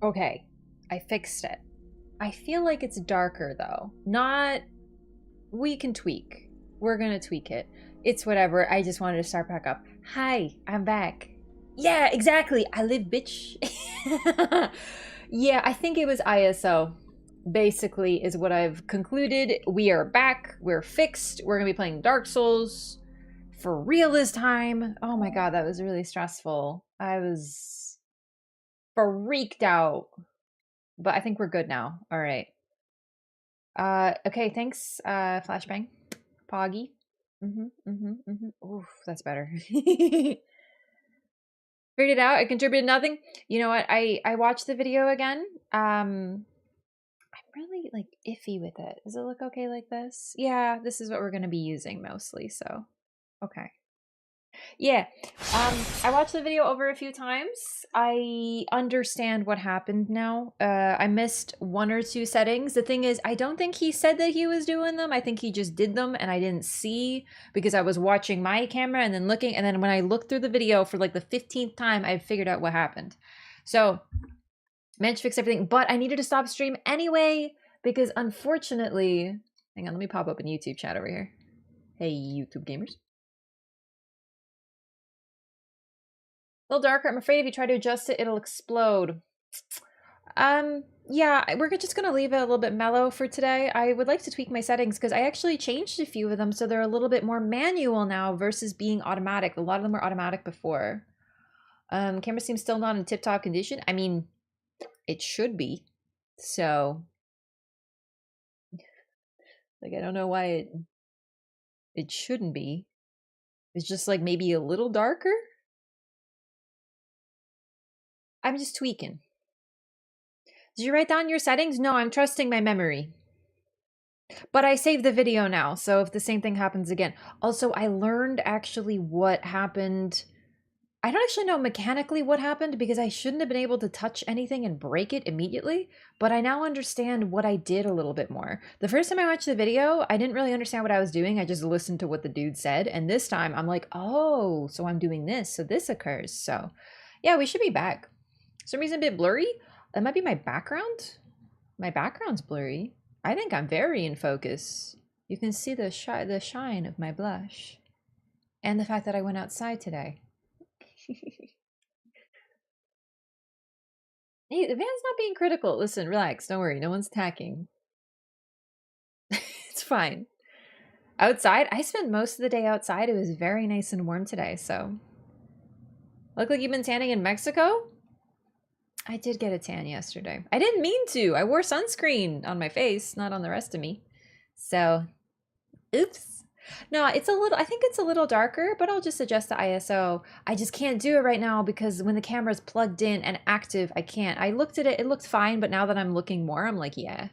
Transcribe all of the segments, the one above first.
Okay, I fixed it. I feel like it's darker though. Not. We can tweak. We're gonna tweak it. It's whatever. I just wanted to start back up. Hi, I'm back. Yeah, exactly. I live, bitch. Yeah, I think it was ISO. Basically, is what I've concluded. We are back. We're fixed. We're gonna be playing Dark Souls for real this time. Oh my god, that was really stressful. I was freaked out. But I think we're good now. All right. Okay, thanks, Flashbang. Poggy. Oof, that's better. Figured it out. I contributed nothing. You know what? I watched the video again. I'm really like iffy with it. Does it look okay like this? Yeah, this is what we're gonna be using mostly, so okay. Yeah. I watched the video over a few times. I understand what happened now. I missed one or two settings. The thing is, I don't think he said that he was doing them. I think he just did them and I didn't see because I was watching my camera and then looking. And then when I looked through the video for like the 15th time, I figured out what happened. So, managed to fix everything. But I needed to stop stream anyway because unfortunately... Hang on, let me pop up a YouTube chat over here. Hey, YouTube gamers. A little darker. I'm afraid if you try to adjust it, it'll explode. Yeah, we're just gonna leave it a little bit mellow for today. I would like to tweak my settings because I actually changed a few of them so they're a little bit more manual now versus being automatic. A lot of them were automatic before. Camera seems still not in tip-top condition. I mean, it should be. So, like, I don't know why it shouldn't be. It's just like maybe a little darker. I'm just tweaking. Did you write down your settings? No, I'm trusting my memory. But I saved the video now, so if the same thing happens again. Also, I learned actually what happened. I don't actually know mechanically what happened because I shouldn't have been able to touch anything and break it immediately, but I now understand what I did a little bit more. The first time I watched the video, I didn't really understand what I was doing. I just listened to what the dude said, and this time I'm like, oh, so I'm doing this, so this occurs. So yeah, we should be back. For some reason a bit blurry. That might be my background. My background's blurry. I think I'm very in focus. You can see the shine of my blush. And the fact that I went outside today. Hey, the van's not being critical. Listen, relax. Don't worry. No one's attacking. It's fine. Outside? I spent most of the day outside. It was very nice and warm today, so. Look like you've been tanning in Mexico? I did get a tan yesterday. I didn't mean to. I wore sunscreen on my face, not on the rest of me. So, oops. No, it's a little, I think it's a little darker, but I'll just adjust the ISO. I just can't do it right now because when the camera's plugged in and active, I can't. I looked at it, it looked fine, but now that I'm looking more, I'm like, yeah.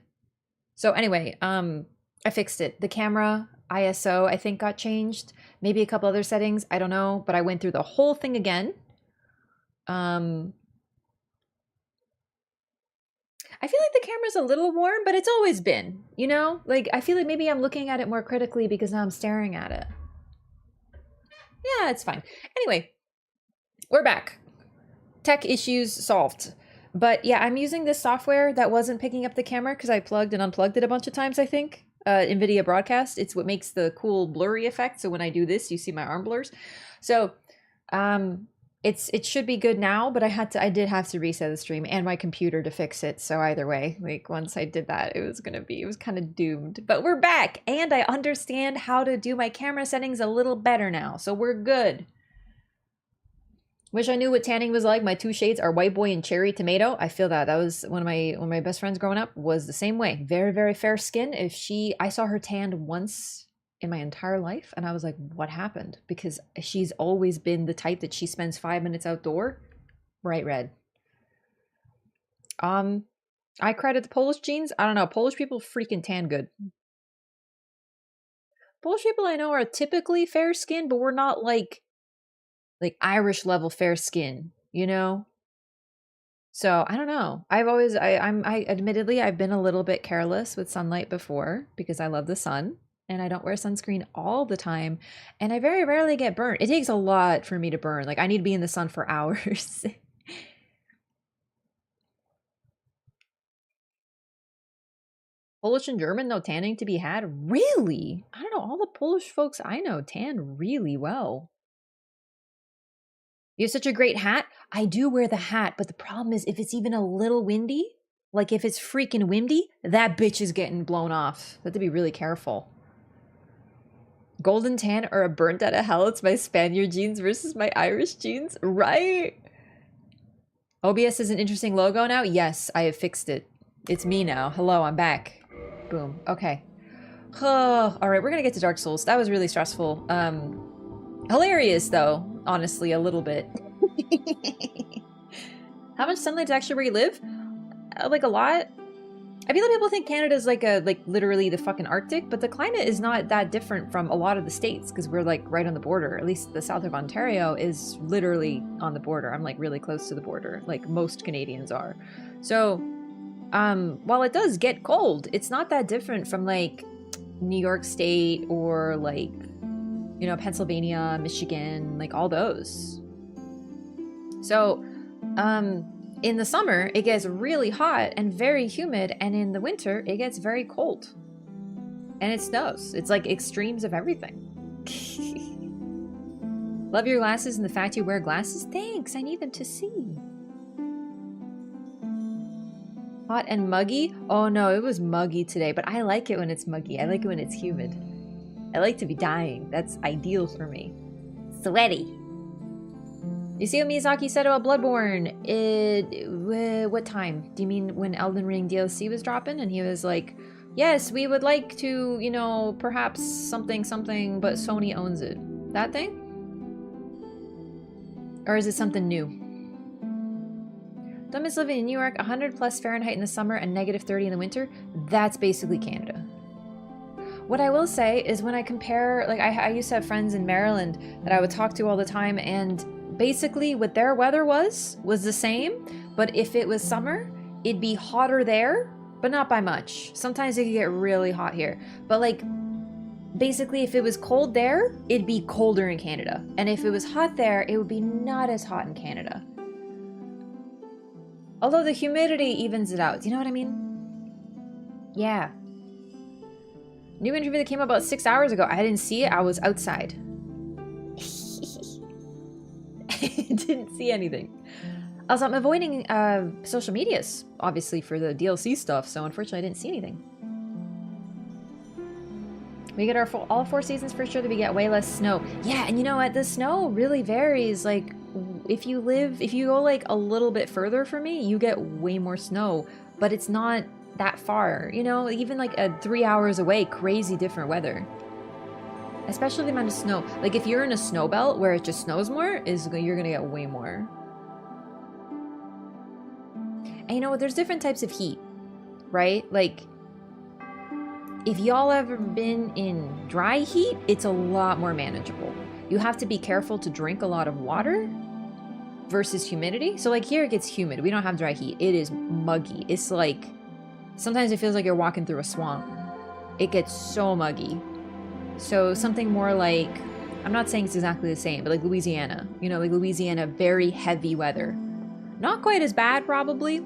So anyway, I fixed it. The camera ISO, I think, got changed. Maybe a couple other settings, I don't know, but I went through the whole thing again. I feel like the camera's a little warm, but it's always been, you know? Like, I feel like maybe I'm looking at it more critically because now I'm staring at it. Yeah, it's fine. Anyway, we're back. Tech issues solved. But yeah, I'm using this software that wasn't picking up the camera because I plugged and unplugged it a bunch of times, I think. NVIDIA Broadcast. It's what makes the cool blurry effect. So when I do this, you see my arm blurs. So, it should be good now, but I did have to reset the stream and my computer to fix it. So either way, like once I did that, it was kind of doomed. But we're back and I understand how to do my camera settings a little better now. So we're good. Wish I knew what tanning was like. My two shades are white boy and cherry tomato. I feel that. That was one of my best friends growing up was the same way. Very, very fair skin. I saw her tanned once in my entire life and I was like, what happened? Because she's always been the type that she spends 5 minutes outdoor. Bright red. I credit the Polish genes. I don't know. Polish people freaking tan good. Polish people I know are typically fair skin, but we're not like Irish level fair skin, you know? So I don't know. Admittedly, I've been a little bit careless with sunlight before because I love the sun and I don't wear sunscreen all the time. And I very rarely get burnt. It takes a lot for me to burn. Like I need to be in the sun for hours. Polish and German, no tanning to be had? Really? I don't know. All the Polish folks I know tan really well. You have such a great hat. I do wear the hat, but the problem is if it's even a little windy, like if it's freaking windy, that bitch is getting blown off. You have to be really careful. Golden tan or a burnt out of hell. It's my Spaniard jeans versus my Irish jeans, right? OBS is an interesting logo now. Yes, I have fixed it. It's me now. Hello, I'm back. Boom. Okay. Oh, all right, we're gonna get to Dark Souls. That was really stressful. Hilarious though, honestly, a little bit. How much sunlight is actually where you live? Like a lot. I feel like people think Canada's like literally the fucking Arctic, but the climate is not that different from a lot of the states because we're like right on the border. At least the south of Ontario is literally on the border. I'm like really close to the border, like most Canadians are. So, while it does get cold, it's not that different from like New York State or like, you know, Pennsylvania, Michigan, like all those. So, in the summer, it gets really hot and very humid, and in the winter, it gets very cold. And it snows. It's like extremes of everything. Love your glasses and the fact you wear glasses. Thanks, I need them to see. Hot and muggy? Oh no, it was muggy today, but I like it when it's muggy. I like it when it's humid. I like to be dying. That's ideal for me. Sweaty. You see what Miyazaki said about Bloodborne? What time? Do you mean when Elden Ring DLC was dropping? And he was like, yes, we would like to, you know, perhaps something, but Sony owns it. That thing? Or is it something new? Dumb is living in New York, 100 plus Fahrenheit in the summer and negative 30 in the winter. That's basically Canada. What I will say is when I compare, like I used to have friends in Maryland that I would talk to all the time, and basically what their weather was the same, but if it was summer, it'd be hotter there, but not by much. Sometimes it could get really hot here, but like basically if it was cold there, it'd be colder in Canada. And if it was hot there, it would be not as hot in Canada. Although the humidity evens it out. Do you know what I mean? Yeah. New interview that came out about 6 hours ago. I didn't see it. I was outside. Didn't see anything. Also, I'm avoiding social medias, obviously, for the DLC stuff, so unfortunately I didn't see anything. We get our all 4 seasons for sure that we get way less snow. Yeah, and you know what? The snow really varies. Like, if you go like a little bit further from me, you get way more snow, but it's not that far. You know, even like 3 hours away, crazy different weather. Especially the amount of snow. Like if you're in a snow belt where it just snows more, you're gonna get way more. And you know what? There's different types of heat, right? Like if y'all ever been in dry heat, it's a lot more manageable. You have to be careful to drink a lot of water versus humidity. So like here it gets humid. We don't have dry heat. It is muggy. It's like, sometimes it feels like you're walking through a swamp. It gets so muggy. So something more like, I'm not saying it's exactly the same, but like Louisiana, you know, like Louisiana, very heavy weather. Not quite as bad probably,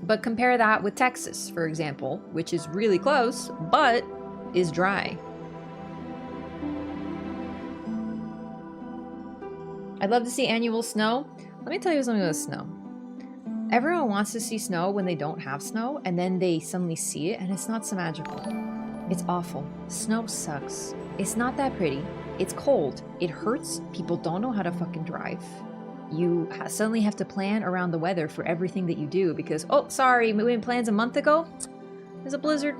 but compare that with Texas, for example, which is really close, but is dry. I'd love to see annual snow. Let me tell you something about snow. Everyone wants to see snow when they don't have snow, and then they suddenly see it, and it's not so magical. It's awful. Snow sucks. It's not that pretty. It's cold. It hurts. People don't know how to fucking drive. You suddenly have to plan around the weather for everything that you do because, oh, sorry, we made plans a month ago. There's a blizzard.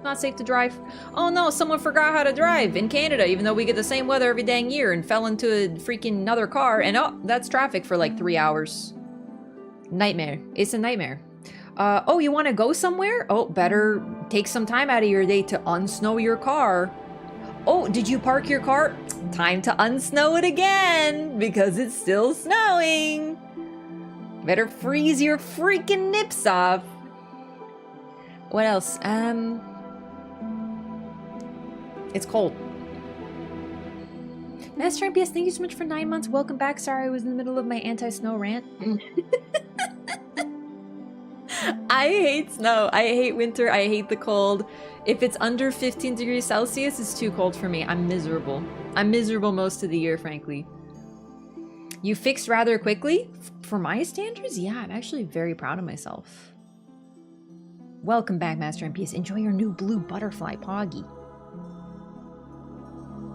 Not safe to drive. Oh no, someone forgot how to drive in Canada, even though we get the same weather every dang year, and fell into a freaking another car, and oh, that's traffic for like 3 hours. Nightmare. It's a nightmare. Oh, you want to go somewhere? Oh, better take some time out of your day to unsnow your car. Oh, did you park your car? Time to unsnow it again because it's still snowing. Better freeze your freaking nips off. What else? It's cold. Master MPS, thank you so much for 9 months. Welcome back. Sorry, I was in the middle of my anti-snow rant. I hate snow. I hate winter. I hate the cold. If it's under 15 degrees Celsius, it's too cold for me. I'm miserable. I'm miserable most of the year, frankly. You fixed rather quickly? For my standards? Yeah, I'm actually very proud of myself. Welcome back, Master in Peace. Enjoy your new blue butterfly Poggy.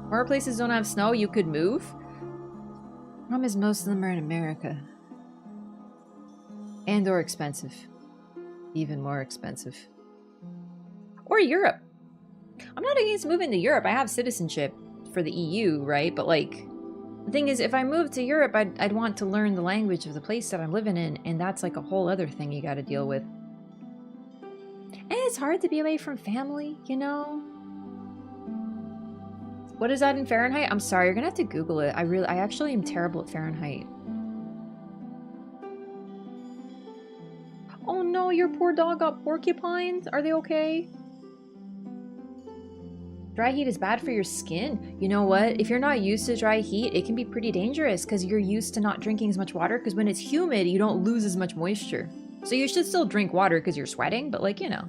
More places don't have snow, you could move? Problem is most of them are in America. And or expensive. Even more expensive. Or Europe. I'm not against moving to Europe. I have citizenship for the EU, right? But like, the thing is, if I move to Europe, I'd want to learn the language of the place that I'm living in, and that's like a whole other thing you gotta deal with. And it's hard to be away from family, you know? What is that in Fahrenheit? I'm sorry, you're gonna have to Google it. I actually am terrible at Fahrenheit. Oh no, your poor dog got porcupines. Are they okay? Dry heat is bad for your skin. You know what? If you're not used to dry heat, it can be pretty dangerous because you're used to not drinking as much water, because when it's humid, you don't lose as much moisture. So you should still drink water because you're sweating, but like, you know.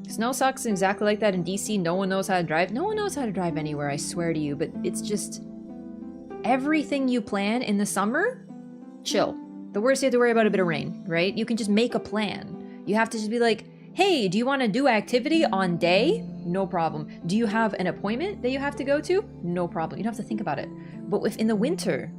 Snow sucks exactly like that in DC. No one knows how to drive. No one knows how to drive anywhere, I swear to you, but it's just... everything you plan in the summer, chill. The worst, you have to worry about a bit of rain, right? You can just make a plan. You have to just be like, hey, do you want to do activity on day? No problem. Do you have an appointment that you have to go to? No problem. You don't have to think about it. But if in the winter,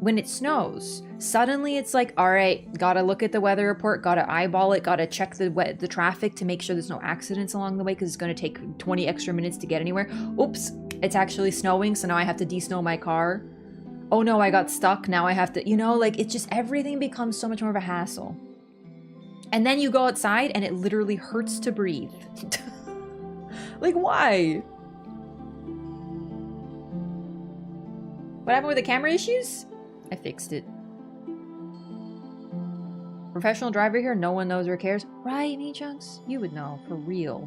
when it snows, suddenly it's like, all right, gotta look at the weather report, gotta eyeball it, gotta check the traffic to make sure there's no accidents along the way because it's gonna take 20 extra minutes to get anywhere. Oops, it's actually snowing, so now I have to de-snow my car. Oh no, I got stuck, now I have to, you know, like, it's just, everything becomes so much more of a hassle. And then you go outside and it literally hurts to breathe. Like, why? What happened with the camera issues? I fixed it. Professional driver here, no one knows or cares. Right, me chunks? You would know, for real.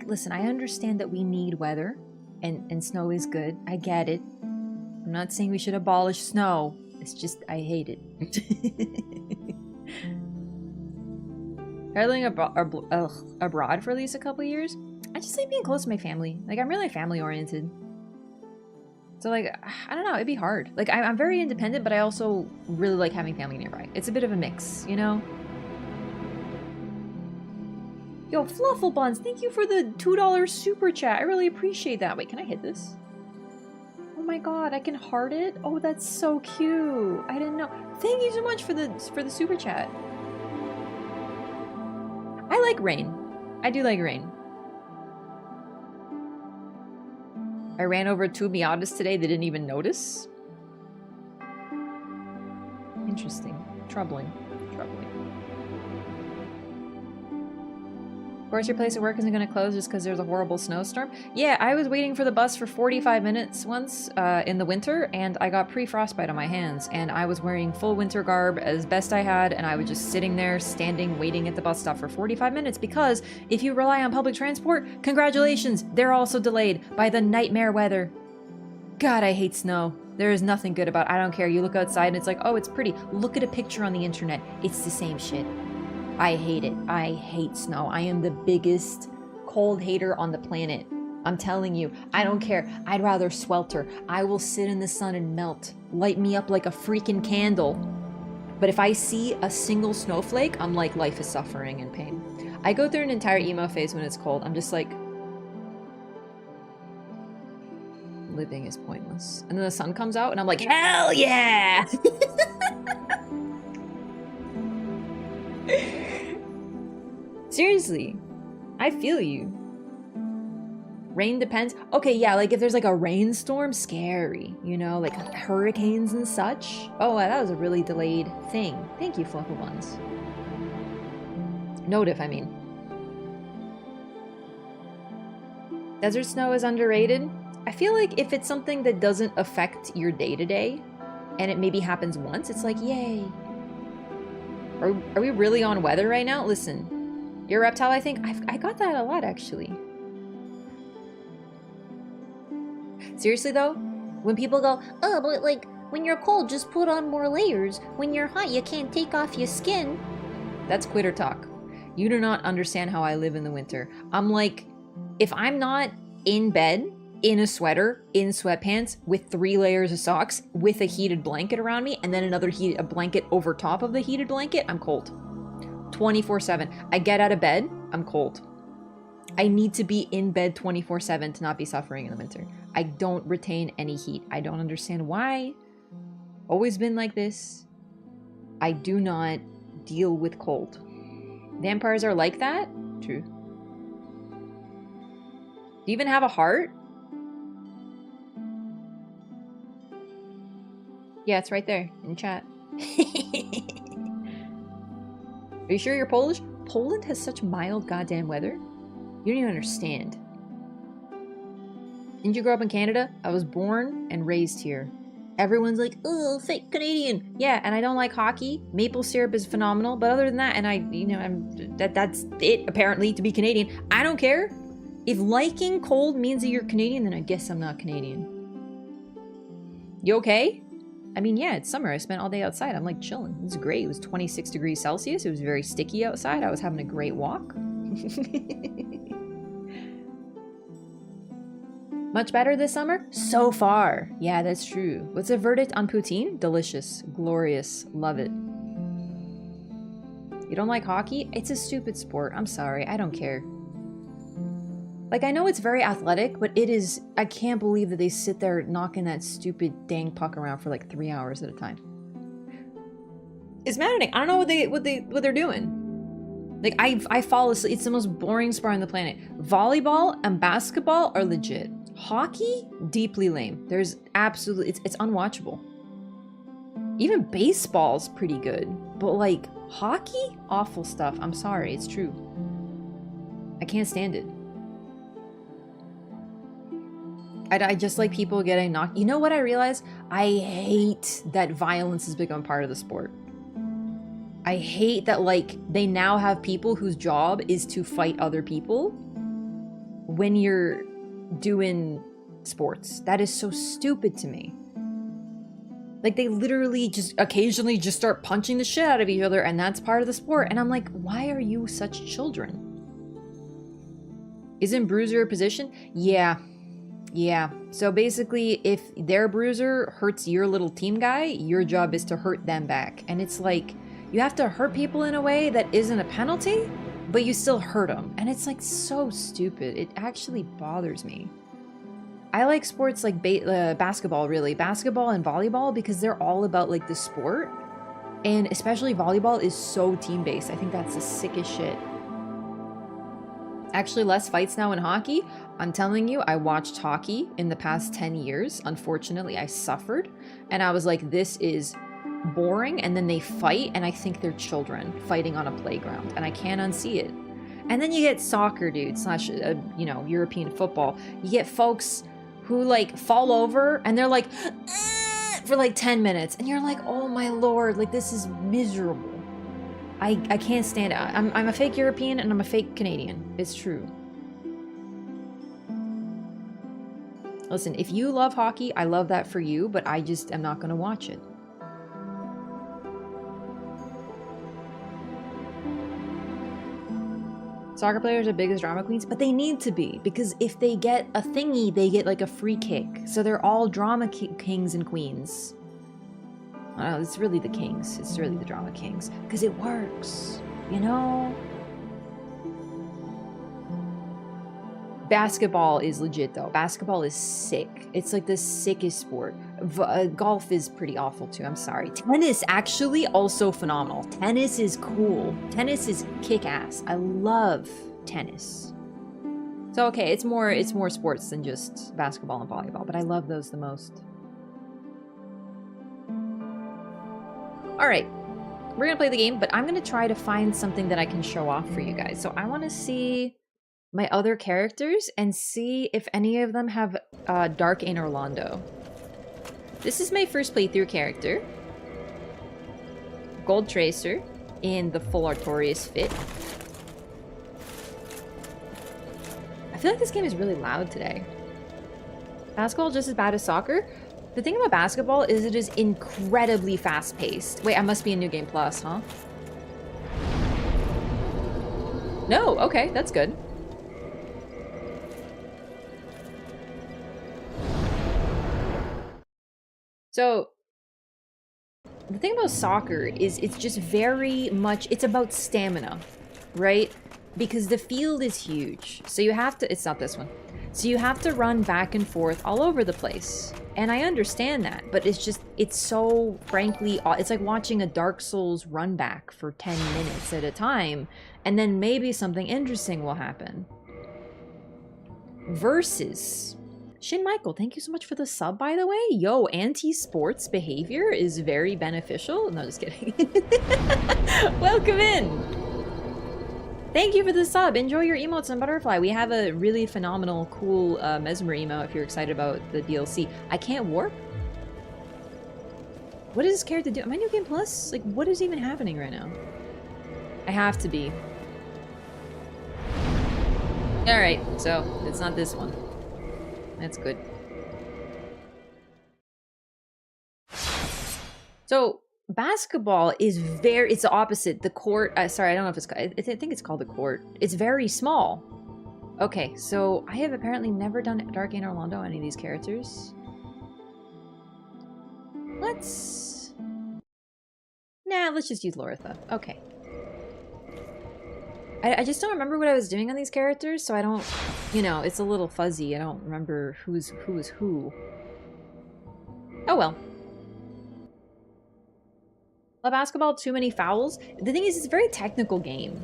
Listen, I understand that we need weather, and snow is good. I get it. I'm not saying we should abolish snow. It's just, I hate it. Traveling abroad for at least a couple years? I just like being close to my family. Like, I'm really family oriented. So like, I don't know, it'd be hard. Like, I'm very independent, but I also really like having family nearby. It's a bit of a mix, you know? Yo, Fluffle Buns, thank you for the $2 super chat. I really appreciate that. Wait, can I hit this? Oh my god, I can heart it? Oh, that's so cute. I didn't know. Thank you so much for the super chat. I like rain. I do like rain. I ran over 2 Miatas today. They didn't even notice. Interesting. Troubling. Troubling. Of course, your place of work isn't going to close just because there's a horrible snowstorm. Yeah, I was waiting for the bus for 45 minutes once in the winter, and I got pre-frostbite on my hands, and I was wearing full winter garb as best I had, and I was just sitting there, standing, waiting at the bus stop for 45 minutes, because if you rely on public transport, congratulations, they're also delayed by the nightmare weather. God, I hate snow. There is nothing good about it. I don't care. You look outside and it's like, oh, it's pretty. Look at a picture on the internet. It's the same shit. I hate it. I hate snow. I am the biggest cold hater on the planet. I'm telling you, I don't care. I'd rather swelter. I will sit in the sun and melt. Light me up like a freaking candle. But if I see a single snowflake, I'm like, life is suffering and pain. I go through an entire emo phase when it's cold. I'm just like, living is pointless. And then the sun comes out and I'm like, hell yeah! Seriously, I feel you. Rain depends. Okay, yeah, like if there's like a rainstorm, scary, you know, like hurricanes and such. Oh, that was a really delayed thing. Thank you, Fluffy Ones. Notif, I mean. Desert snow is underrated. I feel like if it's something that doesn't affect your day-to-day, and it maybe happens once, it's like, yay. Are we really on weather right now? Listen. Your reptile, I think, I got that a lot, actually. Seriously though, when people go, oh, but like, when you're cold, just put on more layers. When you're hot, you can't take off your skin. That's quitter talk. You do not understand how I live in the winter. I'm like, if I'm not in bed, in a sweater, in sweatpants, with 3 layers of socks, with a heated blanket around me, and then another a blanket over top of the heated blanket, I'm cold. 24/7. I get out of bed, I'm cold. I need to be in bed 24/7 to not be suffering in the winter. I don't retain any heat. I don't understand why. Always been like this. I do not deal with cold. Vampires are like that? True. Do you even have a heart? Yeah, it's right there in chat. Are you sure you're Polish? Poland has such mild goddamn weather. You don't even understand. Didn't you grow up in Canada? I was born and raised here. Everyone's like, oh, fake Canadian. Yeah, and I don't like hockey. Maple syrup is phenomenal, but other than that, and that's it apparently to be Canadian. I don't care. If liking cold means that you're Canadian, then I guess I'm not Canadian. You okay? I mean, yeah, it's summer. I spent all day outside. I'm like chilling. It was great. It was 26 degrees Celsius. It was very sticky outside. I was having a great walk. Much better this summer? So far. Yeah, that's true. What's the verdict on poutine? Delicious. Glorious. Love it. You don't like hockey? It's a stupid sport. I'm sorry. I don't care. Like, I know it's very athletic, but it is... I can't believe that they sit there knocking that stupid dang puck around for like 3 hours at a time. It's maddening. I don't know what they're doing. Like, I fall asleep. It's the most boring sport on the planet. Volleyball and basketball are legit. Hockey? Deeply lame. There's absolutely... It's unwatchable. Even baseball's pretty good. But, like, hockey? Awful stuff. I'm sorry. It's true. I can't stand it. I just like people getting knocked. You know what I realized? I hate that violence has become part of the sport. I hate that, like, they now have people whose job is to fight other people when you're doing sports. That is so stupid to me. Like, they literally just occasionally just start punching the shit out of each other, and that's part of the sport. And I'm like, why are you such children? Isn't Bruiser a position? Yeah. Yeah, so basically, if their bruiser hurts your little team guy, your job is to hurt them back. And it's like, you have to hurt people in a way that isn't a penalty, but you still hurt them. And it's like so stupid. It actually bothers me. I like sports like basketball, really. Basketball and volleyball, because they're all about like the sport. And especially volleyball is so team-based. I think that's the sickest shit. Actually, less fights now in hockey. I'm telling you, I watched hockey in the past 10 years. Unfortunately, I suffered. And I was like, this is boring. And then they fight, and I think they're children fighting on a playground. And I can't unsee it. And then you get soccer, dude, slash, European football. You get folks who, like, fall over, and they're like, for like 10 minutes. And you're like, oh my lord, like, this is miserable. I can't stand it. I'm a fake European and I'm a fake Canadian. It's true. Listen, if you love hockey, I love that for you, but I just am not going to watch it. Soccer players are biggest drama queens, but they need to be, because if they get a thingy, they get like a free kick. So they're all drama kings and queens. Oh, it's really the kings. It's really the drama kings. Because it works, you know? Basketball is legit, though. Basketball is sick. It's like the sickest sport. Golf is pretty awful, too. I'm sorry. Tennis, actually, also phenomenal. Tennis is cool. Tennis is kick-ass. I love tennis. So, okay, it's more sports than just basketball and volleyball, but I love those the most. Alright, we're gonna play the game, but I'm gonna try to find something that I can show off for you guys. So I want to see my other characters and see if any of them have Dark Anor Londo. This is my first playthrough character. Gold Tracer in the full Artorias fit. I feel like this game is really loud today. Basketball just as bad as soccer? The thing about basketball is it is incredibly fast-paced. Wait, I must be in New Game Plus, huh? No, okay, that's good. So, the thing about soccer is it's just very much, it's about stamina, right? Because the field is huge. So you have to, it's not this one. So you have to run back and forth all over the place. And I understand that, but it's just, it's so, frankly, it's like watching a Dark Souls run back for 10 minutes at a time, and then maybe something interesting will happen. Versus... Shin Michael, thank you so much for the sub, by the way. Yo, anti-sports behavior is very beneficial. No, just kidding. Welcome in. Thank you for the sub. Enjoy your emotes on Butterfly. We have a really phenomenal, cool Mesmer emo if you're excited about the DLC. I can't warp? What does this character do? Am I New Game Plus? Like, what is even happening right now? I have to be. Alright, so it's not this one. That's good. So, basketball is very, it's the opposite. The court, sorry, I don't know if it's, I think it's called the court. It's very small. Okay, so I have apparently never done Dark Anor Londo, any of these characters. Let's just use Loreathon. Okay. I just don't remember what I was doing on these characters, so I don't, you know, it's a little fuzzy. I don't remember who is who. Oh well. Basketball, too many fouls. The thing is, it's a very technical game.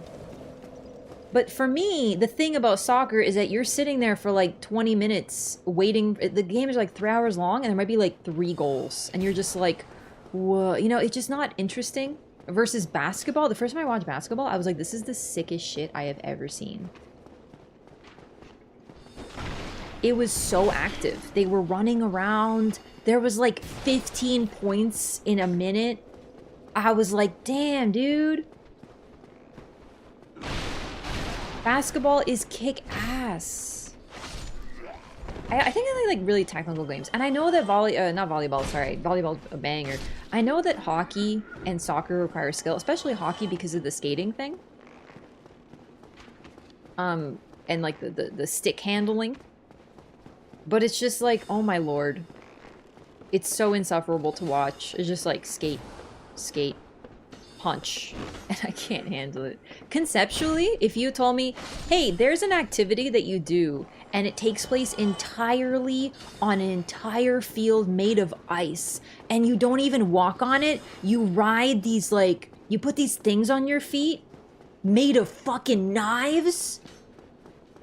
But for me, the thing about soccer is that you're sitting there for like 20 minutes waiting. The game is like 3 hours long, and there might be like 3 goals. And you're just like, whoa. You know, it's just not interesting. Versus basketball, the first time I watched basketball, I was like, this is the sickest shit I have ever seen. It was so active. They were running around. There was like 15 points in a minute. I was like, damn, dude. Basketball is kick-ass. I think I like really technical games. And I know that not volleyball, sorry. Volleyball's a banger. I know that hockey and soccer require skill, especially hockey because of the skating thing. And like the stick handling. But it's just like, oh my lord. It's so insufferable to watch. It's just like skate, skate, punch. And I can't handle it. Conceptually, if you told me, hey, there's an activity that you do and it takes place entirely on an entire field made of ice, and you don't even walk on it, you ride these, like, you put these things on your feet made of fucking knives,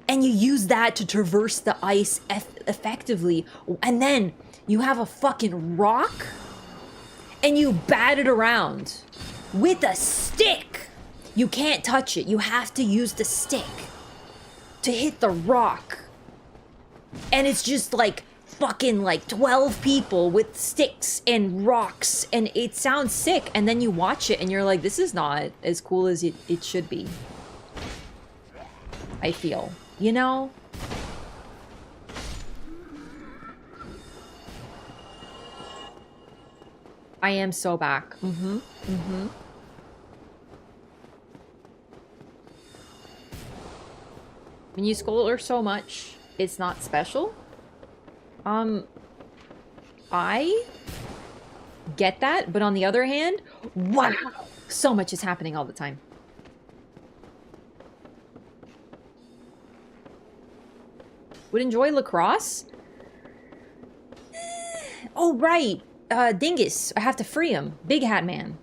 and you use that to traverse the ice effectively, and then you have a fucking rock and you bat it around with a stick. You can't touch it. You have to use the stick to hit the rock. And it's just like fucking like 12 people with sticks and rocks, and it sounds sick, and then you watch it and you're like, this is not as cool as it should be. I feel, you know? I am so back. When you scold her so much, it's not special. I get that, but on the other hand, wow, so much is happening all the time. Would enjoy lacrosse? Oh, right. Dingus. I have to free him. Big Hat Man.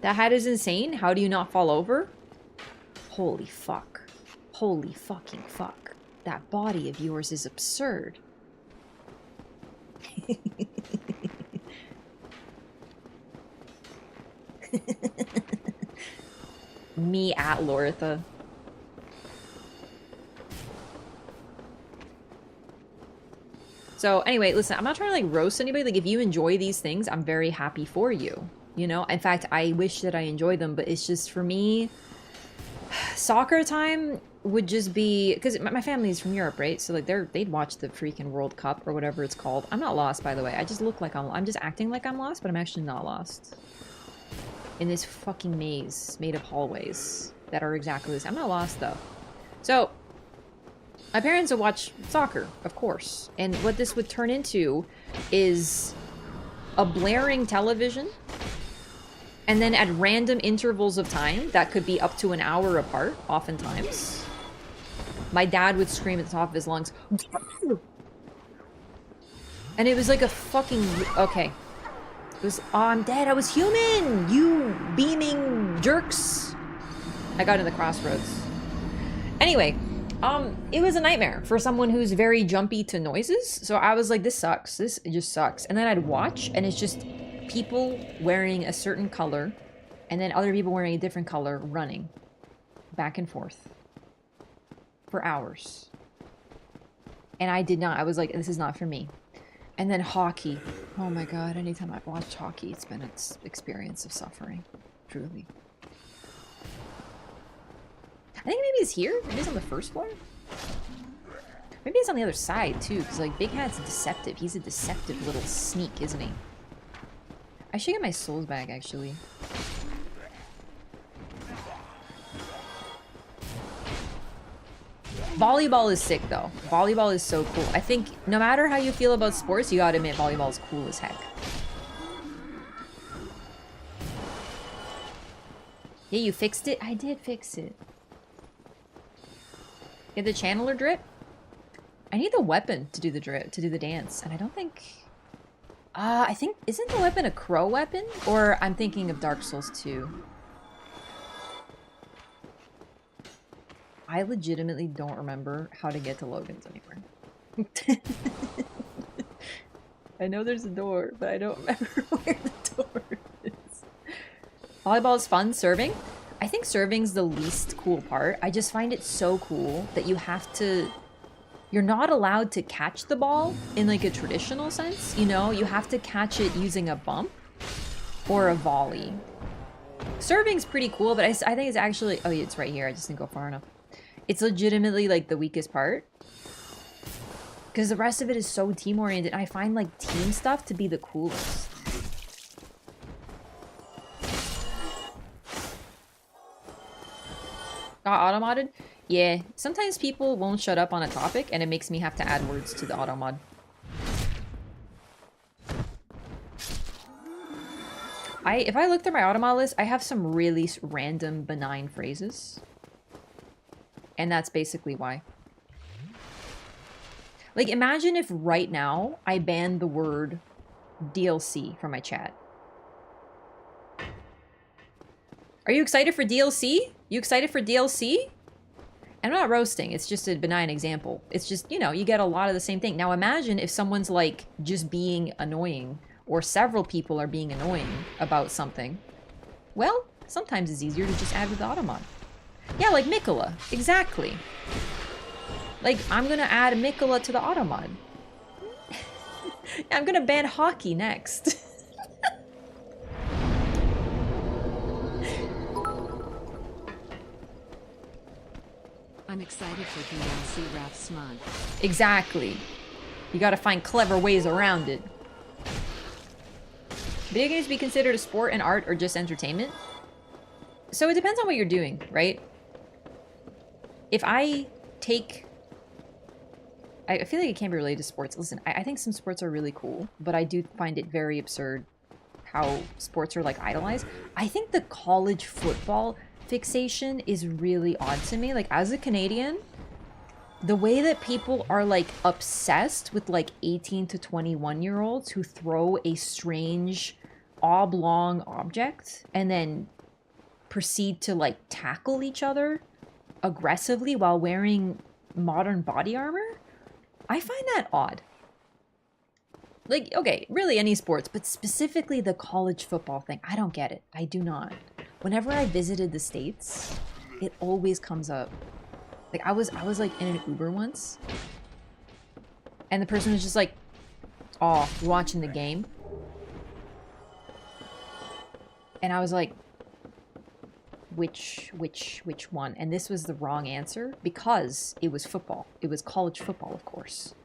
That hat is insane. How do you not fall over? Holy fuck. Holy fucking fuck. That body of yours is absurd. Me at Loreathon. So anyway, listen, I'm not trying to like roast anybody. Like if you enjoy these things, I'm very happy for you. You know, in fact, I wish that I enjoyed them, but it's just for me, soccer time would just be because my family's from Europe, right? So like they'd watch the freaking World Cup or whatever it's called. I'm not lost, by the way. I just look like I'm just acting like I'm lost, but I'm actually not lost. In this fucking maze made of hallways that are exactly the same. I'm not lost though. So my parents would watch soccer, of course, and what this would turn into is a blaring television. And then at random intervals of time, that could be up to an hour apart, oftentimes, my dad would scream at the top of his lungs. And it was like a fucking... Okay. It was, oh, I'm dead. I was human! You beaming jerks! I got in the crossroads. Anyway, it was a nightmare for someone who's very jumpy to noises. So I was like, this sucks. This just sucks. And then I'd watch, and it's just... people wearing a certain color and then other people wearing a different color running back and forth for hours. And I did not. I was like, this is not for me. And then hockey. Oh my god, anytime I've watched hockey, it's been an experience of suffering. Truly. I think maybe it's here. Maybe it's on the first floor. Maybe it's on the other side too, because like Big Hat's deceptive. He's a deceptive little sneak, isn't he? I should get my souls back, actually. Volleyball is sick, though. Volleyball is so cool. I think no matter how you feel about sports, you gotta admit volleyball is cool as heck. Yeah, you fixed it? I did fix it. Get the channeler drip? I need the weapon to do the drip, to do the dance, and I don't think... I think, isn't the weapon a crow weapon? Or I'm thinking of Dark Souls 2. I legitimately don't remember how to get to Logan's anywhere. I know there's a door, but I don't remember where the door is. Volleyball is fun. Serving? I think serving's the least cool part. I just find it so cool that you have to... You're not allowed to catch the ball in like a traditional sense, you know? You have to catch it using a bump or a volley. Serving's pretty cool, but I think it's actually... Oh, it's right here. I just didn't go far enough. It's legitimately like the weakest part. Because the rest of it is so team-oriented. I find like team stuff to be the coolest. Got auto-modded? Yeah, sometimes people won't shut up on a topic, and it makes me have to add words to the auto-mod. If I look through my auto-mod list, I have some really random, benign phrases. And that's basically why. Like, imagine if right now, I banned the word DLC from my chat. Are you excited for DLC? You excited for DLC? I'm not roasting, it's just a benign example. It's just, you know, you get a lot of the same thing. Now imagine if someone's like just being annoying, or several people are being annoying about something. Well, sometimes it's easier to just add with the automod. Yeah, like Mikola, exactly. Like, I'm gonna add Mikola to the automod. I'm gonna ban hockey next. I'm excited for DLC Raph's mod. Exactly. You gotta find clever ways around it. Video games be considered a sport and art or just entertainment? So it depends on what you're doing, right? If I take... I feel like it can't be related to sports. Listen, I think some sports are really cool, but I do find it very absurd how sports are like idolized. I think the college football fixation is really odd to me. Like, as a Canadian, the way that people are like obsessed with like 18 to 21-year-olds who throw a strange oblong object and then proceed to like tackle each other aggressively while wearing modern body armor, I find that odd. Like, okay, really any sports, but specifically the college football thing, I don't get it. I do not. Whenever I visited the States, it always comes up. Like, I was like in an Uber once, and the person was just like, "Oh, you watching the game?" And I was like, which one, and this was the wrong answer because it was football. It was college football, of course.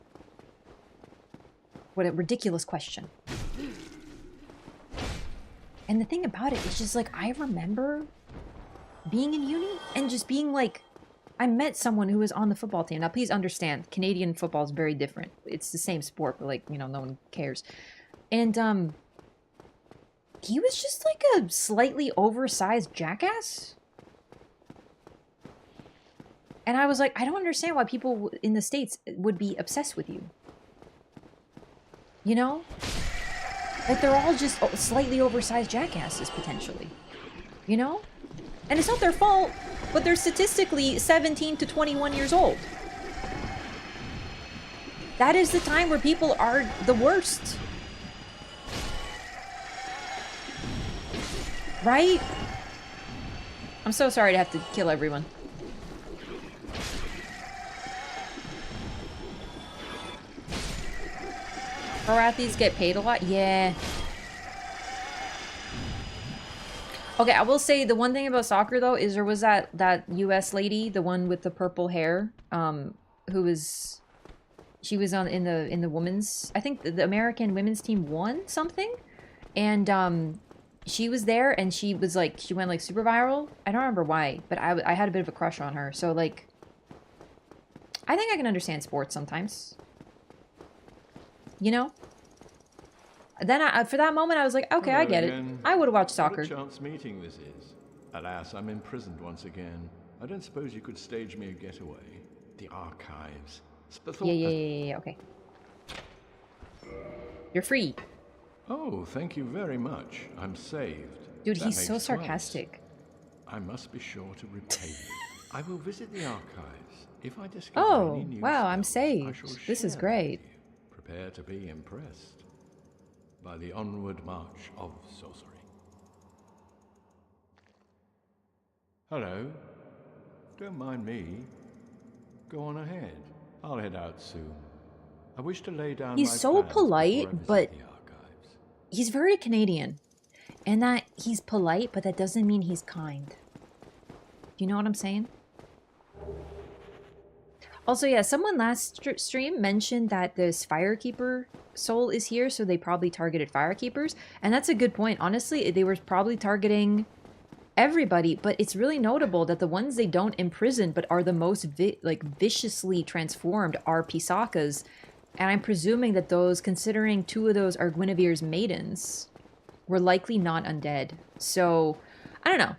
What a ridiculous question. And the thing about it is just like, I remember being in uni and just being like, I met someone who was on the football team. Now, please understand, Canadian football is very different. It's the same sport, but like, you know, no one cares. And, he was just like a slightly oversized jackass. And I was like, I don't understand why people in the States would be obsessed with you. You know? Like, they're all just slightly oversized jackasses, potentially. You know? And it's not their fault, but they're statistically 17 to 21 years old. That is the time where people are the worst. Right? I'm so sorry to have to kill everyone. Loreathons get paid a lot? Yeah. Okay, I will say the one thing about soccer though is there was that US lady, the one with the purple hair, who was she was on in the women's, I think the American women's team won something, and she was there and she was like, she went like super viral. I don't remember why, but I had a bit of a crush on her. So like, I think I can understand sports sometimes. You know? Then for that moment I was like, okay, I get it. I would have watched soccer. What a chance meeting this is. Alas, I'm imprisoned once again. I don't suppose you could stage me a getaway. The archives. Yeah, okay. You're free. Oh, thank you very much. I'm saved. Dude, That he's makes so twice. sarcastic. I must be sure to repay you. I will visit the archives. If I discover any new wow, I'm spells, I saved. shall This is share them great. with you. Prepare to be impressed by the onward march of sorcery. Hello. Don't mind me. Go on ahead. I'll head out soon. I wish to lay down He's my so plans before I polite, visit but the archives. he's very Canadian. And that he's polite, but that doesn't mean he's kind. Do you know what I'm saying? Also, yeah, someone last stream mentioned that this Firekeeper soul is here, so they probably targeted Firekeepers. And that's a good point. Honestly, they were probably targeting everybody, but it's really notable that the ones they don't imprison but are the most viciously transformed are Pisakas. And I'm presuming that those, considering 2 of those are Guinevere's maidens, were likely not undead. So, I don't know.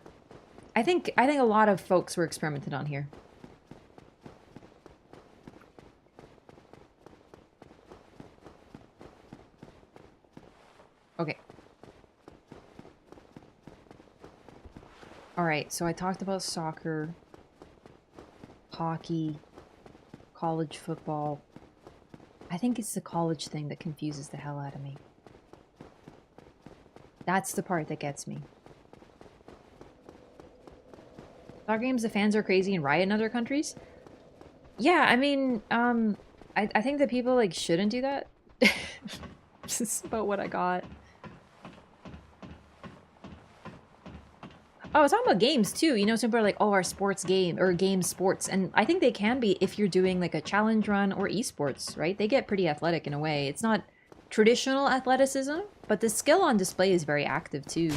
I think a lot of folks were experimented on here. Okay. Alright, so I talked about soccer, hockey, college football. I think it's the college thing that confuses the hell out of me. That's the part that gets me. Soccer games, the fans are crazy and riot in other countries? Yeah, I mean, I think that people, like, shouldn't do that. This is about what I got. Oh, I was talking about games too. You know, some people are like, oh, our sports game or game sports. And I think they can be if you're doing like a challenge run or esports, right? They get pretty athletic in a way. It's not traditional athleticism, but the skill on display is very active too.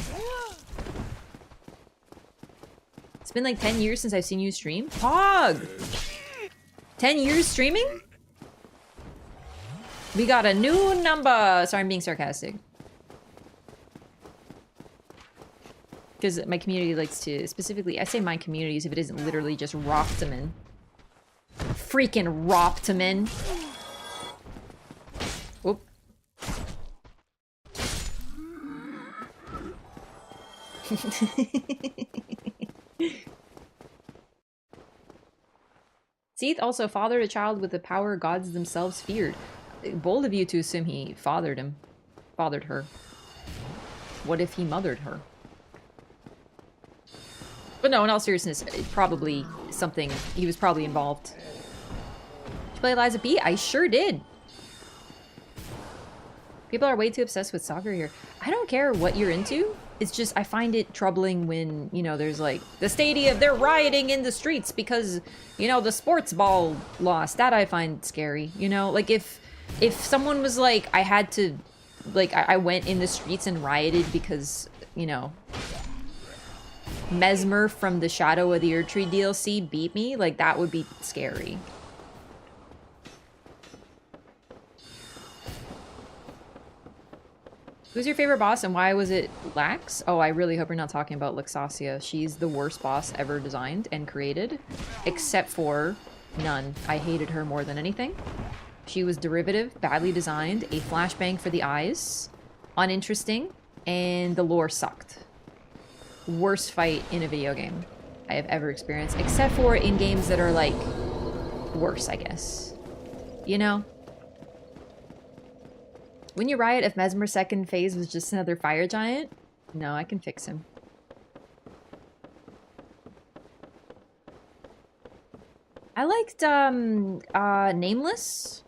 It's been like 10 years since I've seen you stream. Pog! 10 years streaming? We got a new number. Sorry, I'm being sarcastic. Because my community likes to, specifically, I say my communities if it isn't literally just Roptamen. Freaking Roptamen. Oop. Seath also fathered a child with the power gods themselves feared. Bold of you to assume he fathered him. Fathered her. What if he mothered her? But no, in all seriousness, probably something, he was probably involved. Did you play Eliza B? I sure did. People are way too obsessed with soccer here. I don't care what you're into. It's just, I find it troubling when, you know, there's like, the stadium, they're rioting in the streets because, you know, the sports ball lost. That I find scary, you know? Like, if someone was like, I had to, like, I went in the streets and rioted because, you know, Mesmer from the Shadow of the Erdtree DLC beat me, like, that would be scary. Who's your favorite boss and why was it Lax? Oh, I really hope you're not talking about Luxasia. She's the worst boss ever designed and created, except for none. I hated her more than anything. She was derivative, badly designed, a flashbang for the eyes, uninteresting, and the lore sucked. Worst fight in a video game I have ever experienced, except for in games that are, like, worse, I guess. You know? When you riot if Mesmer's second phase was just another fire giant? No, I can fix him. I liked, Nameless.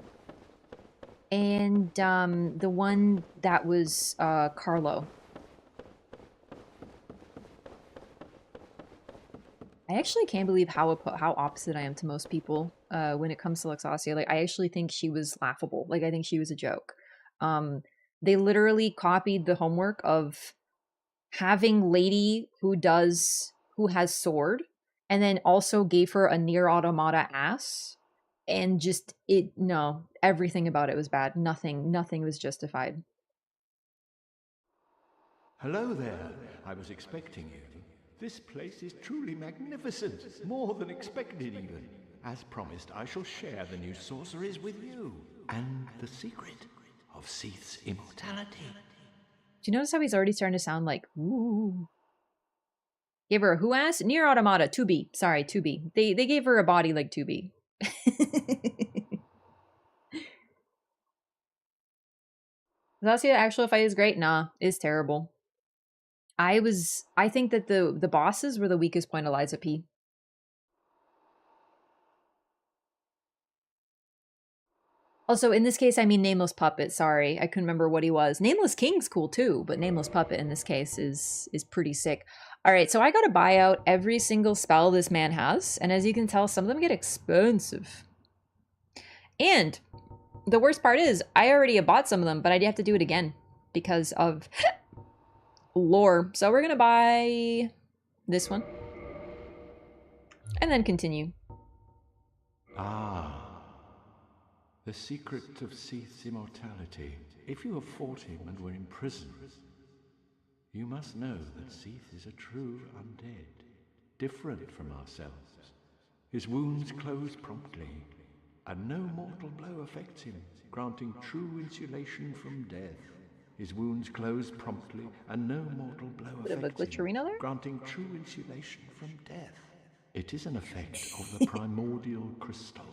And, the one that was, Carlo. I actually can't believe how opposite I am to most people, when it comes to Luxasia. Like, I actually think she was laughable. Like, I think she was a joke. They literally copied the homework of having lady who has sword, and then also gave her a near automata ass, and just everything about it was bad. Nothing was justified. Hello there. I was expecting you. This place is truly magnificent, more than expected even. As promised, I shall share the new sorceries with you, and the secret of Seath's immortality. Do you notice how he's already starting to sound like, ooh? Gave her a who ass? Near automata, 2B. Sorry, 2B. They gave her a body like 2B. Luxasia actual fight is great? Nah, it's terrible. I think that the bosses were the weakest point of Liza P. Also, in this case, I mean Nameless Puppet. Sorry, I couldn't remember what he was. Nameless King's cool too, but Nameless Puppet in this case is pretty sick. All right, so I got to buy out every single spell this man has, and as you can tell, some of them get expensive. And the worst part is, I already bought some of them, but I have to do it again because of lore. So we're gonna buy this one and then continue. Ah. The secret of Seath's immortality. If you have fought him and were imprisoned, you must know that Seath is a true undead, different from ourselves. His wounds close promptly, and no mortal blow affects him, granting true insulation from death. His wounds close promptly, and no mortal blow affects him, granting true insulation from death. It is an effect of the primordial crystal.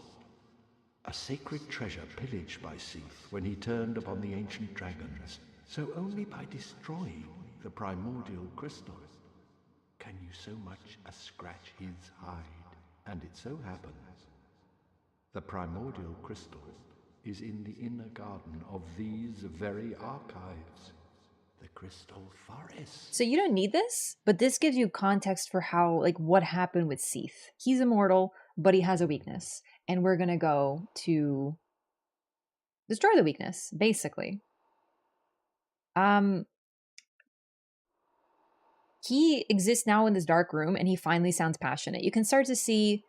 A sacred treasure pillaged by Seath when he turned upon the ancient dragons. So only by destroying the primordial crystal can you so much as scratch his hide. And it so happens, the primordial crystal is in the inner garden of these very archives, the Crystal Forest. So you don't need this, but this gives you context for how, like, what happened with Seath. He's immortal, but he has a weakness. And we're gonna go to destroy the weakness, basically. He exists now in this dark room, and he finally sounds passionate. You can start to see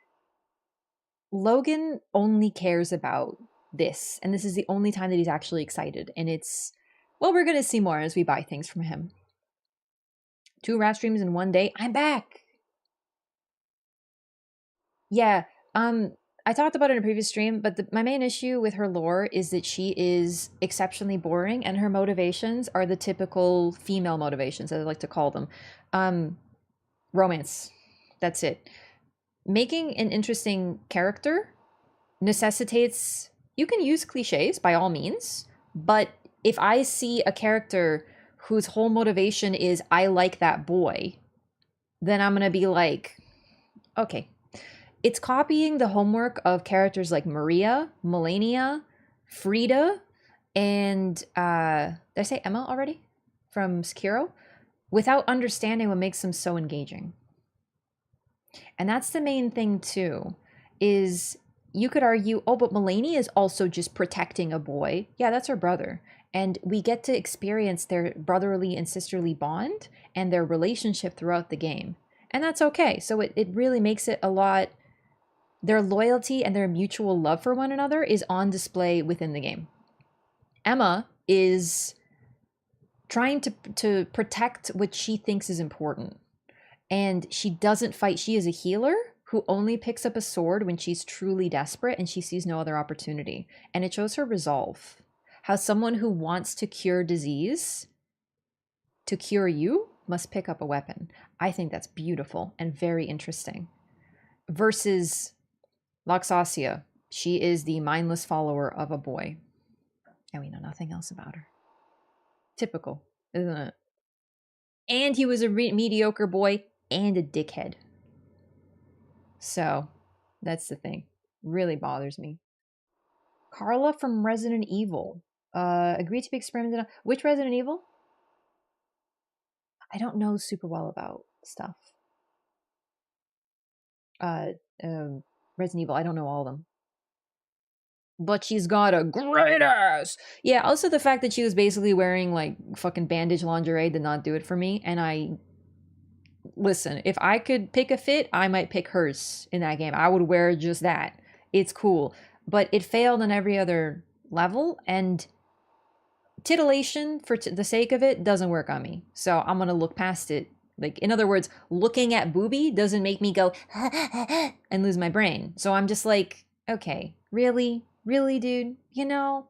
Logan only cares about this, and this is the only time that he's actually excited. And it's, well, we're gonna see more as we buy things from him. 2 rat streams in 1 day. I'm back! Yeah, I talked about it in a previous stream, but my main issue with her lore is that she is exceptionally boring, and her motivations are the typical female motivations, as I like to call them. Romance. That's it. Making an interesting character necessitates... You can use cliches, by all means, but if I see a character whose whole motivation is, I like that boy, then I'm gonna be like, okay. It's copying the homework of characters like Maria, Melania, Frida, and did I say Emma already? From Sekiro? without understanding what makes them so engaging. And that's the main thing too, is you could argue, oh, but Mulaney is also just protecting a boy. Yeah, that's her brother. And we get to experience their brotherly and sisterly bond and their relationship throughout the game. And that's okay. So it really makes it a lot, their loyalty and their mutual love for one another is on display within the game. Emma is trying to protect what she thinks is important. And she doesn't fight. She is a healer who only picks up a sword when she's truly desperate and she sees no other opportunity. And it shows her resolve. How someone who wants to cure disease, to cure you, must pick up a weapon. I think that's beautiful and very interesting. Versus Loxasia. She is the mindless follower of a boy. And we know nothing else about her. Typical, isn't it? And he was a mediocre boy and a dickhead. So, that's the thing. Really bothers me. Carla from Resident Evil. Agreed to be experimented on. Which Resident Evil? I don't know super well about stuff. Resident Evil, I don't know all of them. But she's got a great ass! Yeah, also the fact that she was basically wearing, like, fucking bandage lingerie did not do it for me. And listen, if I could pick a fit, I might pick hers in that game. I would wear just that. It's cool. But it failed on every other level, and titillation for the sake of it doesn't work on me. So I'm gonna look past it. Like, in other words, looking at booby doesn't make me go and lose my brain. So I'm just like, okay, really? Really, dude? You know?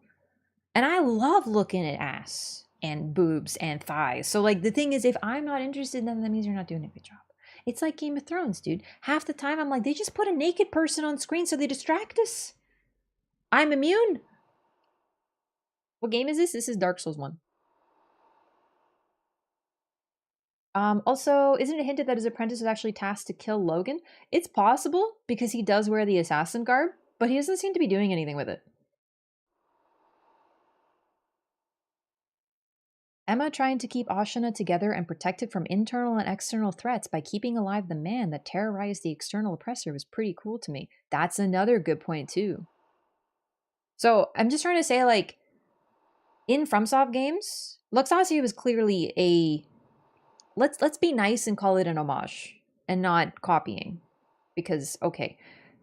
And I love looking at ass and boobs and thighs. So, like, the thing is, if I'm not interested, then that means you're not doing a good job. It's like Game of Thrones, dude. Half the time I'm like, they just put a naked person on screen so they distract us. I'm immune. What game is this? This is Dark Souls 1. Also, isn't it hinted that his apprentice was actually tasked to kill Logan? It's possible, because he does wear the assassin garb, but he doesn't seem to be doing anything with it. Emma trying to keep Ashana together and protected from internal and external threats by keeping alive the man that terrorized the external oppressor was pretty cool to me. That's another good point, too. So, I'm just trying to say, like, in FromSoft games, Luxasia was clearly a... Let's be nice and call it an homage and not copying. Because, okay,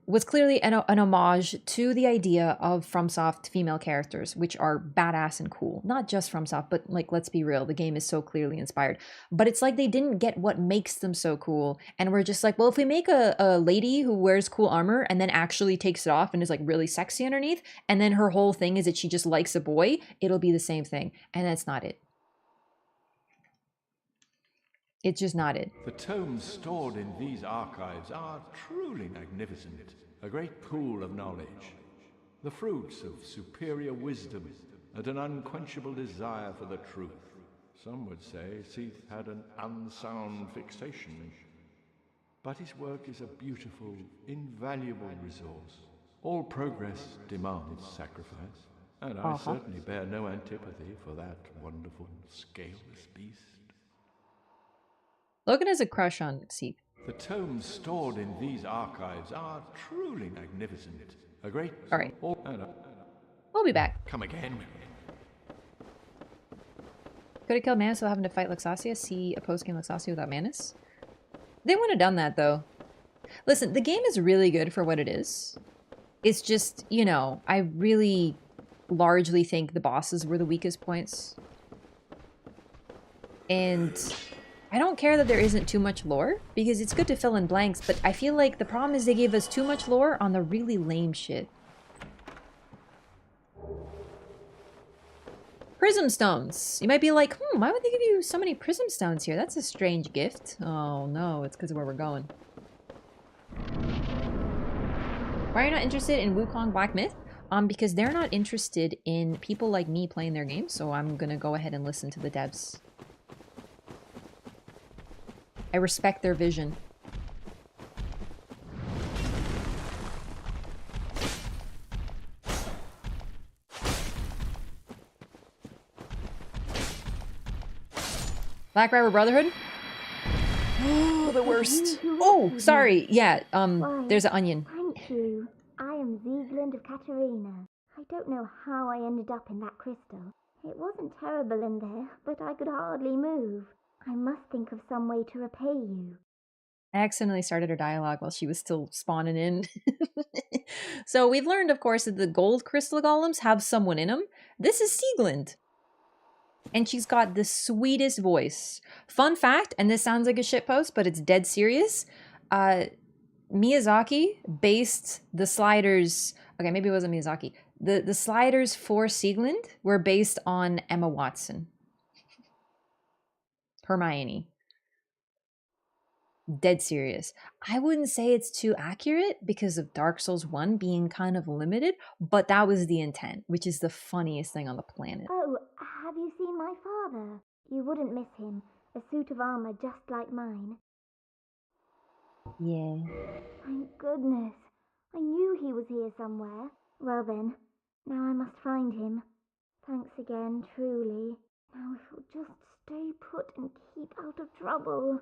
was clearly an homage to the idea of FromSoft female characters, which are badass and cool. Not just FromSoft, but, like, let's be real, the game is so clearly inspired. But it's like they didn't get what makes them so cool, and we're just like, well, if we make a lady who wears cool armor and then actually takes it off and is, like, really sexy underneath, and then her whole thing is that she just likes a boy, it'll be the same thing. And that's not it. It's just not it. The tomes stored in these archives are truly magnificent. A great pool of knowledge. The fruits of superior wisdom and an unquenchable desire for the truth. Some would say Seath had an unsound fixation. But his work is a beautiful, invaluable resource. All progress demands sacrifice, and I certainly bear no antipathy for that wonderful, scaleless beast. Logan has a crush on Seath. The tomes stored in these archives are truly magnificent. A great... All right. We'll be back. Come again. Could have killed Manus without having to fight Luxasia. See a post-game Luxasia without Manus. They wouldn't have done that, though. Listen, the game is really good for what it is. It's just, you know, I really largely think the bosses were the weakest points. And I don't care that there isn't too much lore, because it's good to fill in blanks, but I feel like the problem is they gave us too much lore on the really lame shit. Prism stones. You might be like, why would they give you so many prism stones here? That's a strange gift. Oh no, it's because of where we're going. Why are you not interested in Wukong Black Myth? Because they're not interested in people like me playing their game, so I'm gonna go ahead and listen to the devs. I respect their vision. Black River Brotherhood? Oh, the worst. Oh, sorry. Yeah, there's an onion. Thank you. I am Ziegland of Katerina. I don't know how I ended up in that crystal. It wasn't terrible in there, but I could hardly move. I must think of some way to repay you. I accidentally started her dialogue while she was still spawning in. So we've learned, of course, that the gold crystal golems have someone in them. This is Siegland. And she's got the sweetest voice. Fun fact, and this sounds like a shitpost, but it's dead serious. Miyazaki based the sliders... Okay, maybe it wasn't Miyazaki. The sliders for Siegland were based on Emma Watson. Hermione. Dead serious. I wouldn't say it's too accurate because of Dark Souls 1 being kind of limited, but that was the intent, which is the funniest thing on the planet. Oh, have you seen my father? You wouldn't miss him. A suit of armor just like mine. Yeah. Thank goodness. I knew he was here somewhere. Well then, now I must find him. Thanks again, truly. Now if you'll just stay put and keep out of trouble.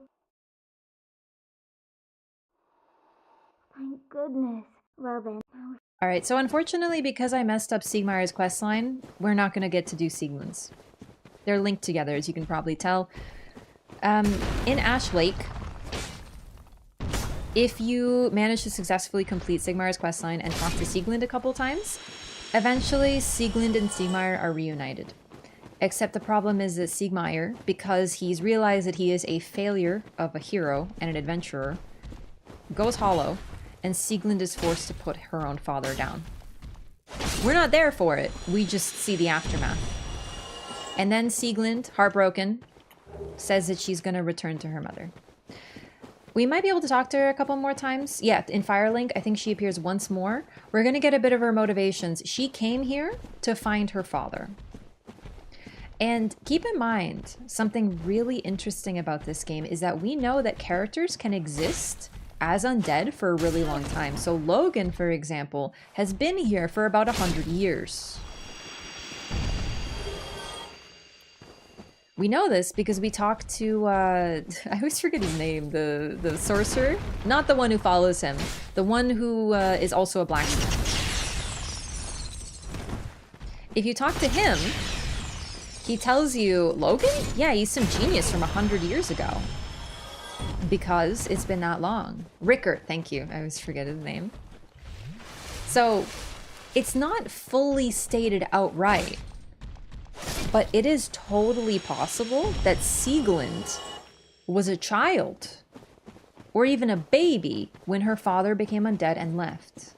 Thank goodness. Well then, now... Alright, so unfortunately, because I messed up Siegmeyer's questline, we're not going to get to do Siegmund's. They're linked together, as you can probably tell. In Ash Lake, if you manage to successfully complete Siegmeyer's questline and talk to Sieglund a couple times, eventually Sieglund and Siegmeyer are reunited. Except the problem is that Siegmeyer, because he's realized that he is a failure of a hero and an adventurer, goes hollow, and Sieglund is forced to put her own father down. We're not there for it, we just see the aftermath. And then Sieglund, heartbroken, says that she's gonna return to her mother. We might be able to talk to her a couple more times. Yeah, in Firelink, I think she appears once more. We're gonna get a bit of her motivations. She came here to find her father. And keep in mind, something really interesting about this game is that we know that characters can exist as undead for a really long time. So Logan, for example, has been here for about 100 years. We know this because we talked to, I always forget his name, the sorcerer. Not the one who follows him, the one who is also a blacksmith. If you talk to him, he tells you, Logan? Yeah, he's some genius from 100 years ago. Because it's been that long. Rickert, thank you. I always forget his name. So, it's not fully stated outright, but it is totally possible that Sieglund was a child, or even a baby, when her father became undead and left.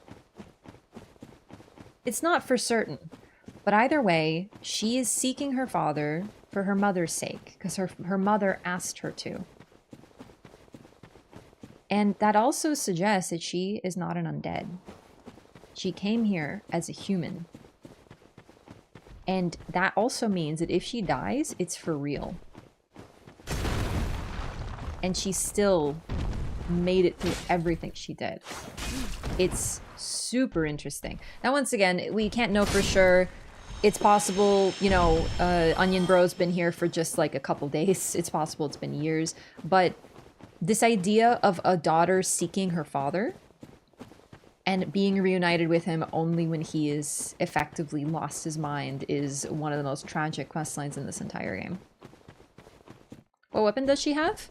It's not for certain, but either way, she is seeking her father for her mother's sake, because her mother asked her to. And that also suggests that she is not an undead. She came here as a human. And that also means that if she dies, it's for real. And she still made it through everything she did. It's super interesting. Now, once again, we can't know for sure. It's possible, you know, Onion Bro's been here for just like a couple days. It's possible it's been years. But this idea of a daughter seeking her father and being reunited with him only when he is effectively lost his mind is one of the most tragic questlines in this entire game. What weapon does she have?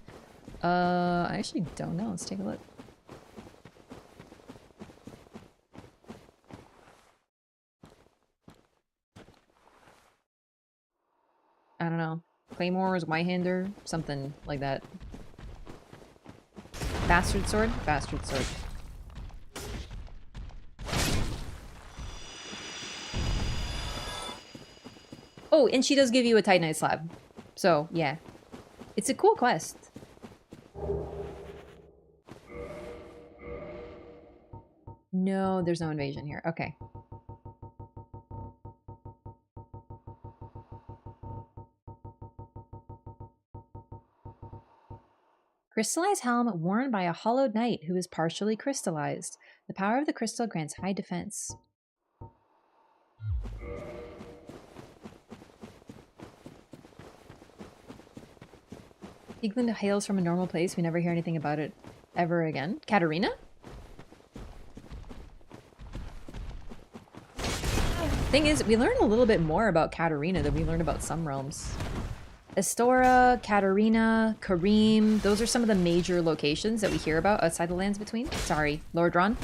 I actually don't know. Let's take a look. I don't know. Claymores, Whitehander, something like that. Bastard sword? Bastard sword. Oh, and she does give you a Titanite slab. So, yeah. It's a cool quest. No, there's no invasion here. Okay. Crystallized helm worn by a hollowed knight who is partially crystallized. The power of the crystal grants high defense. England hails from a normal place. We never hear anything about it ever again. Katarina? Thing is, we learn a little bit more about Katarina than we learned about some realms. Estora, Katarina, Kareem, those are some of the major locations that we hear about outside the Lands Between. Sorry, Lord Ron.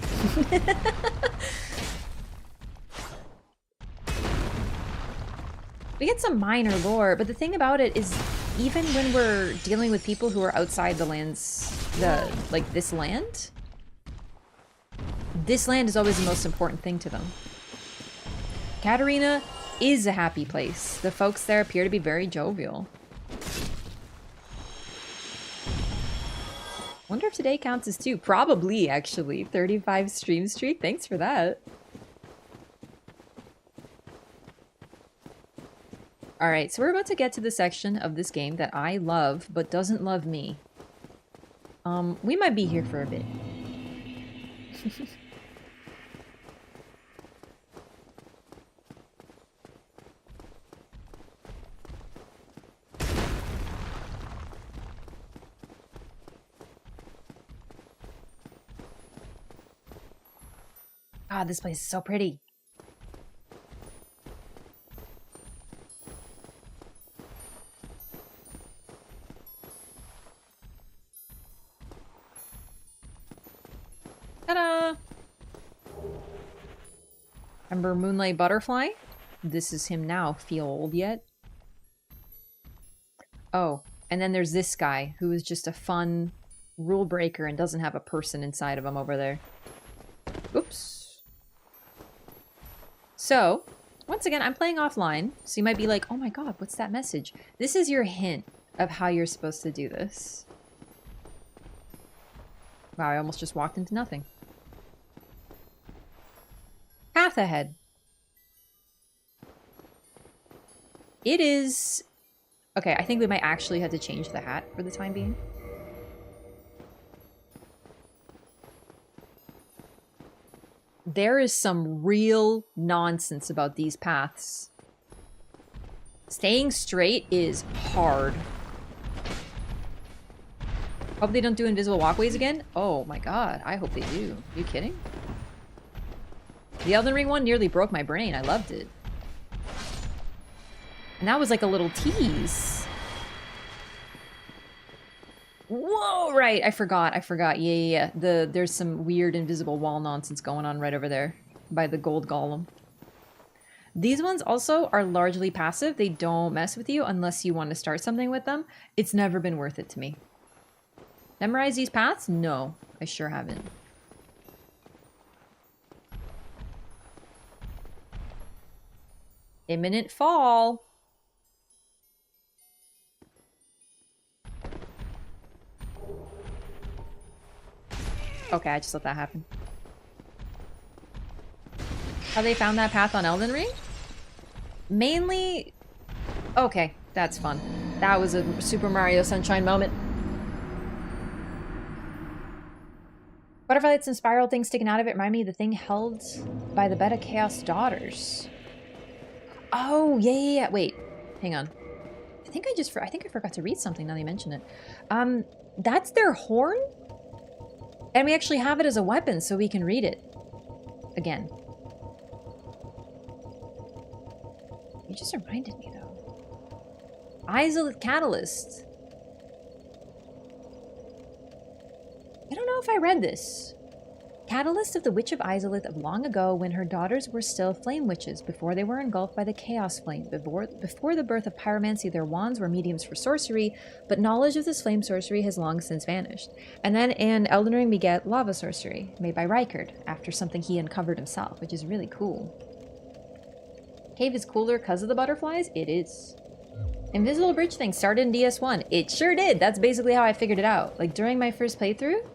We get some minor lore, but the thing about it is, even when we're dealing with people who are outside the lands, like this land is always the most important thing to them. Katarina is a happy place. The folks there appear to be very jovial. Wonder if today counts as 2. Probably, actually. 35 stream streak. Thanks for that. Alright, so we're about to get to the section of this game that I love, but doesn't love me. We might be here for a bit. God, this place is so pretty. Ta-da! Remember Moonlight Butterfly? This is him now. Feel old yet? Oh, and then there's this guy who is just a fun rule breaker and doesn't have a person inside of him over there. Oops. So, once again, I'm playing offline, so you might be like, oh my god, what's that message? This is your hint of how you're supposed to do this. Wow, I almost just walked into nothing. Path ahead. It is... Okay, I think we might actually have to change the hat for the time being. There is some real nonsense about these paths. Staying straight is hard. Hope they don't do invisible walkways again. Oh my god, I hope they do. Are you kidding? The Elden Ring one nearly broke my brain. I loved it. And that was like a little tease. Whoa, right. I forgot. Yeah. There's some weird invisible wall nonsense going on right over there by the gold golem. These ones also are largely passive. They don't mess with you unless you want to start something with them. It's never been worth it to me. Memorize these paths? No, I sure haven't. Imminent fall. Okay, I just let that happen. How they found that path on Elden Ring? Mainly... Okay, that's fun. That was a Super Mario Sunshine moment. Butterfly had some spiral things sticking out of it. Remind me of the thing held by the Beta Chaos Daughters. Oh, yeah. Wait, hang on. I think I forgot to read something now that you mention it. That's their horn? And we actually have it as a weapon, so we can read it. Again. You just reminded me, though. Izalith Catalyst. I don't know if I read this. Catalyst of the Witch of Izalith of long ago, when her daughters were still flame witches, before they were engulfed by the Chaos Flame. Before the birth of pyromancy, their wands were mediums for sorcery, but knowledge of this flame sorcery has long since vanished. And then in Elden Ring we get lava sorcery, made by Rykard, after something he uncovered himself, which is really cool. Cave is cooler because of the butterflies? It is. Invisible bridge thing started in DS1. It sure did! That's basically how I figured it out. Like, during my first playthrough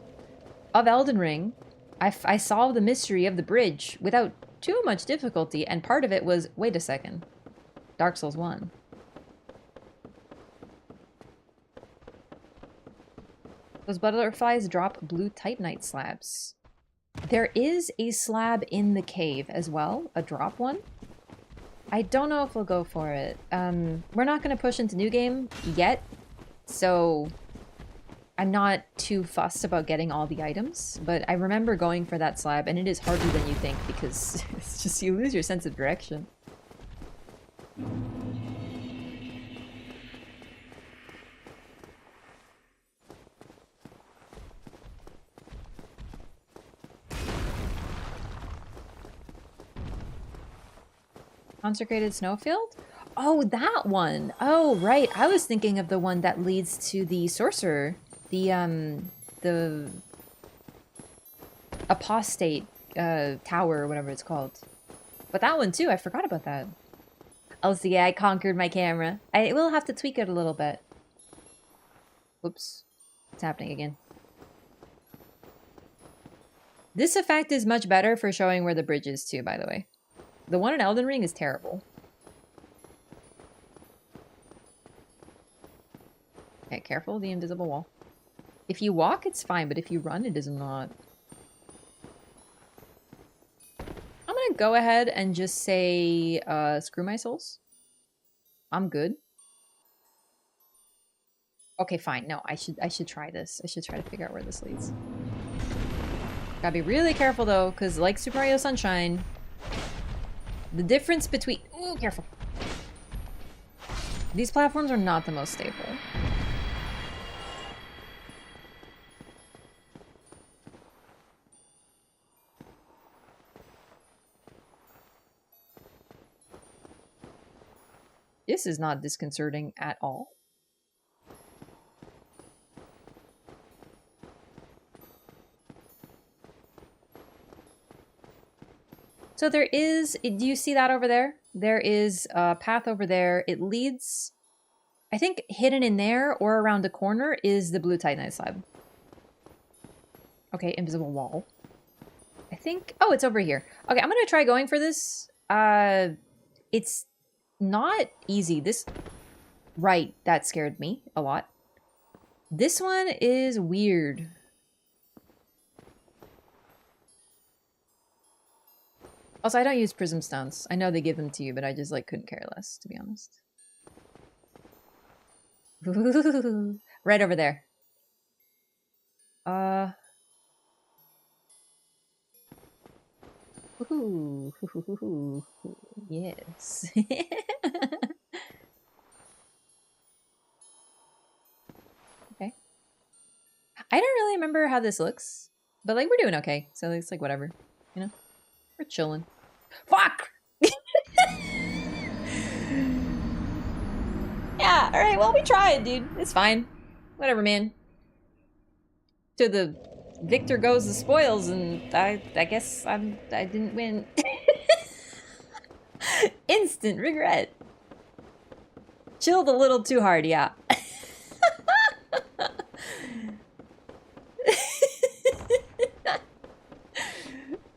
of Elden Ring, I solved the mystery of the bridge without too much difficulty, and part of it was, wait a second, Dark Souls 1. Those butterflies drop blue Titanite slabs. There is a slab in the cave as well, a drop one. I don't know if we'll go for it. We're not going to push into New Game yet, so I'm not too fussed about getting all the items, but I remember going for that slab, and it is harder than you think because it's just you lose your sense of direction. Consecrated Snowfield? Oh, that one. Oh, right. I was thinking of the one that leads to the sorcerer. The apostate tower or whatever it's called. But that one too, I forgot about that. Oh, so yeah, I conquered my camera. I will have to tweak it a little bit. Whoops. It's happening again. This effect is much better for showing where the bridge is too, by the way. The one in Elden Ring is terrible. Okay, careful of the invisible wall. If you walk, it's fine, but if you run, it is not. I'm gonna go ahead and just say, screw my souls. I'm good. Okay, fine. No, I should try this. I should try to figure out where this leads. Gotta be really careful though, because like Super Mario Sunshine, the difference between... Ooh, careful. These platforms are not the most stable. This is not disconcerting at all. So there is, do you see that over there? There is a path over there. It leads, I think hidden in there or around the corner is the blue Titanite slab. Okay, invisible wall. I think, oh, it's over here. Okay, I'm gonna try going for this. It's not easy. This, right, that scared me a lot. This one is weird. Also, I don't use prism stones. I know they give them to you, but I just, like, couldn't care less, to be honest. Ooh, right over there. Ooh, yes. Okay. I don't really remember how this looks, but, like, we're doing okay. So it's, like, whatever, you know? We're chilling. Fuck! Yeah, alright, well, we tried, dude. It's fine. Whatever, man. To the victor goes the spoils, and I guess I didn't win. Instant regret. Chilled a little too hard, yeah.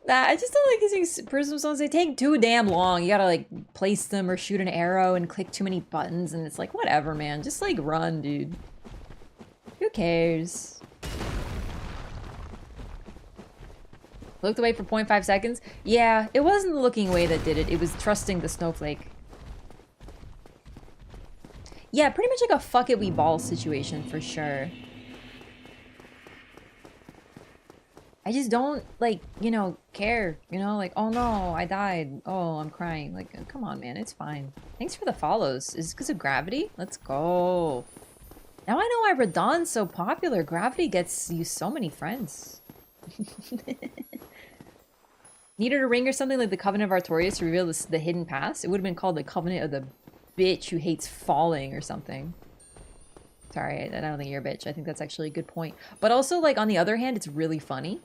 Nah, I just don't like using prism stones. They take too damn long. You gotta, like, place them or shoot an arrow and click too many buttons, and it's like, whatever, man. Just, like, run, dude. Who cares? Looked away for 0.5 seconds? Yeah, it wasn't the looking away that did it. It was trusting the snowflake. Yeah, pretty much like a fuck it we ball situation for sure. I just don't, like, you know, care, you know, like, oh no, I died. Oh, I'm crying. Like, come on, man, it's fine. Thanks for the follows. Is it because of gravity? Let's go. Now I know why Radon's so popular. Gravity gets you so many friends. Needed a ring or something like the Covenant of Artorias to reveal the hidden past? It would have been called the Covenant of the Bitch Who Hates Falling or something. Sorry, I don't think you're a bitch. I think that's actually a good point. But also, like, on the other hand, it's really funny.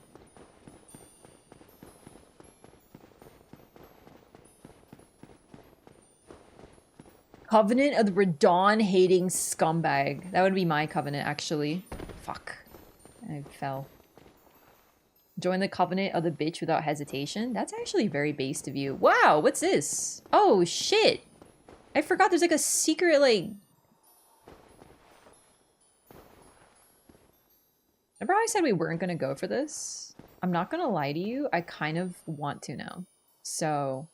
Covenant of the Radon-hating scumbag. That would be my covenant, actually. Fuck. I fell. Join the Covenant of the Bitch without hesitation? That's actually very based of you. Wow, what's this? Oh, shit. I forgot there's, like, a secret, like... Remember how I said we weren't gonna go for this? I'm not gonna lie to you, I kind of want to now. So...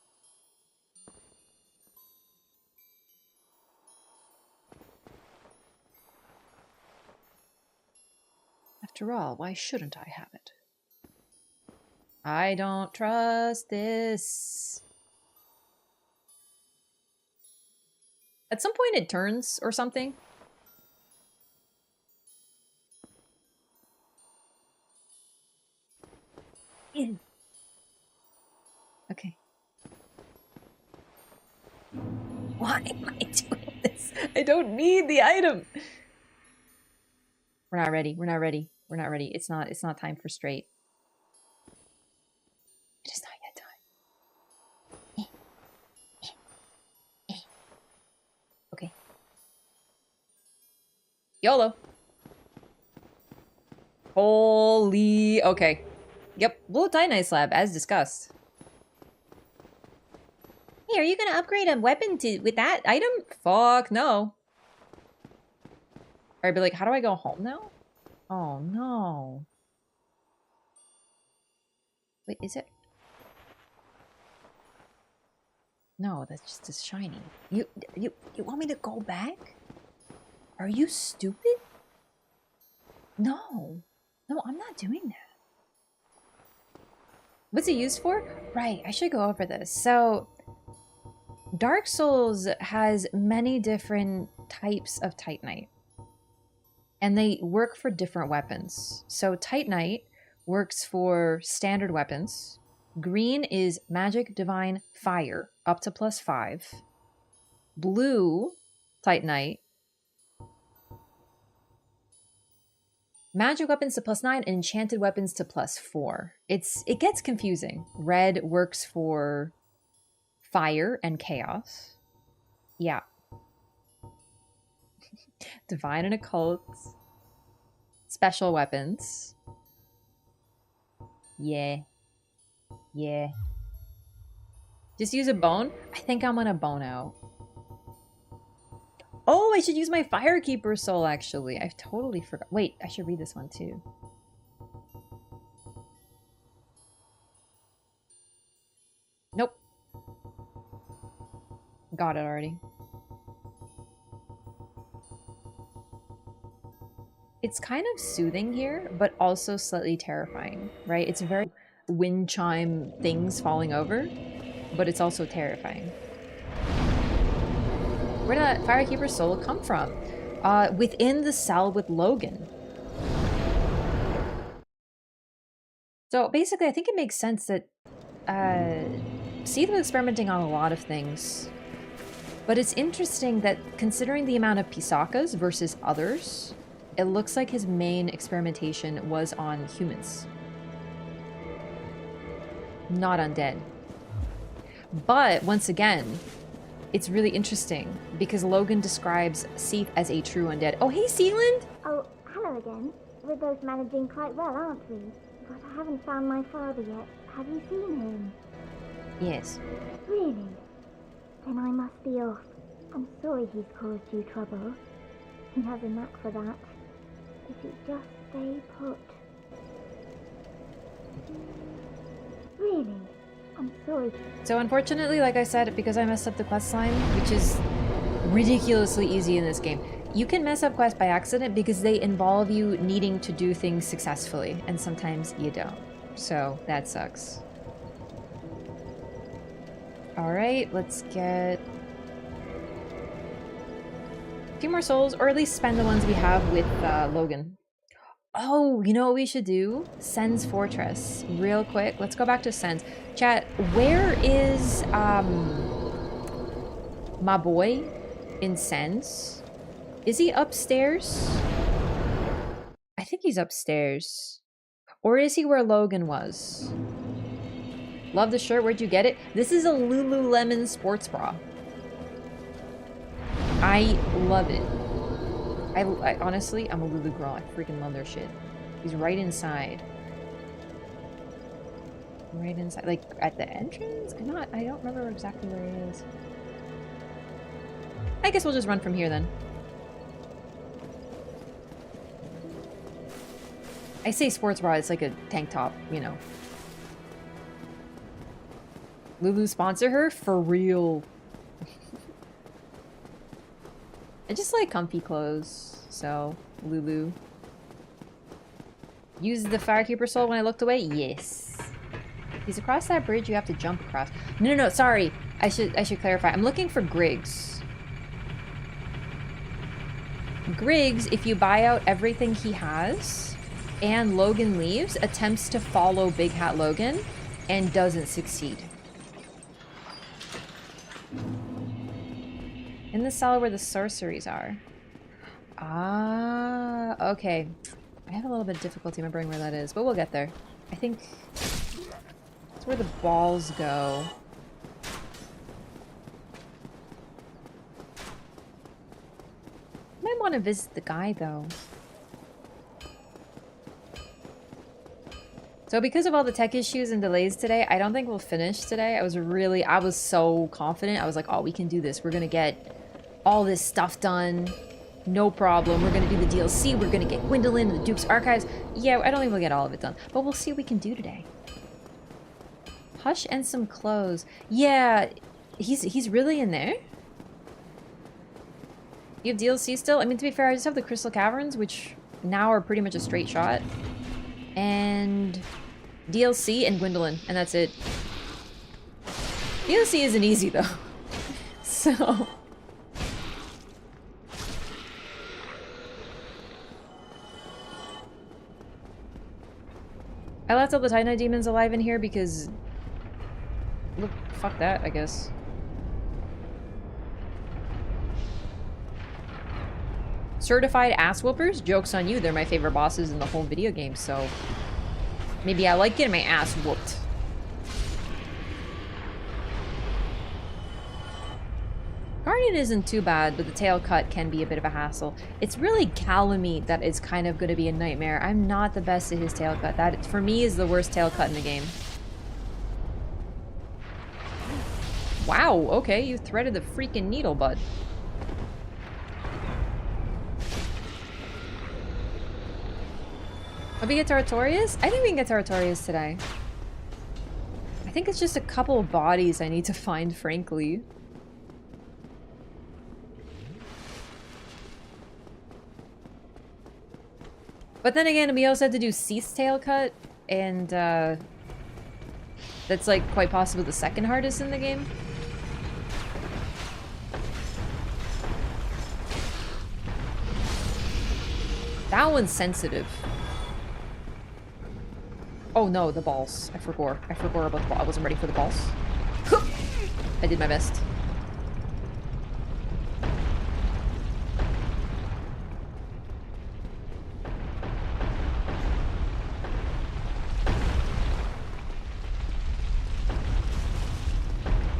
After all, why shouldn't I have it? I don't trust this. At some point it turns or something. Okay. Why am I doing this? I don't need the item. We're not ready. We're not ready. We're not ready. It's not time for straight. It is not yet time. Okay. YOLO. Holy. Okay. Yep. Blue Titanite slab, as discussed. Hey, are you gonna upgrade a weapon with that item? Fuck no. Alright, but like, how do I go home now? Oh no. Wait, is it? No, that's just as shiny. You want me to go back? Are you stupid? No. No, I'm not doing that. What's it used for? Right, I should go over this. So, Dark Souls has many different types of Titanite. And they work for different weapons. So Titanite works for standard weapons. Green is Magic, Divine, Fire, up to +5. Blue Titanite, magic weapons to +9 and enchanted weapons to +4. It gets confusing. Red works for fire and chaos. Yeah. Divine and occult. Special weapons. Yeah. Yeah. Just use a bone? I think I'm gonna bone out. Oh, I should use my Firekeeper soul, actually. I totally forgot. Wait, I should read this one, too. Nope. Got it already. It's kind of soothing here, but also slightly terrifying, right? It's very wind chime things falling over, but it's also terrifying. Where did that Firekeeper soul come from? Within the cell with Logan. So basically, I think it makes sense that Seath was experimenting on a lot of things. But it's interesting that considering the amount of Pisakas versus others, it looks like his main experimentation was on humans. Not undead. But once again, it's really interesting because Logan describes Seath as a true undead. Oh, hey, Sealand! Oh, hello again. We're both managing quite well, aren't we? But I haven't found my father yet. Have you seen him? Yes. Really? Then I must be off. I'm sorry he's caused you trouble. He has a knack for that. If you just stay put. Really? I'm sorry. So unfortunately, like I said, because I messed up the quest line, which is ridiculously easy in this game, you can mess up quests by accident because they involve you needing to do things successfully, and sometimes you don't. So that sucks. Alright, let's get a few more souls, or at least spend the ones we have with Logan. Oh, you know what we should do? Sen's Fortress. Real quick. Let's go back to Sen's. Chat, where is my boy in Sen's? Is he upstairs? I think he's upstairs. Or is he where Logan was? Love the shirt. Where'd you get it? This is a Lululemon sports bra. I love it. I honestly, I'm a Lulu girl. I freaking love their shit. He's right inside. Right inside. Like, at the entrance? I don't remember exactly where he is. I guess we'll just run from here then. I say sports bra, it's like a tank top, you know. Lulu sponsor her? For real. I just like comfy clothes, so Lulu. Use the Firekeeper soul when I looked away? Yes. He's across that bridge, you have to jump across. No, sorry. I should clarify. I'm looking for Griggs. Griggs, if you buy out everything he has, and Logan leaves, attempts to follow Big Hat Logan, and doesn't succeed. In the cell where the sorceries are. Ah, okay. I have a little bit of difficulty remembering where that is, but we'll get there. I think that's where the balls go. Might want to visit the guy, though. So because of all the tech issues and delays today, I don't think we'll finish today. I was so confident. I was like, oh, we can do this. We're going to get all this stuff done. No problem. We're going to do the DLC. We're going to get Gwyndolin and the Duke's Archives. Yeah, I don't think we'll get all of it done. But we'll see what we can do today. Hush and some clothes. Yeah, he's really in there? You have DLC still? I mean, to be fair, I just have the Crystal Caverns, which now are pretty much a straight shot. And DLC and Gwyndolin, and that's it. DLC isn't easy, though. So... I left all the Titanite demons alive in here because... Look, fuck that, I guess. Certified ass whoopers? Joke's on you, they're my favorite bosses in the whole video game, so... Maybe I like getting my ass whooped. Guardian isn't too bad, but the tail cut can be a bit of a hassle. It's really Calamite that is kind of going to be a nightmare. I'm not the best at his tail cut. That, for me, is the worst tail cut in the game. Wow, okay, you threaded the freaking needle, bud. Will we get to Artorias? I think we can get to Artorias today. I think it's just a couple of bodies I need to find, frankly. But then again, we also have to do Seath's tail cut, and that's like quite possibly the second hardest in the game. That one's sensitive. Oh no, the balls. I forgot. I forgot about the ball. I wasn't ready for the balls. I did my best.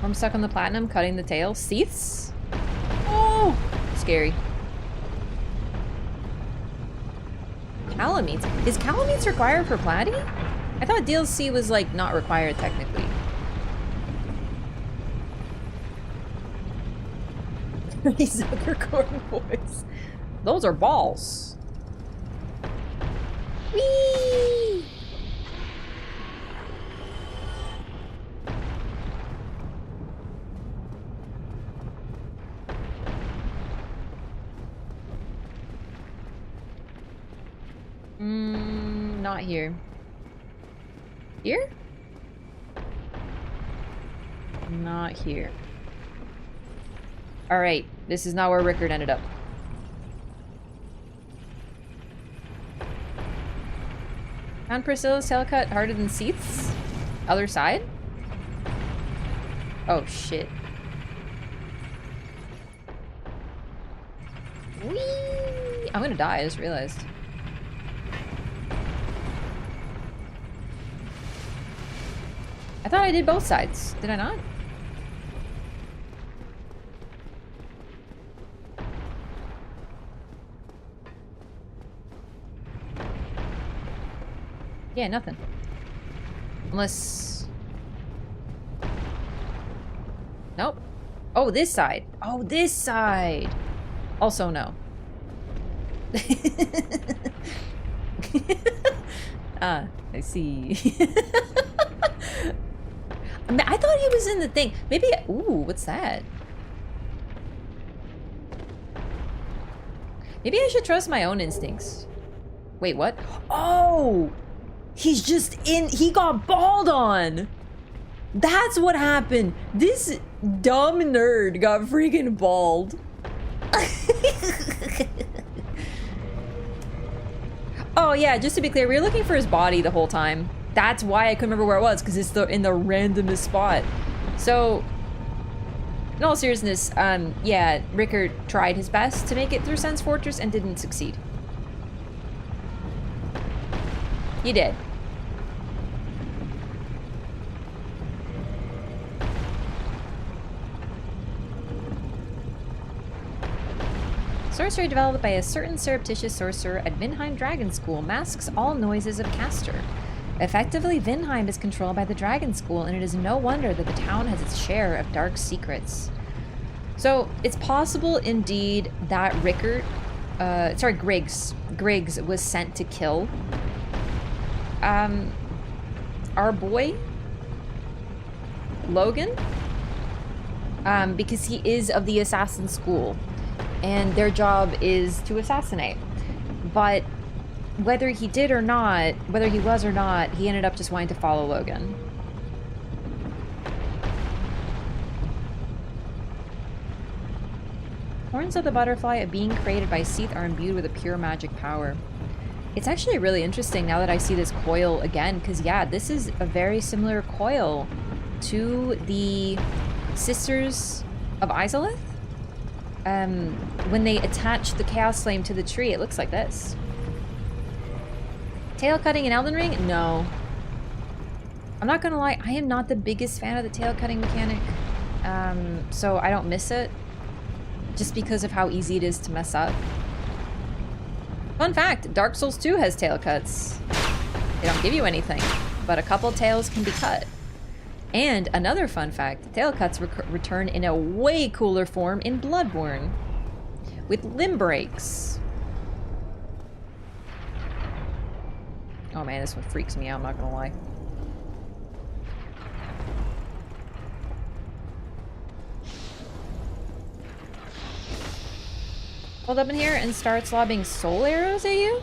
I'm stuck on the platinum, cutting the tail. Seaths? Oh! Scary. Calamites. Is Calamites required for Platy? I thought DLC was, like, not required, technically. These other corn boys. Those are balls. Whee! Not here. Here? Not here. Alright, this is not where Rickard ended up. Found Priscilla's tail cut harder than Seath's? Other side? Oh shit. Whee! I'm gonna die, I just realized. I thought I did both sides. Did I not? Yeah, nothing. Unless... Nope. Oh, this side. Oh, this side. Also, no. Ah, I see. I thought he was in the thing. Maybe... Ooh, what's that? Maybe I should trust my own instincts. Wait, what? Oh! He's just in... He got balled on! That's what happened! This dumb nerd got freaking balled. Oh yeah, just to be clear, we were looking for his body the whole time. That's why I couldn't remember where it was, because it's in the randomest spot. So, in all seriousness, yeah, Rickard tried his best to make it through Sen's Fortress and didn't succeed. You did. Sorcery developed by a certain surreptitious sorcerer at Vinheim Dragon School masks all noises of Castor. Effectively, Vinheim is controlled by the Dragon School, and it is no wonder that the town has its share of dark secrets. So, it's possible indeed that Griggs was sent to kill our boy Logan, because he is of the assassin school and their job is to assassinate. But whether he did or not, whether he was or not, he ended up just wanting to follow Logan. Horns of the butterfly, a being created by Seath, are imbued with a pure magic power. It's actually really interesting now that I see this coil again, because yeah, this is a very similar coil to the Sisters of Izalith. When they attach the Chaos Flame to the tree, it looks like this. Tail cutting in Elden Ring? No. I'm not gonna lie, I am not the biggest fan of the tail cutting mechanic, so I don't miss it, just because of how easy it is to mess up. Fun fact, Dark Souls 2 has tail cuts. They don't give you anything, but a couple tails can be cut. And another fun fact, tail cuts return in a way cooler form in Bloodborne, with limb breaks. Oh man, this one freaks me out, I'm not gonna lie. Hold up in here and starts lobbing soul arrows at you?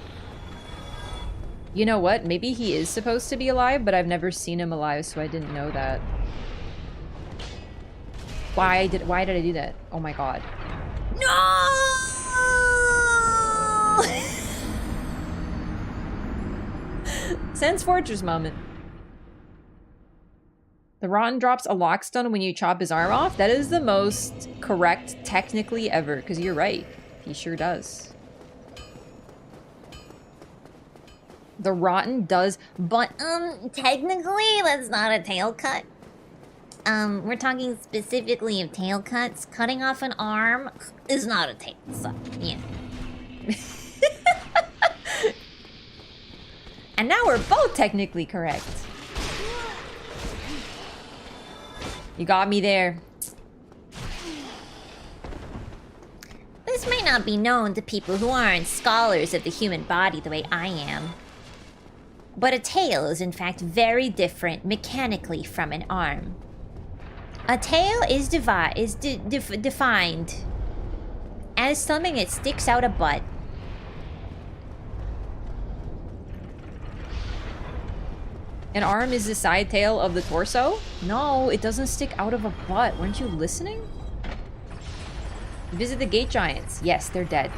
You know what? Maybe he is supposed to be alive, but I've never seen him alive, so I didn't know that. Why did I do that? Oh my god. No! Sen's Fortress moment. The Rotten drops a lockstone when you chop his arm off? That is the most correct technically ever, because you're right. He sure does. The Rotten does, but technically that's not a tail cut. We're talking specifically of tail cuts. Cutting off an arm is not a tail, so yeah. And now we're both technically correct. You got me there. This may not be known to people who aren't scholars of the human body the way I am. But a tail is in fact very different mechanically from an arm. A tail is defined as something that sticks out a butt. An arm is the side tail of the torso? No, it doesn't stick out of a butt. Weren't you listening? Visit the gate giants. Yes, they're dead.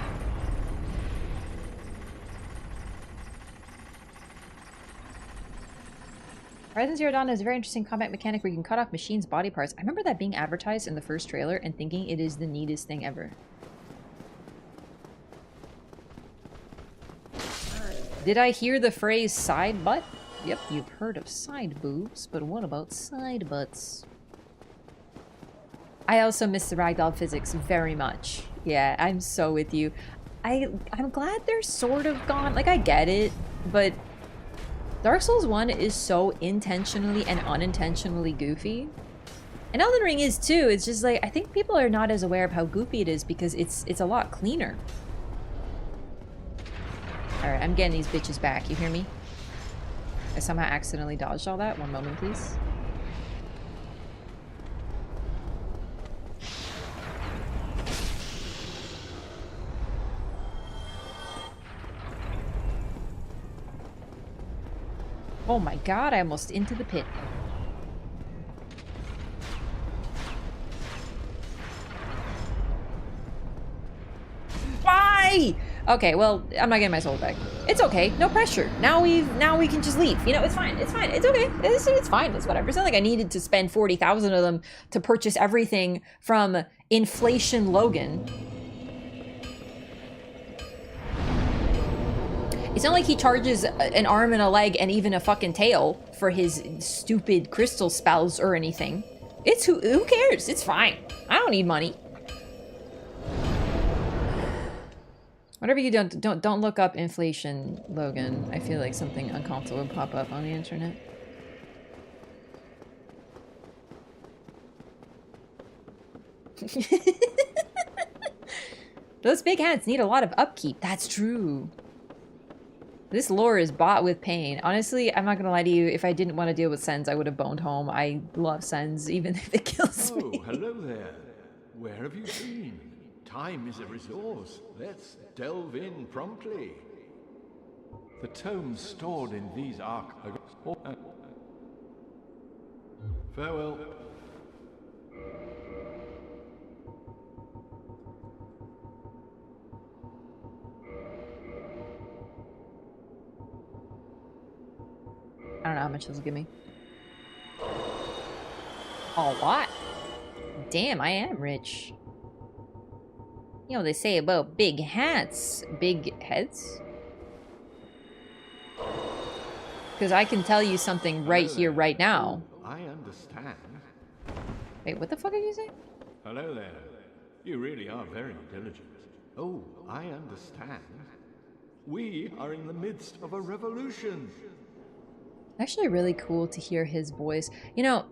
Horizon Zero Dawn has a very interesting combat mechanic where you can cut off machines' body parts. I remember that being advertised in the first trailer and thinking it is the neatest thing ever. Did I hear the phrase side butt? Yep, you've heard of side boobs, but what about side butts? I also miss the ragdoll physics very much. Yeah, I'm so with you. I'm glad they're sort of gone. Like, I get it, but Dark Souls 1 is so intentionally and unintentionally goofy. And Elden Ring is too. It's just like, I think people are not as aware of how goofy it is because it's a lot cleaner. Alright, I'm getting these bitches back. You hear me? I somehow accidentally dodged all that. One moment, please. Oh my god, I almost into the pit. Why? Okay, well, I'm not getting my soul back. It's okay, no pressure. Now we can just leave. You know, it's fine. It's fine. It's okay. It's fine. It's whatever. It's not like I needed to spend 40,000 of them to purchase everything from Inflation Logan. It's not like he charges an arm and a leg and even a fucking tail for his stupid crystal spells or anything. It's who cares? It's fine. I don't need money. Whatever you don't look up Inflation Logan. I feel like something uncomfortable would pop up on the internet. Those big hats need a lot of upkeep. That's true. This lore is bought with pain. Honestly, I'm not gonna lie to you. If I didn't want to deal with Sens, I would have boned home. I love Sens, even if it kills me. Oh, hello there. Where have you been? Time is a resource. Let's delve in promptly. The tomes stored in these farewell. I don't know how much this will give me. A lot. Damn, I am rich. You know what they say about big hats, big heads? Because I can tell you something right here, right now. I understand. Wait, what the fuck did you say? Hello there. You really are very diligent. Oh, I understand. We are in the midst of a revolution. Actually really cool to hear his voice. You know,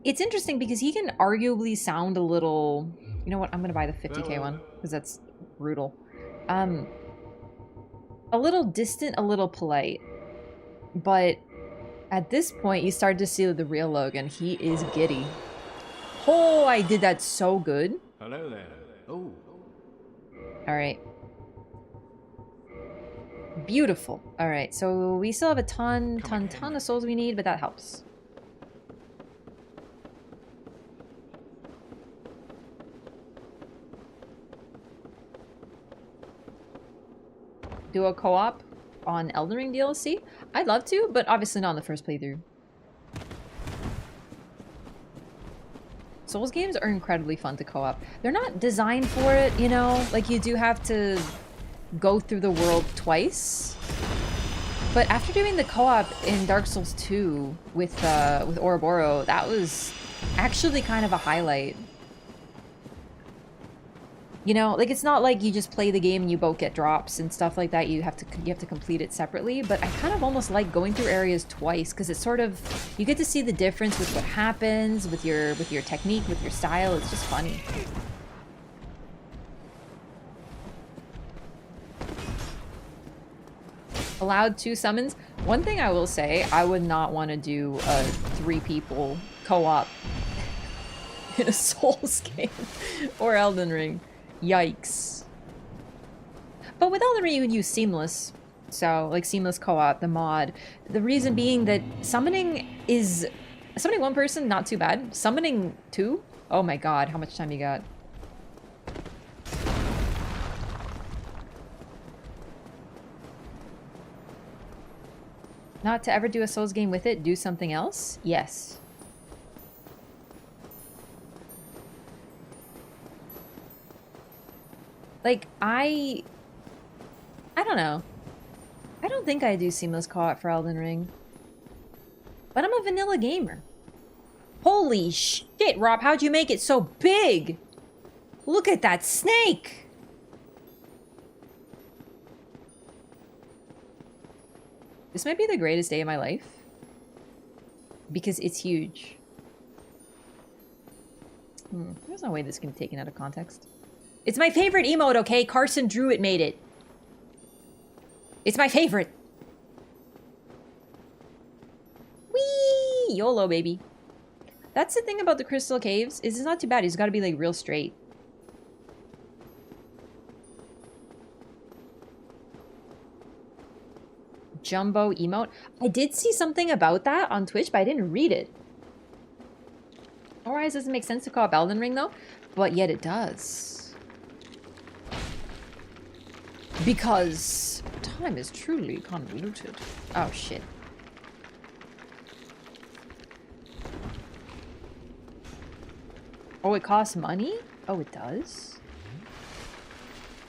it's interesting because he can arguably sound a little... You know what? I'm going to buy the 50k one because that's brutal. A little distant, a little polite. But at this point, you start to see the real Logan. He is giddy. Oh, I did that so good. Hello there. Oh. All right. Beautiful. All right, so we still have a ton of souls we need, but that helps. Do a co-op on Elden Ring DLC? I'd love to, but obviously not on the first playthrough. Souls games are incredibly fun to co-op. They're not designed for it, you know? Like, you do have to go through the world twice. But after doing the co-op in Dark Souls 2 with Ouroboros, that was actually kind of a highlight. You know, like, it's not like you just play the game and you both get drops and stuff like that. You have to complete it separately. But I kind of almost like going through areas twice because it's sort of, you get to see the difference with what happens with your technique, with your style. It's just funny. Allowed 2 summons. One thing I will say, I would not want to do a 3 people co-op in a Souls game or Elden Ring. Yikes. But with Elden Ring, you would use Seamless. So, like, Seamless co-op, the mod. The reason being that summoning 1 person, not too bad. Summoning 2? Oh my god, how much time you got? Not to ever do a Souls game with it, do something else? Yes. Like, I don't know. I don't think I do seamless co-op for Elden Ring. But I'm a vanilla gamer. Holy shit, Rob, how'd you make it so big? Look at that snake! This might be the greatest day of my life. Because it's huge. There's no way this can be taken out of context. It's my favorite emote, okay? Carson Druitt made it. It's my favorite. Whee! YOLO, baby. That's the thing about the Crystal Caves, is it's not too bad. He's got to be, like, real straight. Jumbo emote. I did see something about that on Twitch, but I didn't read it. Otherwise, it doesn't make sense to call it Elden Ring, though. But yet it does. Because time is truly convoluted. Oh, shit. Oh, it costs money? Oh, it does?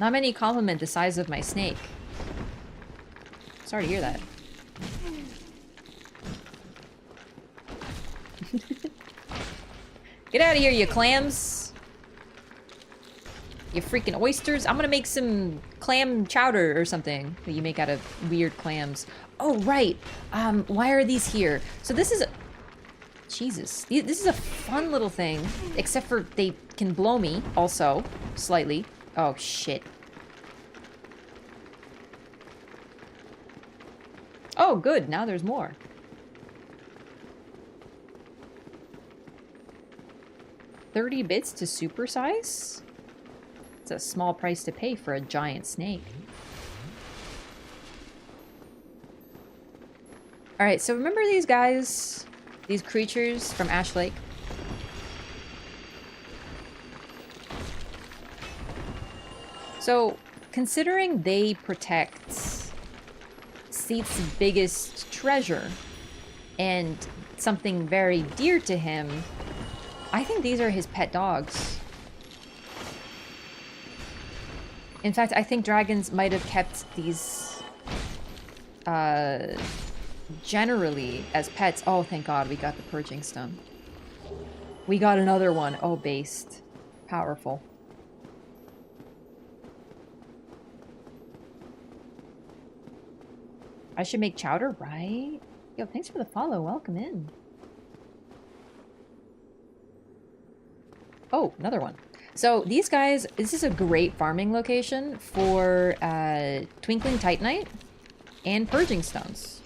Not many compliment the size of my snake. Sorry to hear that. Get out of here, you clams! You freaking oysters. I'm gonna make some clam chowder or something that you make out of weird clams. Oh, right. Why are these here? So this is... Jesus. This is a fun little thing. Except for they can blow me, also. Slightly. Oh, shit. Oh, good. Now there's more. $30 to supersize? It's a small price to pay for a giant snake. Alright, so remember these guys? These creatures from Ash Lake? So, considering they protect Seath's biggest treasure and something very dear to him, I think these are his pet dogs. In fact, I think dragons might have kept these generally as pets. Oh, thank God we got the purging stone. We got another one. Oh, based. Powerful. I should make chowder, right? Yo, thanks for the follow. Welcome in. Oh, another one. So these guys, this is a great farming location for Twinkling Titanite and Purging Stones.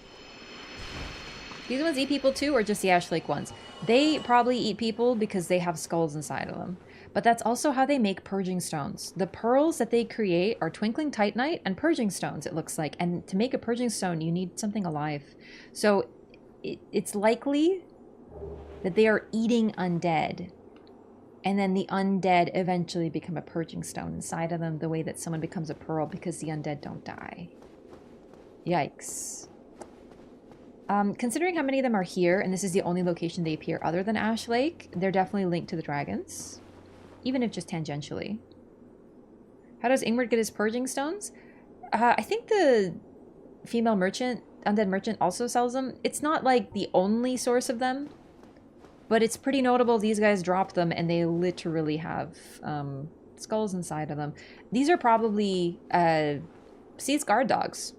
These ones eat people too, or just the Ash Lake ones? They probably eat people because they have skulls inside of them. But that's also how they make Purging Stones. The pearls that they create are Twinkling Titanite and Purging Stones, it looks like. And to make a Purging Stone, you need something alive. So it's likely that they are eating undead. And then the undead eventually become a purging stone inside of them, the way that someone becomes a pearl because the undead don't die. Yikes. Considering how many of them are here, and this is the only location they appear other than Ash Lake, they're definitely linked to the dragons. Even if just tangentially. How does Ingrid get his purging stones? I think the female merchant, undead merchant, also sells them. It's not like the only source of them. But it's pretty notable these guys drop them and they literally have skulls inside of them. These are probably Seath's guard dogs.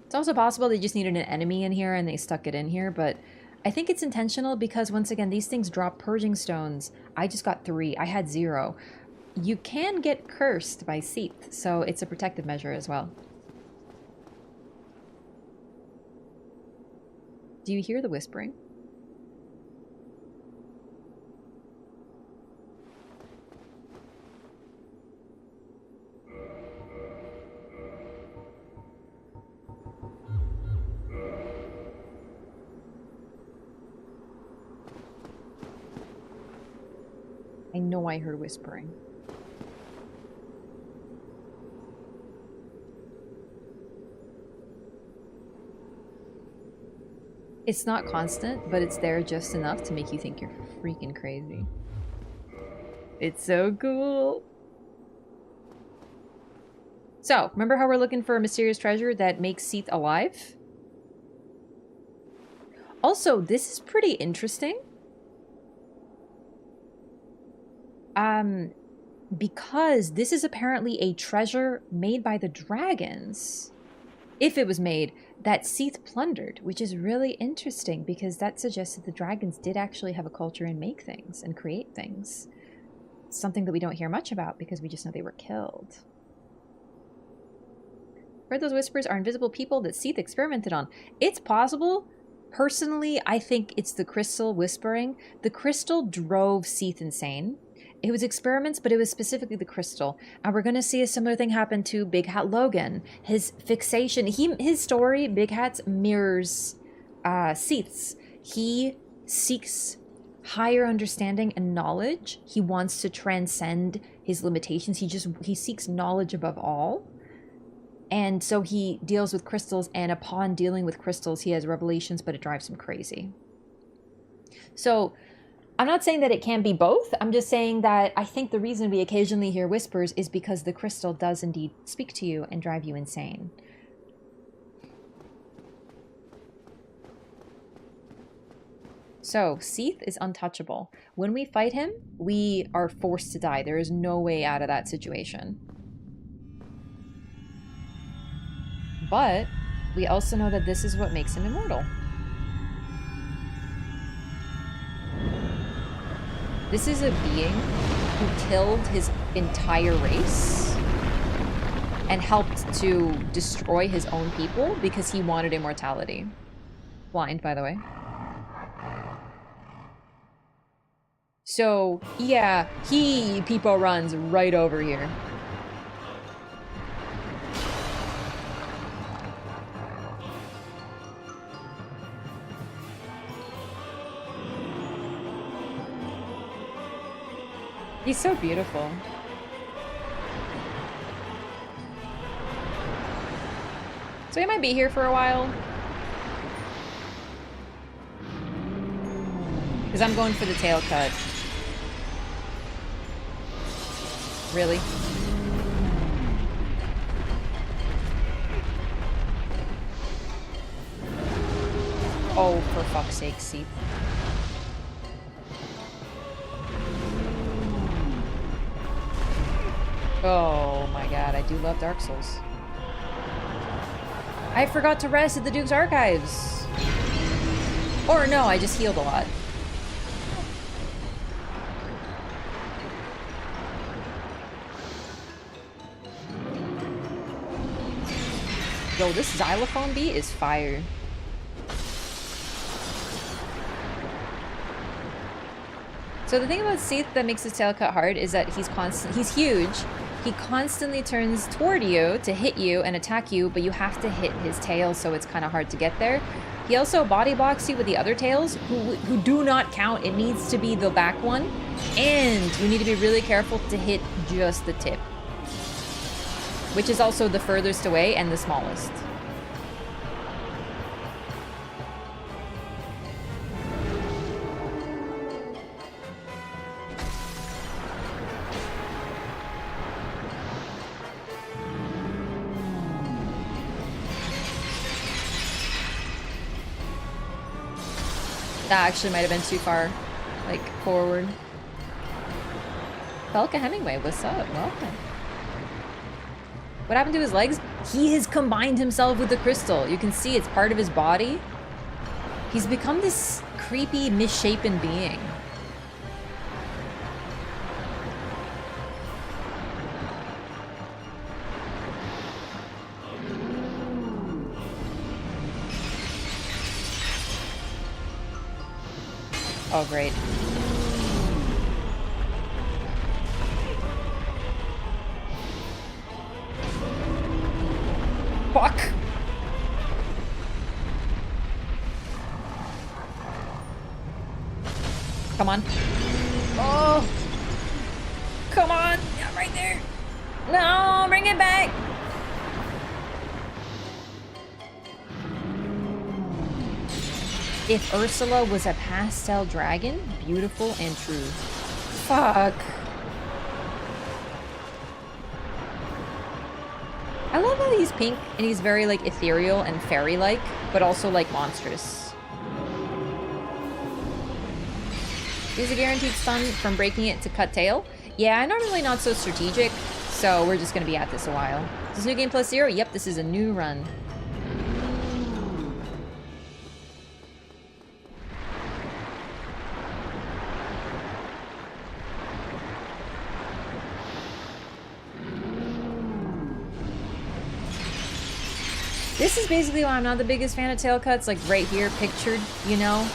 It's also possible they just needed an enemy in here and they stuck it in here, but I think it's intentional because, once again, these things drop purging stones. I just got 3. I had 0. You can get cursed by Seath, so it's a protective measure as well. Do you hear the whispering? I know I heard whispering. It's not constant, but it's there just enough to make you think you're freaking crazy. It's so cool. So, remember how we're looking for a mysterious treasure that makes Seath alive? Also, this is pretty interesting. Because this is apparently a treasure made by the dragons, if it was made, that Seath plundered, which is really interesting because that suggests that the dragons did actually have a culture and make things and create things. Something that we don't hear much about because we just know they were killed. Heard those whispers are invisible people that Seath experimented on. It's possible. Personally, I think it's the crystal whispering. The crystal drove Seath insane. It was experiments, but it was specifically the crystal. And we're going to see a similar thing happen to Big Hat Logan. His fixation, his story, Big Hat's, mirrors Seath's. He seeks higher understanding and knowledge. He wants to transcend his limitations. He seeks knowledge above all. And so he deals with crystals, and upon dealing with crystals, he has revelations, but it drives him crazy. So I'm not saying that it can be both. I'm just saying that I think the reason we occasionally hear whispers is because the crystal does indeed speak to you and drive you insane. So, Seath is untouchable. When we fight him, we are forced to die. There is no way out of that situation. But we also know that this is what makes him immortal. This is a being who killed his entire race and helped to destroy his own people because he wanted immortality. Blind, by the way. So, yeah, Peepo runs right over here. He's so beautiful. So he might be here for a while. Because I'm going for the tail cut. Really? Oh, for fuck's sake, Seath. Oh my god, I do love Dark Souls. I forgot to rest at the Duke's Archives. Or no, I just healed a lot. Yo, this xylophone beat is fire. So the thing about Seath that makes his tail cut hard is that he's huge. He constantly turns toward you to hit you and attack you, but you have to hit his tail, so it's kind of hard to get there. He also body blocks you with the other tails, who do not count. It needs to be the back one, and you need to be really careful to hit just the tip, which is also the furthest away and the smallest. That actually might have been too far, like, forward. Felka Hemingway, what's up? Welcome. What happened to his legs? He has combined himself with the crystal. You can see it's part of his body. He's become this creepy, misshapen being. Oh, great. Fuck! Come on. Oh! Come on! Yeah, right there! No! Bring it back! If Ursula was a pastel dragon, beautiful and true. Fuck. I love how he's pink and he's very like ethereal and fairy-like, but also like monstrous. Is a guaranteed stun from breaking it to cut tail? Yeah, I'm normally not so strategic, so we're just gonna be at this a while. Is this new game plus 0? Yep, this is a new run. This is basically why I'm not the biggest fan of tail cuts, like right here pictured, you know?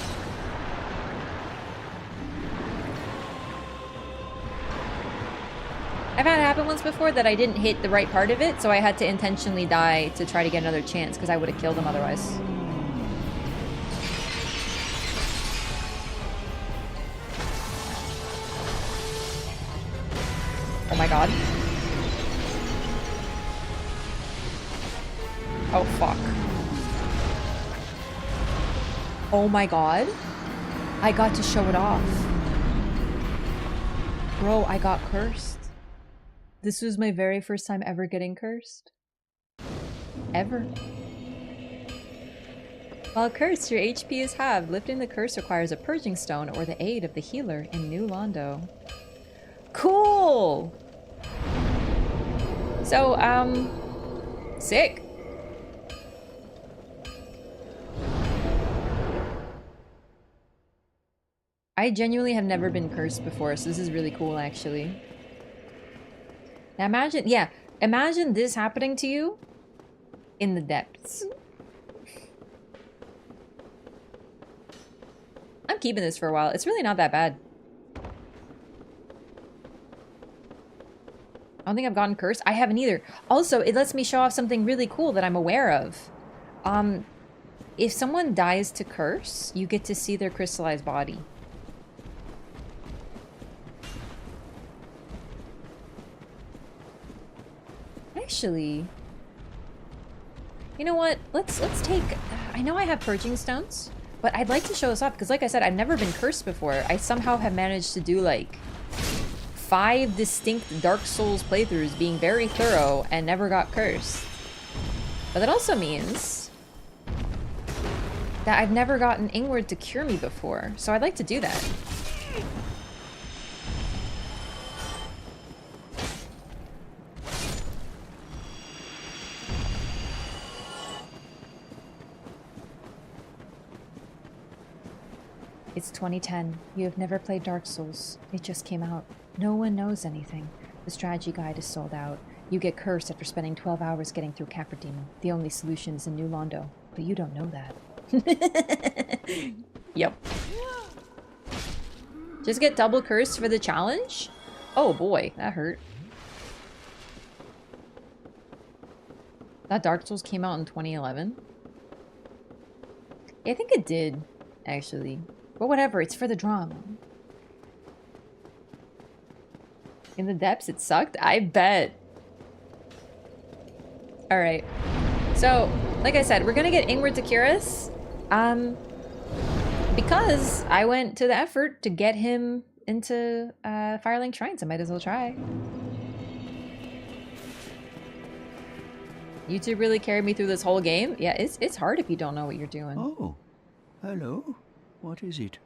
happened once before that I didn't hit the right part of it, so I had to intentionally die to try to get another chance because I would have killed him otherwise. Oh my god. Oh fuck. Oh my god. I got to show it off. Bro, I got cursed. This was my very first time ever getting cursed. Ever. While cursed, your HP is halved. Lifting the curse requires a purging stone or the aid of the healer in New Londo. Cool! So, sick. I genuinely have never been cursed before, so this is really cool, actually. Now imagine, yeah, imagine this happening to you in the depths. I'm keeping this for a while. It's really not that bad. I don't think I've gotten cursed. I haven't either. Also, it lets me show off something really cool that I'm aware of. If someone dies to curse, you get to see their crystallized body. Actually, you know what? Let's take... I know I have purging stones, but I'd like to show this off because, like I said, I've never been cursed before. I somehow have managed to do, like, 5 distinct Dark Souls playthroughs being very thorough and never got cursed. But that also means that I've never gotten Ingward to cure me before, so I'd like to do that. It's 2010. You have never played Dark Souls. It just came out. No one knows anything. The strategy guide is sold out. You get cursed after spending 12 hours getting through Caprademon. The only solution is in New Londo, but you don't know that. Yep. Just get double cursed for the challenge? Oh boy, that hurt. That Dark Souls came out in 2011? Yeah, I think it did, actually. But whatever, it's for the drama. In the depths, it sucked? I bet. Alright. So, like I said, we're gonna get Ingward to cure us. Because I went to the effort to get him into Firelink Shrines. I might as well try. YouTube really carried me through this whole game. Yeah, it's hard if you don't know what you're doing. Oh, hello. What is it?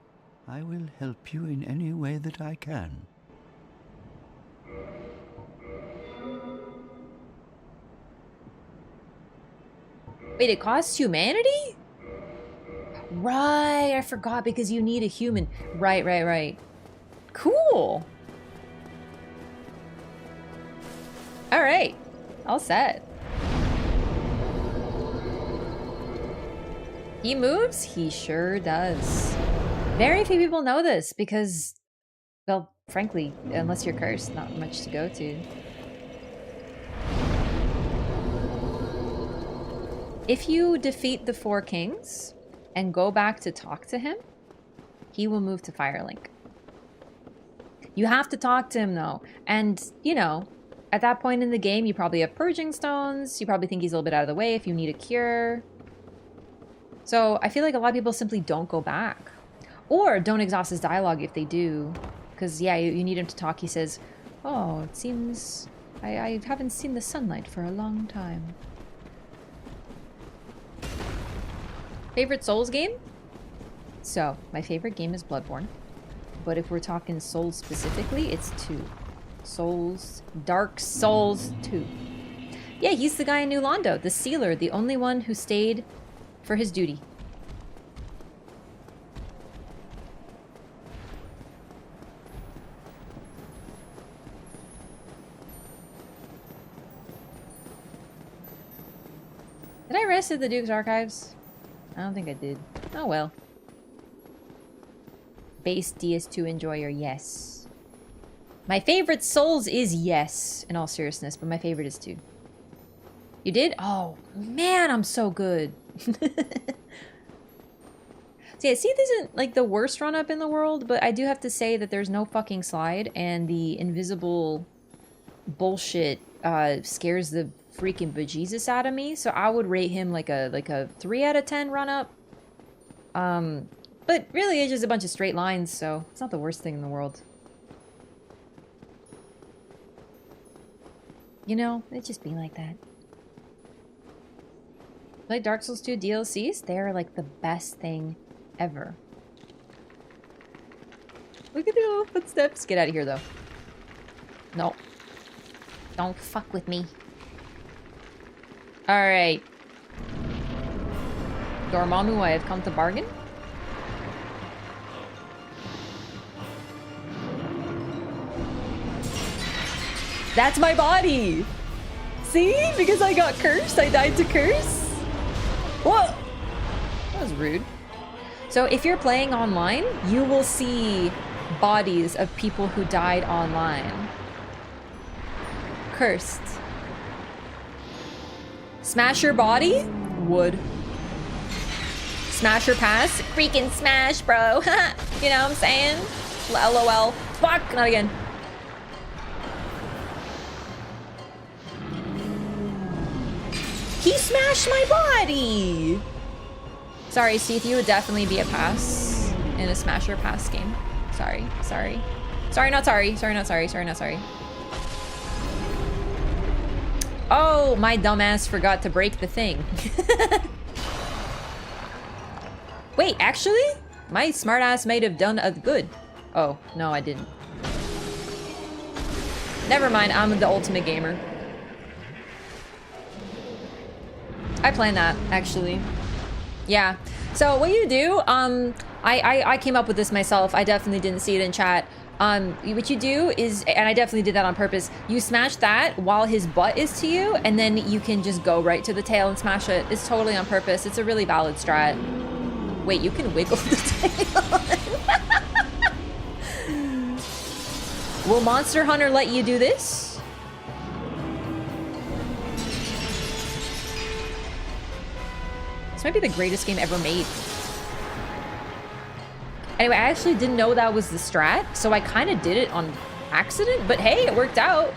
I will help you in any way that I can. Wait, it costs humanity? Right, I forgot because you need a human. Right. Cool. All right, all set. He moves? He sure does. Very few people know this because, well, frankly, unless you're cursed, not much to go to. If you defeat the 4 kings and go back to talk to him, he will move to Firelink. You have to talk to him though. And, you know, at that point in the game, you probably have purging stones. You probably think he's a little bit out of the way if you need a cure. So I feel like a lot of people simply don't go back. Or don't exhaust his dialogue if they do. Because, yeah, you need him to talk. He says, oh, it seems I haven't seen the sunlight for a long time. Favorite Souls game? So, my favorite game is Bloodborne. But if we're talking Souls specifically, it's 2. Dark Souls 2. Yeah, he's the guy in New Londo, the sealer, the only one who stayed for his duty. Did I rest at the Duke's Archives? I don't think I did. Oh well. Base DS2 enjoyer, yes. My favorite souls is yes, in all seriousness, but my favorite is 2. You did? Oh, man, I'm so good. So yeah, Seath isn't like the worst run-up in the world, but I do have to say that there's no fucking slide, and the invisible bullshit scares the freaking bejesus out of me. So I would rate him like a 3 out of 10 run-up. But really it's just a bunch of straight lines, so it's not the worst thing in the world. You know, it just be like that. Like Dark Souls 2 DLCs, they're like the best thing ever. Look at the little footsteps. Get out of here, though. No. Don't fuck with me. Alright. Dormammu, I have come to bargain. That's my body! See? Because I got cursed, I died to curse. Whoa! That was rude. So if you're playing online, you will see bodies of people who died online. Cursed. Smash your body? Would. Smash your pass? Freaking smash, bro. You know what I'm saying? LOL. Fuck! Not again. He smashed my body! Sorry, Seath, you would definitely be a pass in a smash or pass game. Sorry, sorry. Sorry, not sorry. Sorry, not sorry. Sorry, not sorry. Oh, my dumbass forgot to break the thing. Wait, actually? My smartass might have done a good. Oh, no, I didn't. Never mind, I'm the ultimate gamer. I planned that, actually. Yeah. So what you do, I came up with this myself. I definitely didn't see it in chat. What you do is, and I definitely did that on purpose, you smash that while his butt is to you, and then you can just go right to the tail and smash it. It's totally on purpose. It's a really valid strat. Wait, you can wiggle the tail. Will Monster Hunter let you do this? This might be the greatest game ever made. Anyway, I actually didn't know that was the strat, so I kind of did it on accident, but hey, it worked out.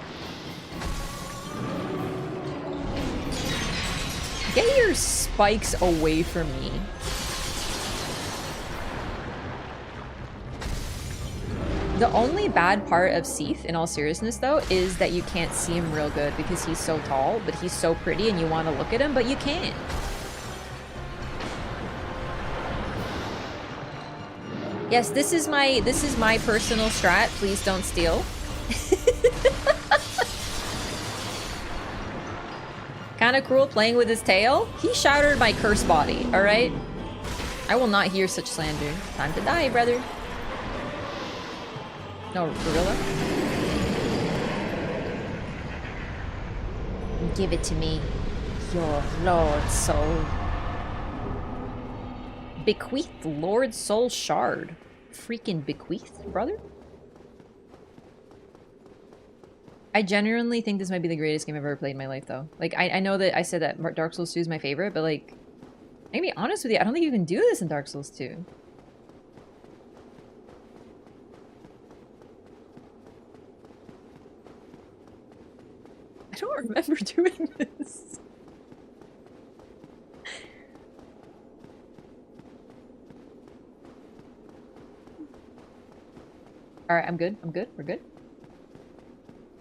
Get your spikes away from me. The only bad part of Seath, in all seriousness though, is that you can't see him real good because he's so tall, but he's so pretty and you want to look at him, but you can't. Yes, this is my personal strat. Please don't steal. Kinda cruel playing with his tail. He shattered my curse body, alright? I will not hear such slander. Time to die, brother. No, gorilla? Give it to me. Your Lord Soul. Bequeathed Lord Soul Shard. Freaking bequeathed, brother? I genuinely think this might be the greatest game I've ever played in my life, though. Like, I know that I said that Dark Souls 2 is my favorite, but like, I'm gonna be honest with you, I don't think you can do this in Dark Souls 2. I don't remember doing this. Alright, I'm good. I'm good. We're good.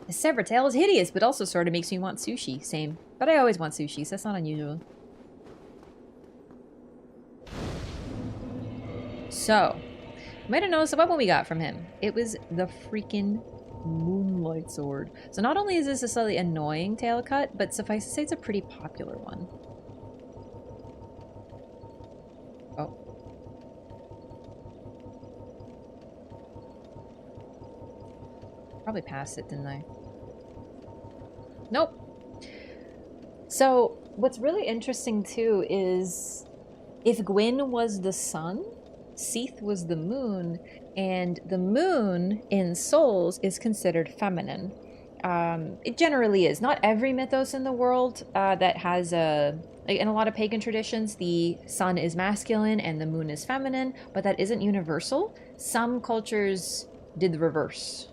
The severed tail is hideous, but also sort of makes me want sushi. Same. But I always want sushi, so that's not unusual. So, you might have noticed the weapon we got from him. It was the freaking Moonlight Sword. So not only is this a slightly annoying tail cut, but suffice to say it's a pretty popular one. Oh. Probably passed it, didn't I? Nope. So, what's really interesting too is if Gwyn was the sun, Seath was the moon, and the moon in Souls is considered feminine. It generally is. Not every mythos in the world that has a... Like in a lot of pagan traditions, the sun is masculine and the moon is feminine, but that isn't universal. Some cultures did the reverse.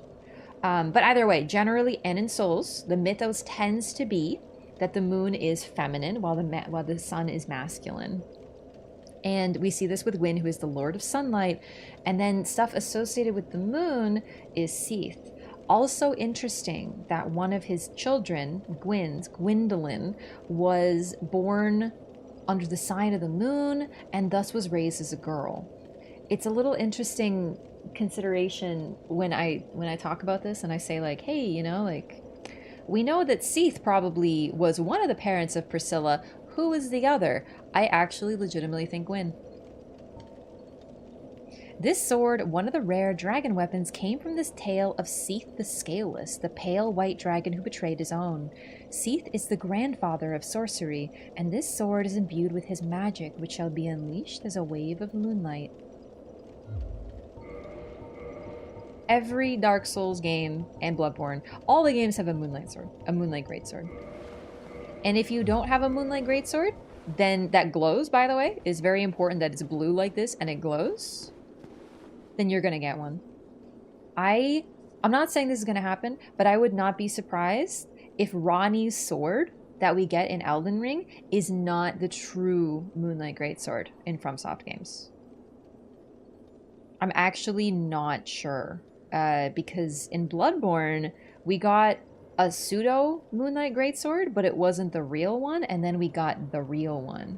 But either way, generally, and in Souls, the mythos tends to be that the moon is feminine while the sun is masculine. And we see this with Gwyn, who is the Lord of Sunlight. And then stuff associated with the moon is Seath. Also interesting that one of his children, Gwyndolin, was born under the sign of the moon and thus was raised as a girl. It's a little interesting consideration when I talk about this and I say like, hey, you know, like, we know that Seath probably was one of the parents of Priscilla. Who was the other? I actually legitimately think Gwyn. This sword, one of the rare dragon weapons, came from this tale of Seath the Scaleless, the pale white dragon who betrayed his own. Seath is the grandfather of sorcery, and this sword is imbued with his magic, which shall be unleashed as a wave of moonlight. Every Dark Souls game and Bloodborne, all the games have a moonlight sword, a moonlight greatsword. And if you don't have a moonlight greatsword, then that glows, by the way, is very important that it's blue like this and it glows. Then you're gonna get one. I'm not saying this is gonna happen, but I would not be surprised if Ranni's sword that we get in Elden Ring is not the true Moonlight Greatsword in FromSoft games. I'm actually not sure, because in Bloodborne, we got a pseudo Moonlight Greatsword, but it wasn't the real one, and then we got the real one.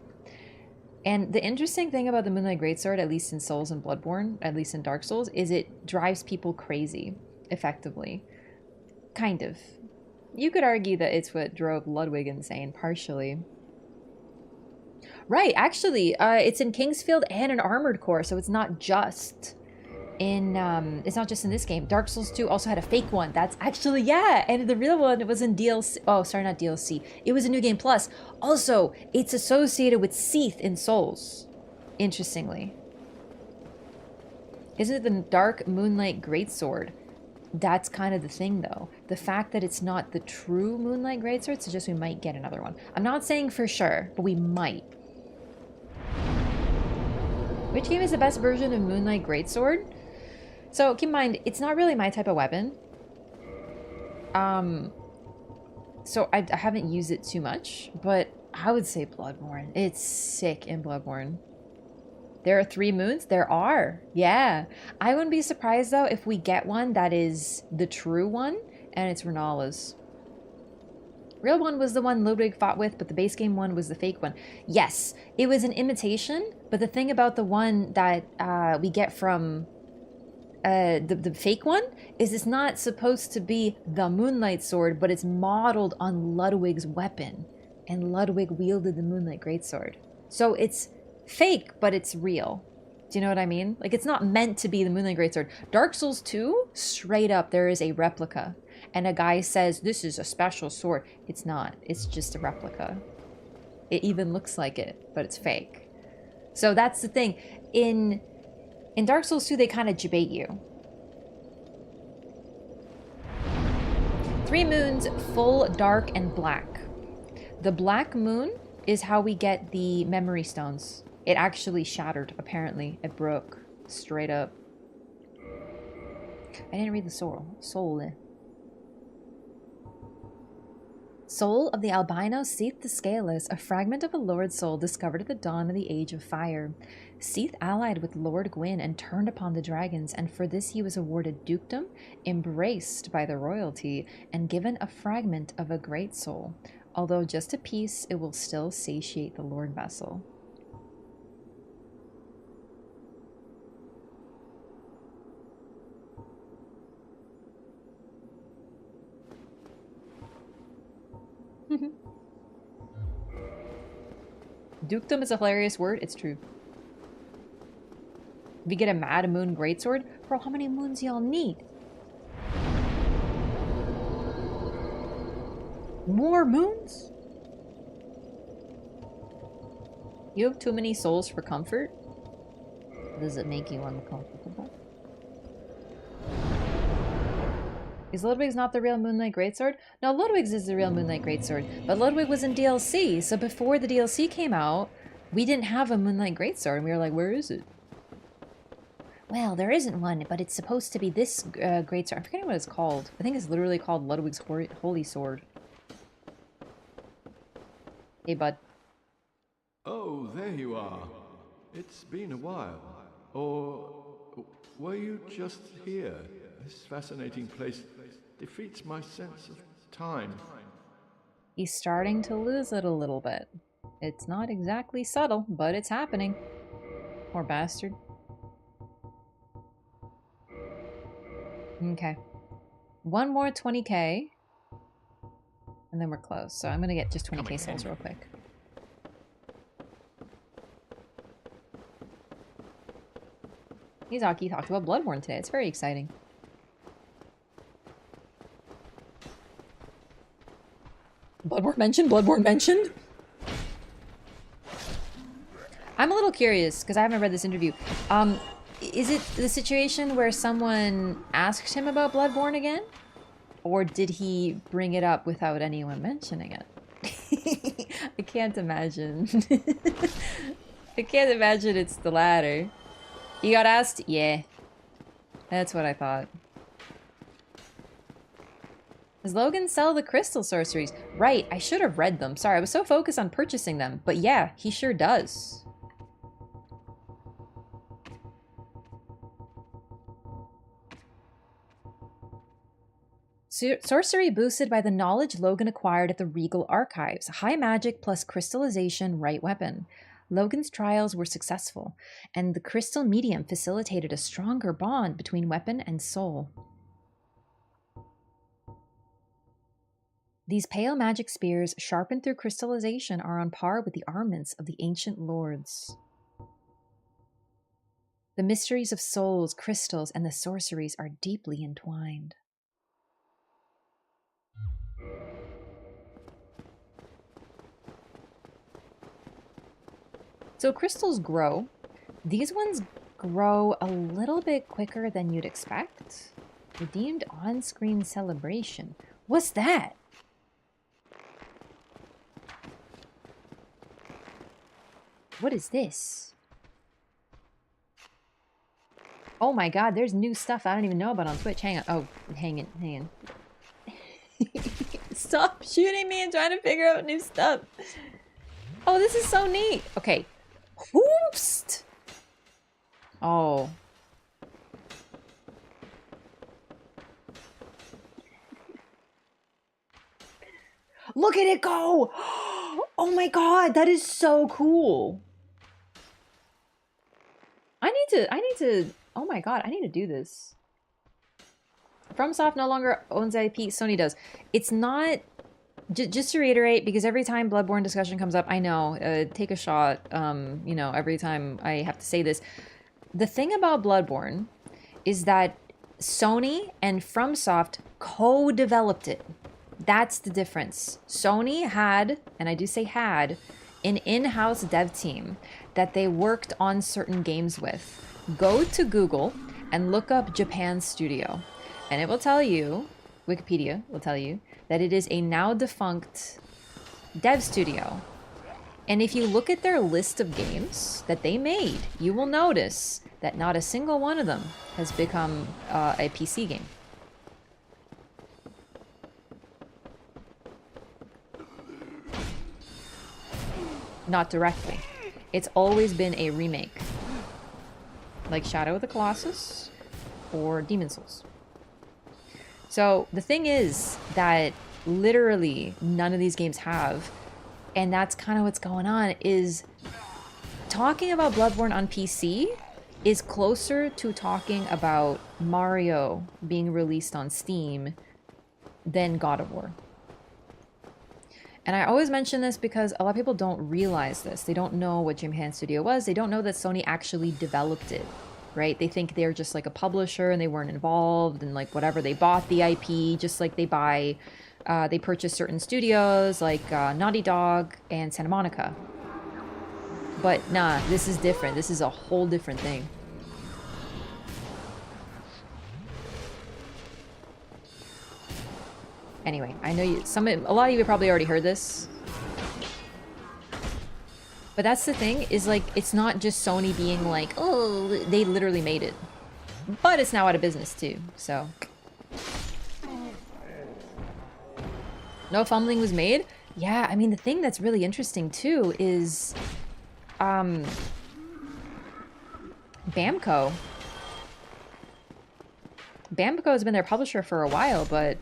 And the interesting thing about the Moonlight Greatsword, at least in Souls and Bloodborne, at least in Dark Souls, is it drives people crazy, effectively. Kind of. You could argue that it's what drove Ludwig insane, partially. Right, actually, it's in Kingsfield and in Armored Core, so it's not just in this game. Dark Souls 2 also had a fake one. That's actually, yeah, and the real one was in DLC. Oh, sorry, not DLC. It was a New Game Plus. Also, it's associated with Seath in Souls, interestingly. Isn't it the Dark Moonlight Greatsword? That's kind of the thing, though. The fact that it's not the true Moonlight Greatsword suggests we might get another one. I'm not saying for sure, but we might. Which game is the best version of Moonlight Greatsword? So keep in mind, it's not really my type of weapon. So I haven't used it too much, but I would say Bloodborne. It's sick in Bloodborne. There are 3 moons? There are. Yeah. I wouldn't be surprised, though, if we get one that is the true one, and it's Renala's. Real one was the one Ludwig fought with, but the base game one was the fake one. Yes, it was an imitation, but the thing about the one that we get from the fake one is it's not supposed to be the Moonlight Sword, but it's modeled on Ludwig's weapon, and Ludwig wielded the Moonlight Greatsword. So it's fake, but it's real. Do you know what I mean? Like, it's not meant to be the Moonlight Greatsword. Dark Souls 2, straight up, there is a replica. And a guy says, this is a special sword. It's not. It's just a replica. It even looks like it, but it's fake. So that's the thing. In Dark Souls 2, they kind of debate you. 3 moons, full, dark, and black. The black moon is how we get the memory stones. It actually shattered, apparently. It broke. Straight up. I didn't read the soul. Soul of the albino Seath the Scaleless, a fragment of a Lord soul discovered at the dawn of the Age of Fire. Seath allied with Lord Gwyn and turned upon the dragons, and for this he was awarded dukedom, embraced by the royalty, and given a fragment of a great soul. Although just a piece, it will still satiate the Lord Vessel. Dukedom is a hilarious word. It's true. If you get a Mad Moon Greatsword, bro, how many moons y'all need? More moons? You have too many souls for comfort? Does it make you uncomfortable? Is Ludwig's not the real Moonlight Greatsword? No, Ludwig's is the real Moonlight Greatsword, but Ludwig was in DLC, so before the DLC came out, we didn't have a Moonlight Greatsword, and we were like, where is it? Well, there isn't one, but it's supposed to be this Greatsword. I'm forgetting what it's called. I think it's literally called Ludwig's Holy Sword. Hey, bud. Oh, there you are. It's been a while. Or were you just here? This fascinating place defeats my sense of time. He's starting to lose it a little bit. It's not exactly subtle, but it's happening. Poor bastard. Okay. One more 20k. And then we're close. So I'm gonna get just 20k souls real quick. He talked about Bloodborne today. It's very exciting. Bloodborne mentioned? Bloodborne mentioned? I'm a little curious, because I haven't read this interview. Is it the situation where someone asked him about Bloodborne again? Or did he bring it up without anyone mentioning it? I can't imagine. I can't imagine it's the latter. He got asked? Yeah. That's what I thought. Does Logan sell the crystal sorceries? Right, I should have read them. Sorry, I was so focused on purchasing them. But yeah, he sure does. Sorcery boosted by the knowledge Logan acquired at the Regal Archives. High magic plus crystallization, right weapon. Logan's trials were successful, and the crystal medium facilitated a stronger bond between weapon and soul. These pale magic spears, sharpened through crystallization, are on par with the armaments of the ancient lords. The mysteries of souls, crystals, and the sorceries are deeply entwined. So crystals grow. These ones grow a little bit quicker than you'd expect. Redeemed on-screen celebration. What's that? What is this? Oh my god, there's new stuff I don't even know about on Twitch. Hang on. Oh, hang on. Stop shooting me and trying to figure out new stuff. Oh, this is so neat. Okay. Whoops! Oh. Look at it go! Oh my god, that is so cool. I need to, oh my god, I need to do this. FromSoft no longer owns IP, Sony does. It's not, just to reiterate, because every time Bloodborne discussion comes up, I know, take a shot, you know, every time I have to say this. The thing about Bloodborne is that Sony and FromSoft co-developed it. That's the difference. Sony had, and I do say had, an in-house dev team that they worked on certain games with. Go to Google and look up Japan Studio, and it will tell you, Wikipedia will tell you, that it is a now defunct dev studio. And if you look at their list of games that they made, you will notice that not a single one of them has become a PC game. Not directly. It's always been a remake. Like Shadow of the Colossus or Demon Souls. So the thing is that literally none of these games have, and that's kind of what's going on, is talking about Bloodborne on PC is closer to talking about Mario being released on Steam than God of War. And I always mention this because a lot of people don't realize this. They don't know what Japan Studio was. They don't know that Sony actually developed it, right? They think they're just like a publisher and they weren't involved and like whatever. They bought the IP just like they buy, they purchase certain studios like Naughty Dog and Santa Monica. But nah, this is different. This is a whole different thing. Anyway, I know a lot of you probably already heard this. But that's the thing, is like, it's not just Sony being like, oh, they literally made it. But it's now out of business too, so. No fumbling was made? Yeah, I mean, the thing that's really interesting too is, Bamco. Bamco has been their publisher for a while, but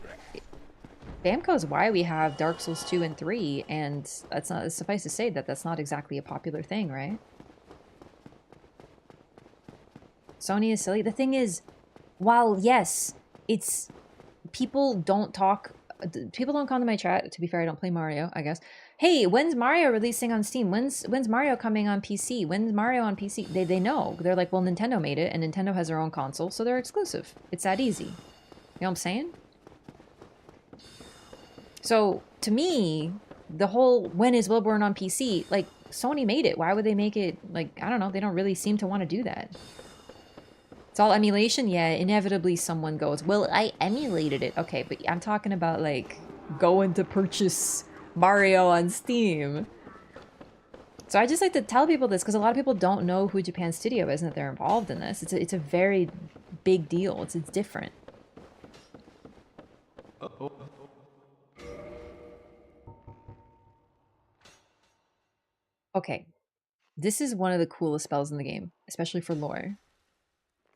Bamco is why we have Dark Souls 2 and 3, and that's not, suffice to say that that's not exactly a popular thing, right? Sony is silly. The thing is, while yes, it's people don't talk, people don't come to my chat. To be fair, I don't play Mario, I guess. Hey, when's Mario releasing on Steam? When's Mario coming on PC? When's Mario on PC? They know. They're like, well, Nintendo made it, and Nintendo has their own console, so they're exclusive. It's that easy. You know what I'm saying? So, to me, the whole, when is Bloodborne on PC, like, Sony made it. Why would they make it, like, I don't know, they don't really seem to want to do that. It's all emulation? Yeah, inevitably someone goes, well, I emulated it. Okay, but I'm talking about, like, going to purchase Mario on Steam. So I just like to tell people this, because a lot of people don't know who Japan Studio is and that they're involved in this. It's a very big deal. It's different. Okay, this is one of the coolest spells in the game, especially for lore.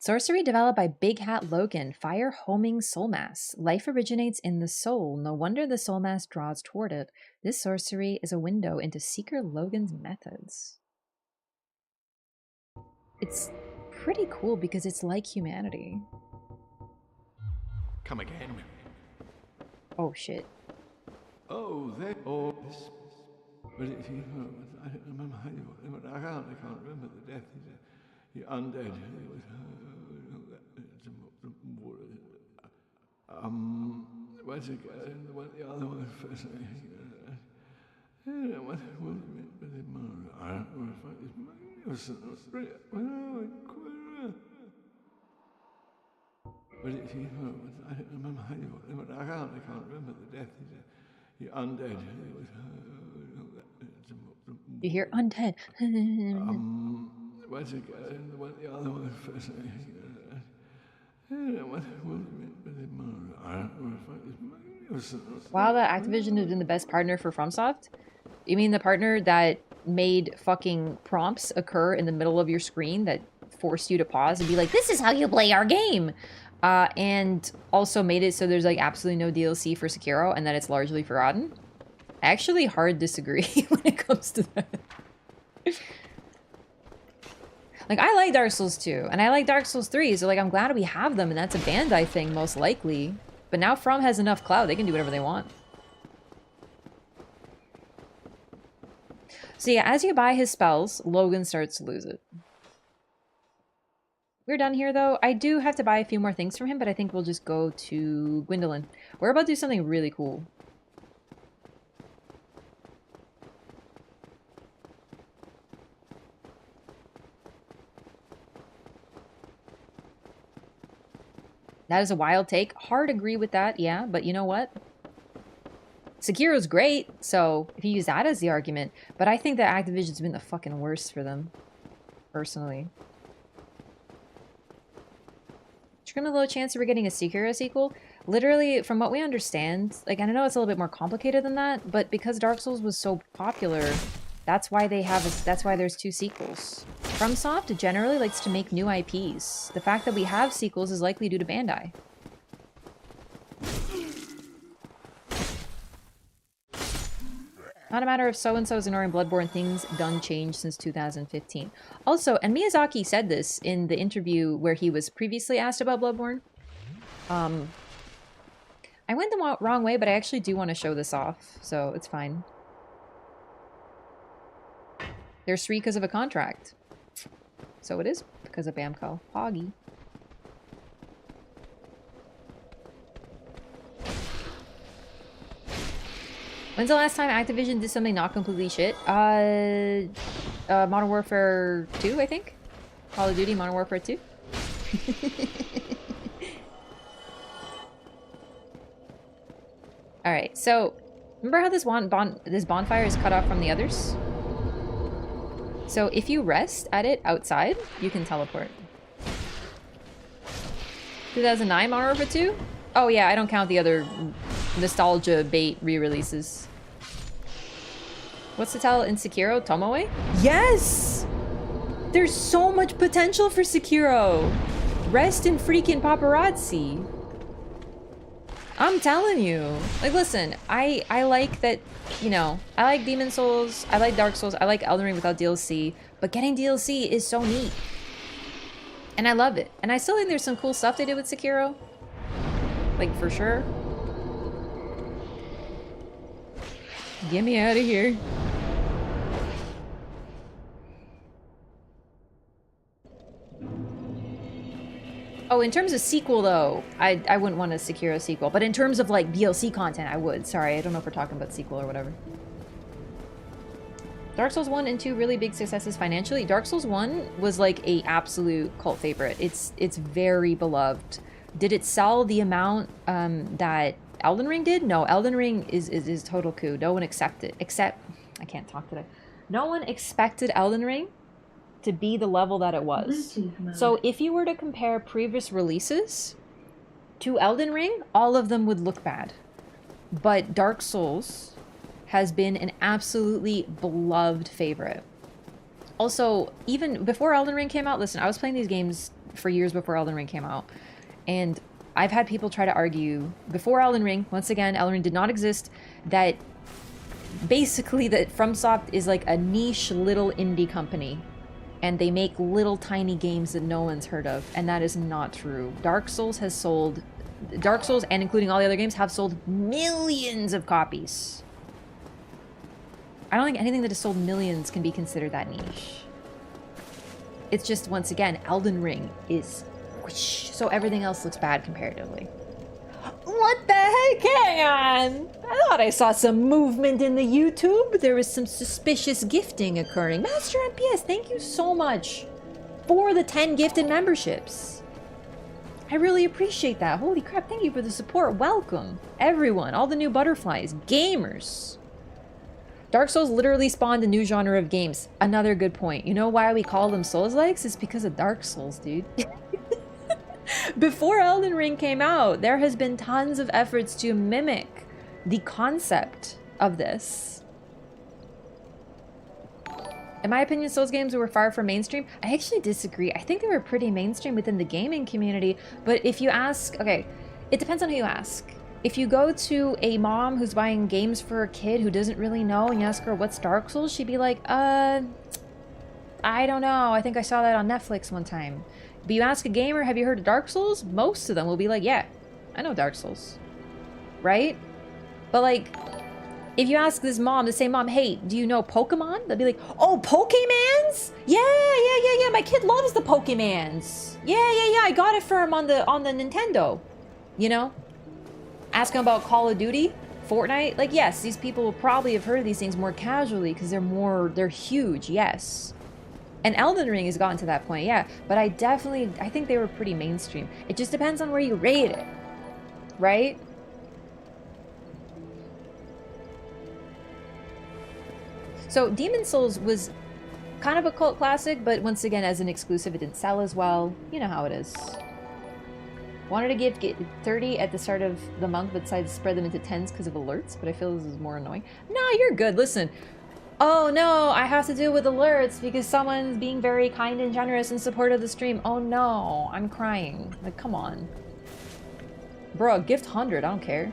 Sorcery developed by Big Hat Logan, Fire Homing Soul Mass. Life originates in the soul. No wonder the soul mass draws toward it. This sorcery is a window into Seeker Logan's methods. It's pretty cool because it's like humanity. Come again. Oh shit. Oh, they all. But if you, I don't remember how you. I can't remember the death. He's undead. Where's it going? The other one first. But if you, I don't remember how you. I can't remember the death. He's undead. You hear undead. Where's it going? The other one first. Wow, that Activision has been the best partner for FromSoft? You mean the partner that made fucking prompts occur in the middle of your screen that forced you to pause and be like, this is how you play our game! And also made it so there's like absolutely no DLC for Sekiro and that it's largely forgotten? I actually hard disagree when it comes to that. Like, I like Dark Souls 2, and I like Dark Souls 3, so like, I'm glad we have them, and that's a Bandai thing, most likely. But now From has enough clout, they can do whatever they want. So yeah, as you buy his spells, Logan starts to lose it. We're done here, though. I do have to buy a few more things from him, but I think we'll just go to Gwyndolin. We're about to do something really cool. That is a wild take. Hard agree with that, yeah, but you know what? Sekiro's great, so if you use that as the argument, but I think that Activision's been the fucking worst for them, personally. Scream a low chance that we're getting a Sekiro sequel. Literally, from what we understand, like, I know it's a little bit more complicated than that, but because Dark Souls was so popular, that's why they have that's why there's 2 sequels. FromSoft generally likes to make new IPs. The fact that we have sequels is likely due to Bandai. Not a matter of so-and-so's ignoring Bloodborne, things done changed since 2015. Also, and Miyazaki said this in the interview where he was previously asked about Bloodborne. I went the wrong way, but I actually do want to show this off, so it's fine. There's 3 because of a contract. So it is because of Bamco. Poggy. When's the last time Activision did something not completely shit? Modern Warfare 2, I think? Call of Duty Modern Warfare 2? Alright, so remember how this this bonfire is cut off from the others? So if you rest at it outside, you can teleport. 2009 Modern Warfare 2? Oh yeah, I don't count the other nostalgia bait re-releases. What's the title in Sekiro? Tomoe? Yes! There's so much potential for Sekiro! Rest in freaking paparazzi. I'm telling you. Like, listen, I like that, you know, I like Demon Souls, I like Dark Souls, I like Elden Ring without DLC, but getting DLC is so neat. And I love it. And I still think there's some cool stuff they did with Sekiro. Like, for sure. Get me out of here. Oh, in terms of sequel, though, I wouldn't want a Sekiro sequel. But in terms of, like, DLC content, I would. Sorry, I don't know if we're talking about sequel or whatever. Dark Souls 1 and 2 really big successes financially. Dark Souls 1 was, like, a absolute cult favorite. It's very beloved. Did it sell the amount that Elden Ring did? No, Elden Ring is total coup. No one accepted. I can't talk today. No one expected Elden Ring to be the level that it was. So if you were to compare previous releases to Elden Ring, all of them would look bad. But Dark Souls has been an absolutely beloved favorite. Also, even before Elden Ring came out, listen, I was playing these games for years before Elden Ring came out. And I've had people try to argue, before Elden Ring, once again, Elden Ring did not exist, that basically that FromSoft is like a niche little indie company. And they make little tiny games that no one's heard of. And that is not true. Dark Souls, and including all the other games, have sold millions of copies. I don't think anything that has sold millions can be considered that niche. It's just, once again, Elden Ring is whoosh, so everything else looks bad comparatively. What the heck? Hang on! I thought I saw some movement in the YouTube. There was some suspicious gifting occurring. Master MPS, thank you so much for the 10 gifted memberships. I really appreciate that. Holy crap, thank you for the support. Welcome, everyone, all the new butterflies, gamers. Dark Souls literally spawned a new genre of games. Another good point. You know why we call them Souls-likes? It's because of Dark Souls, dude. Before Elden Ring came out, there has been tons of efforts to mimic the concept of this. In my opinion, Souls games were far from mainstream. I actually disagree. I think they were pretty mainstream within the gaming community. But if you ask, okay, it depends on who you ask. If you go to a mom who's buying games for a kid who doesn't really know and you ask her what's Dark Souls, she'd be like, I don't know. I think I saw that on Netflix one time. But you ask a gamer, have you heard of Dark Souls? Most of them will be like, yeah, I know Dark Souls. Right? But like, if you ask this mom, the same mom, hey, do you know Pokemon? They'll be like, oh, Pokemans? Yeah. My kid loves the Pokemans. Yeah. I got it for him on the Nintendo. You know? Ask them about Call of Duty, Fortnite. Like, yes, these people will probably have heard of these things more casually because they're huge, yes. And Elden Ring has gotten to that point, yeah. But I think they were pretty mainstream. It just depends on where you rate it, right? So Demon Souls was kind of a cult classic, but once again, as an exclusive, it didn't sell as well. You know how it is. Wanted to get 30 at the start of the month, but decided to spread them into 10s because of alerts, but I feel this is more annoying. No, you're good. Listen. Oh no, I have to deal with alerts because someone's being very kind and generous in support of the stream. Oh no, I'm crying. Like, come on. Bro, gift 100, I don't care.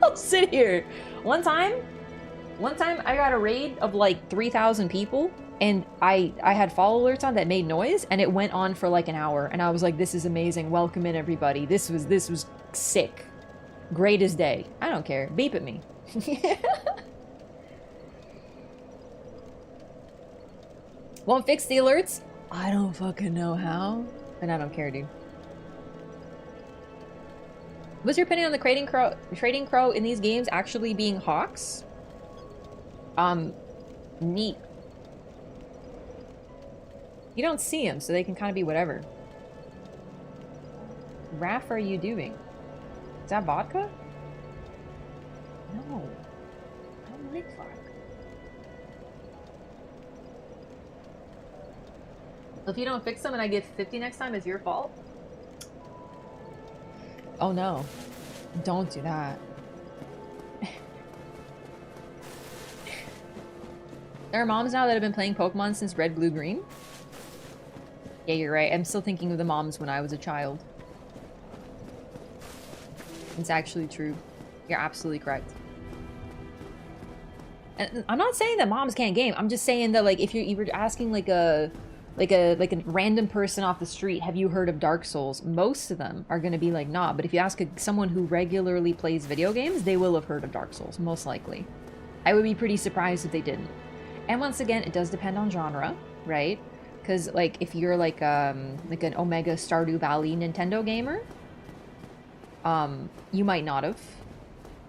I'll sit here. One time I got a raid of like 3,000 people. And I had follow alerts on that made noise, and it went on for like an hour. And I was like, this is amazing. Welcome in, everybody. This was sick. Great as day. I don't care. Beep at me. Won't fix the alerts? I don't fucking know how. And I don't care, dude. What's your opinion on the trading crow in these games actually being hawks? Neat. You don't see them, so they can kind of be whatever. Raph, are you doing? Is that vodka? If you don't fix them and I get 50 next time, it's your fault? Oh no. Don't do that. There are moms now that have been playing Pokemon since Red, Blue, Green. Yeah, you're right. I'm still thinking of the moms when I was a child. It's actually true. You're absolutely correct. And I'm not saying that moms can't game. I'm just saying that, like, if you were asking like a random person off the street, have you heard of Dark Souls? Most of them are going to be like, nah. But if you ask someone who regularly plays video games, they will have heard of Dark Souls, most likely. I would be pretty surprised if they didn't. And once again, it does depend on genre, right? Because, like, if you're like an Omega Stardew Valley Nintendo gamer, you might not have.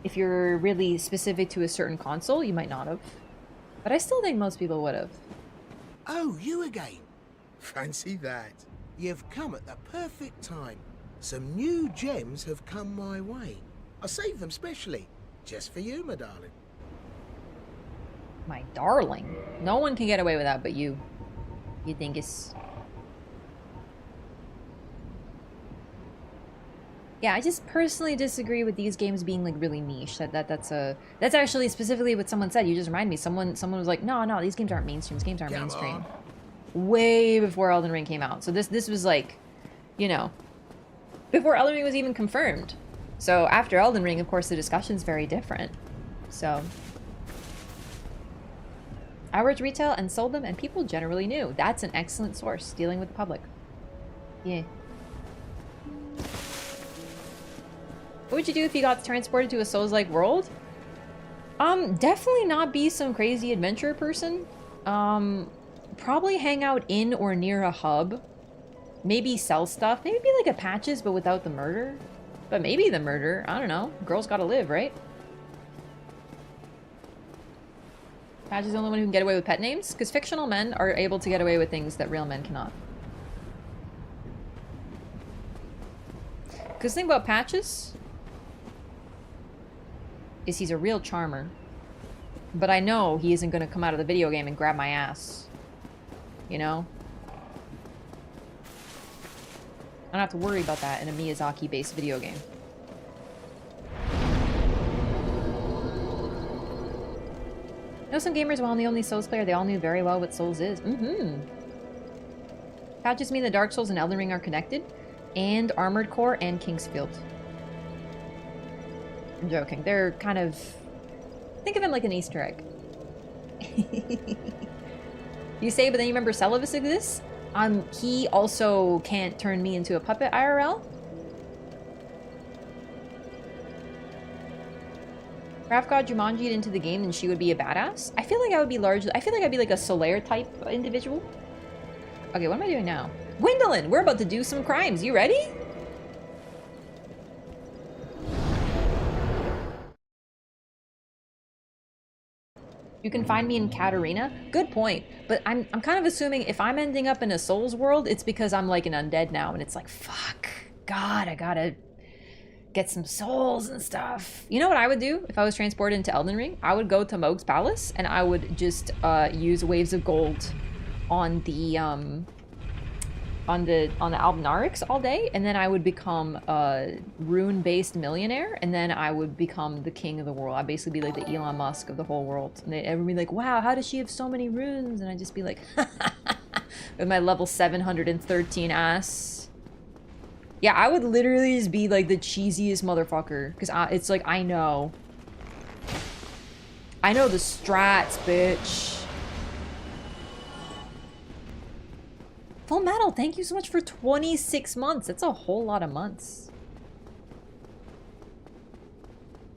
If you're really specific to a certain console, you might not have. But I still think most people would have. Oh, you again? Fancy that. You've come at the perfect time. Some new gems have come my way. I saved them specially, just for you, my darling. My darling. No one can get away with that but you. You think it's... Yeah, I just personally disagree with these games being like really niche. That's actually specifically what someone said. You just remind me. Someone was like, no, these games aren't mainstream. These games aren't mainstream. Way before Elden Ring came out. So this was like, you know, before Elden Ring was even confirmed. So after Elden Ring, of course, the discussion's very different. So I worked retail and sold them, and people generally knew. That's an excellent source, dealing with the public. Yeah. What would you do if you got transported to a Souls-like world? Definitely not be some crazy adventure person. Probably hang out in or near a hub. Maybe sell stuff. Maybe be like a Patches, but without the murder. But maybe the murder. I don't know. Girls gotta live, right? Patches is the only one who can get away with pet names? Because fictional men are able to get away with things that real men cannot. Because the thing about Patches is he's a real charmer. But I know he isn't going to come out of the video game and grab my ass. You know? I don't have to worry about that in a Miyazaki-based video game. You know, some gamers, while I'm the only Souls player, they all knew very well what Souls is. Patches mean the Dark Souls and Elden Ring are connected, and Armored Core and Kingsfield. I'm joking. They're kind of... Think of them like an Easter egg. You say, but then you remember Celovus exists? He also can't turn me into a puppet IRL. Raf got Jumanji'd into the game and she would be a badass. I feel like I would be largely... I feel like I'd be like a Solaire type individual. Okay, what am I doing now? Gwyndolin, we're about to do some crimes. You ready? You can find me in Katarina. Good point. But I'm kind of assuming if I'm ending up in a Souls world, it's because I'm like an undead now. And it's like, fuck. God, I gotta get some souls and stuff. You know what I would do if I was transported into Elden Ring? I would go to Mohg's palace and I would just use waves of gold on the Albinarix all day, and then I would become a rune-based millionaire, and then I would become the king of the world. I'd basically be like the Elon Musk of the whole world. And everyone would be like, wow, how does she have so many runes? And I'd just be like, with my level 713 ass. Yeah, I would literally just be like the cheesiest motherfucker, because it's like, I know the strats, bitch. Full Metal, thank you so much for 26 months. That's a whole lot of months.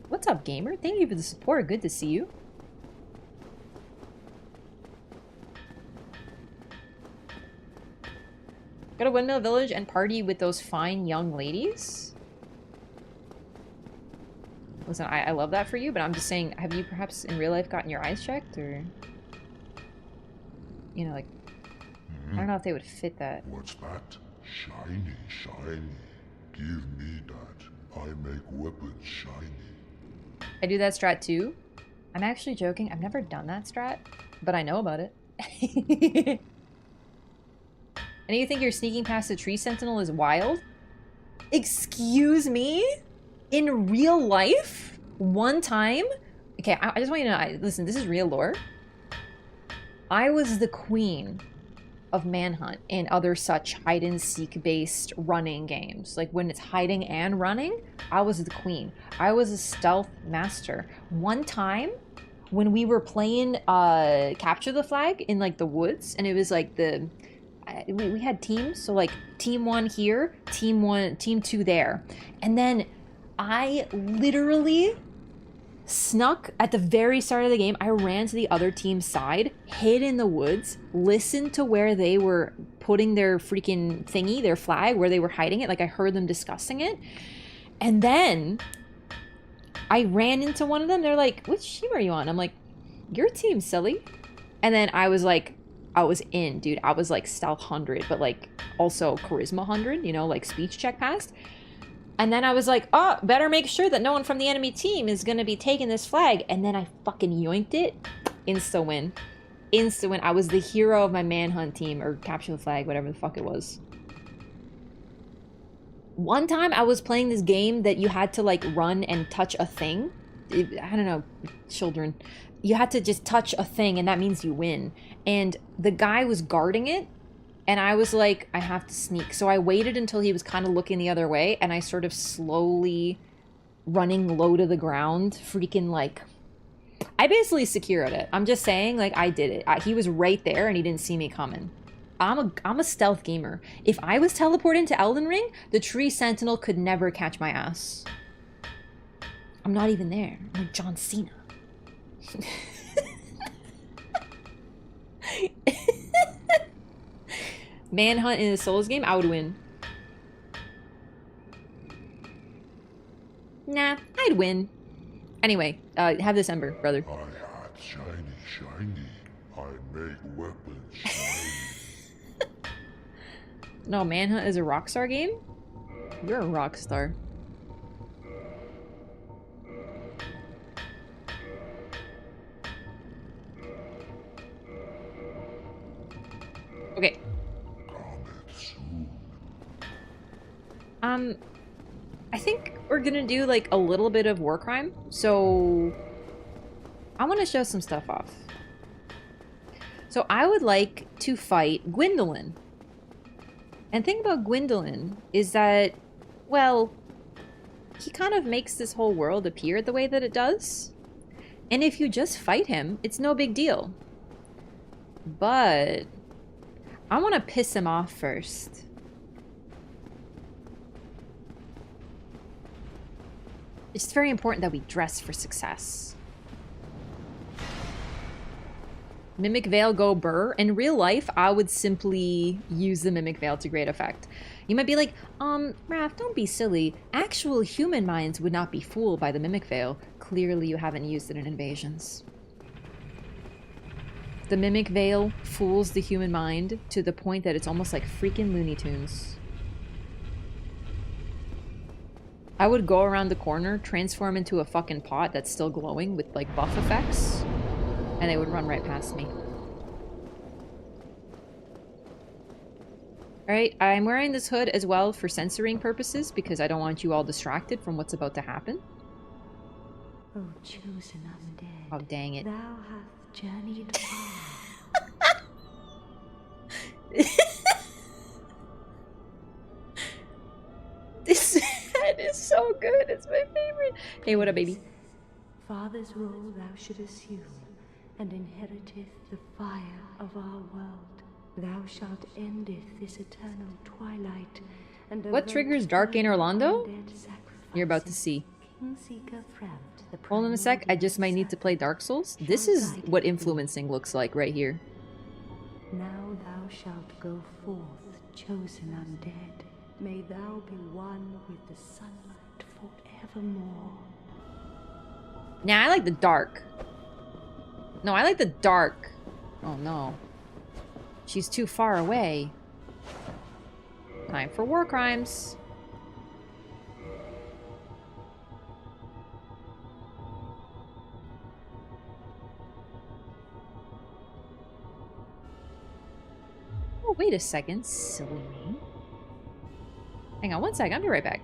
What's up, gamer? Thank you for the support. Good to see you. Go to Windmill Village and party with those fine young ladies? Listen, I love that for you, but I'm just saying, have you perhaps in real life gotten your eyes checked, or... You know, like... I don't know if they would fit that. What's that? Shiny, shiny. Give me that. I make weapons shiny. I do that strat too. I'm actually joking. I've never done that strat, but I know about it. And you think you're sneaking past the tree sentinel is wild? Excuse me? In real life? One time? Okay, I just want you to know, listen, this is real lore. I was the queen of Manhunt and other such hide-and-seek based running games. Like when it's hiding and running, I was the queen. I was a stealth master. One time, when we were playing Capture the Flag in like the woods, and it was like we had teams, so like team 1 here, team 1, team 2 there. And then I literally snuck at the very start of the game. I ran to the other team's side, hid in the woods, listened to where they were putting their freaking thingy, their flag, where they were hiding it. Like I heard them discussing it. And then I ran into one of them. They're like, which team are you on? I'm like, your team, silly. And then I was like, I was in, dude. I was like stealth 100, but like also charisma 100, you know, like speech check passed. And then I was like, oh, better make sure that no one from the enemy team is going to be taking this flag. And then I fucking yoinked it. Insta win. Insta win. I was the hero of my manhunt team, or capture the flag, whatever the fuck it was. One time I was playing this game that you had to like run and touch a thing. I don't know, children. You had to just touch a thing and that means you win. And the guy was guarding it. And I was like, I have to sneak. So I waited until he was kind of looking the other way. And I sort of slowly running low to the ground. Freaking like... I basically secured it. I'm just saying, like, I did it. He was right there and he didn't see me coming. I'm a stealth gamer. If I was teleported into Elden Ring, the tree sentinel could never catch my ass. I'm not even there. I'm like John Cena. Manhunt in a Souls game, I would win. Nah, I'd win. Anyway, have this ember, brother. I had shiny. I make weapons shiny. No, Manhunt is a Rockstar game? You're a Rockstar. Okay. I think we're gonna do like a little bit of war crime, so I want to show some stuff off. So I would like to fight Gwyndolin. And the thing about Gwyndolin is that, well, he kind of makes this whole world appear the way that it does. And if you just fight him, it's no big deal. But I want to piss him off first. It's very important that we dress for success. Mimic Veil go burr. In real life, I would simply use the Mimic Veil to great effect. You might be like, Raph, don't be silly. Actual human minds would not be fooled by the Mimic Veil. Clearly you haven't used it in Invasions. The Mimic Veil fools the human mind to the point that it's almost like freaking Looney Tunes. I would go around the corner, transform into a fucking pot that's still glowing with like buff effects, and they would run right past me. Alright, I'm wearing this hood as well for censoring purposes because I don't want you all distracted from what's about to happen. Oh, chosen undead. Oh, dang it. Thou hast journeyed far. This head is so good. It's my favorite. Hey, what up, baby? Father's role thou should assume, and inheriteth the fire of our world. Thou shalt endeth this eternal twilight. And what triggers Dark Anor Londo? You're about to see. Hold on a sec. I just might need to play Dark Souls. This is what influencing looks like right here. Now thou shalt go forth, chosen undead. May thou be one with the sunlight forevermore. Nah, I like the dark. No, I like the dark. Oh no. She's too far away. Time for war crimes. Oh, wait a second. Silly me. Hang on one second. I'll be right back.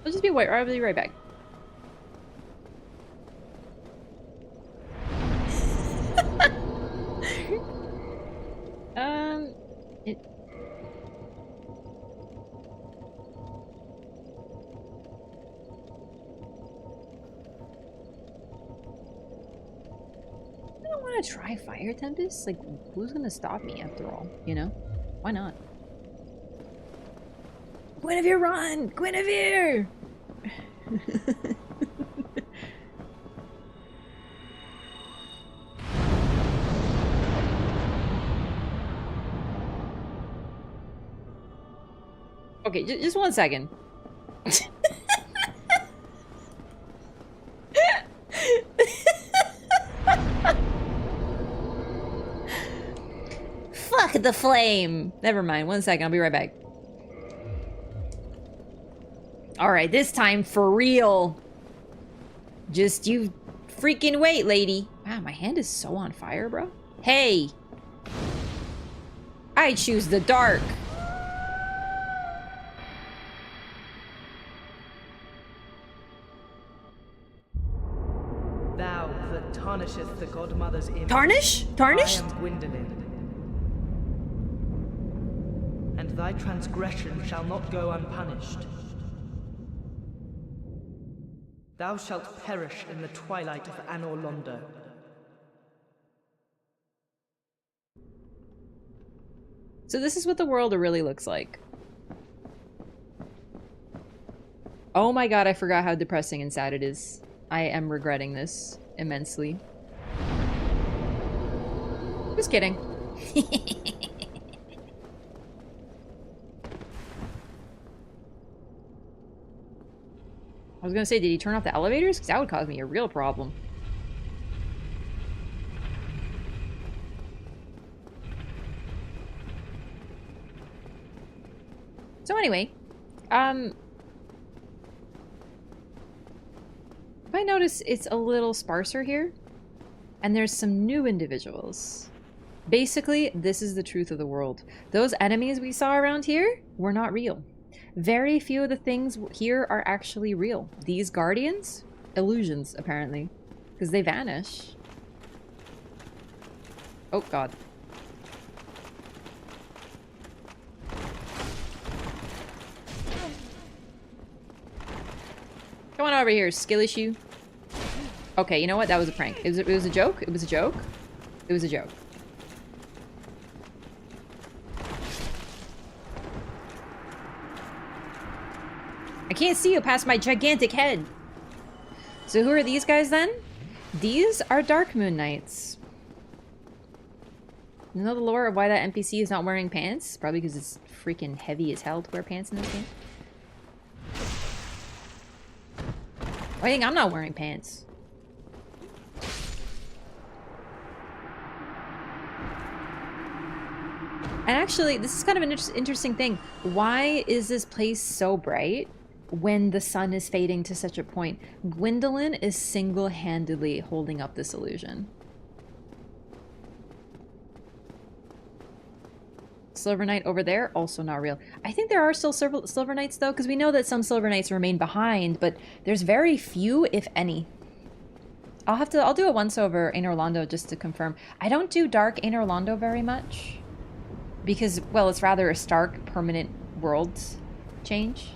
I'll just be wait. I'll be right back. It. I don't want to try Fire Tempest. Like, who's gonna stop me after all? You know? Why not? Guinevere, run! Guinevere! Okay, just one second. Fuck the flame! Never mind, one second, I'll be right back. Alright, this time for real. Just you freaking wait, lady. Wow, my hand is so on fire, bro. Hey! I choose the dark. Thou that tarnisheth the godmother's image. Tarnish? Tarnished? I am Gwyndolin. And thy transgression shall not go unpunished. Thou shalt perish in the twilight of Anor Londo. So this is what the world really looks like. Oh my god, I forgot how depressing and sad it is. I am regretting this immensely. Just kidding. I was gonna say, did he turn off the elevators? Because that would cause me a real problem. So anyway, if I notice it's a little sparser here, and there's some new individuals. Basically, this is the truth of the world. Those enemies we saw around here were not real. Very few of the things here are actually real. These guardians, illusions, apparently, because they vanish. Oh, God. Come on over here, skill issue. Okay, you know what? That was a prank. It was a joke. It was a joke. It was a joke. I can't see you past my gigantic head. So who are these guys then? These are Dark Moon Knights. You know the lore of why that NPC is not wearing pants? Probably because it's freaking heavy as hell to wear pants in this game. I think I'm not wearing pants. And actually, this is kind of an interesting thing. Why is this place so bright when the sun is fading to such a point? Gwyndolin is single-handedly holding up this illusion. Silver Knight over there, also not real. I think there are still Silver Knights though, because we know that some Silver Knights remain behind, but there's very few, if any. I'll do a once over Anor Londo just to confirm. I don't do Dark Anor Londo very much. Because, well, it's rather a stark, permanent world change.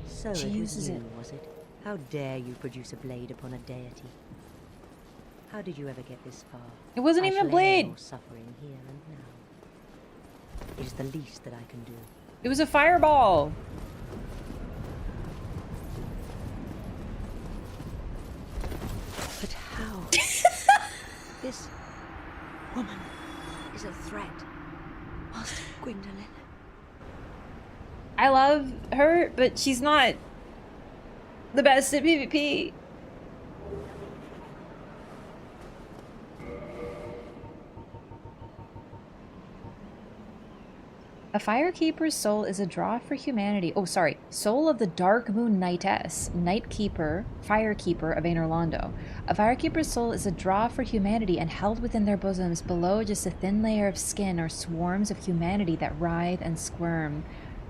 So it was you, was it? How dare you produce a blade upon a deity? How did you ever get this far? It wasn't even a blade. Your suffering here and now. It is the least that I can do. It was a fireball. But how? This woman is a threat, Master Gwyndolin. I love her, but she's not the best at PvP. A Firekeeper's soul is a draw for humanity. Oh, sorry. Soul of the Dark Moon Knightess, Nightkeeper, Firekeeper of Anor Londo. A Firekeeper's soul is a draw for humanity, and held within their bosoms, below just a thin layer of skin, are swarms of humanity that writhe and squirm.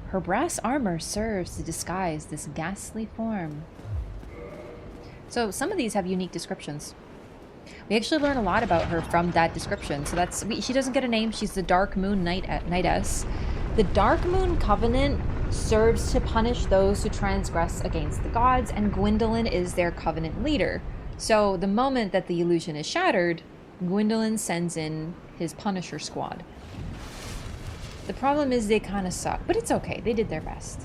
Her brass armor serves to disguise this ghastly form. So some of these have unique descriptions. We actually learn a lot about her from that description. So that's, she doesn't get a name. She's the Dark Moon Knightess. The Dark Moon Covenant serves to punish those who transgress against the gods, and Gwyndolin is their covenant leader. So the moment that the illusion is shattered, Gwyndolin sends in his Punisher squad. The problem is they kind of suck, but it's okay. They did their best.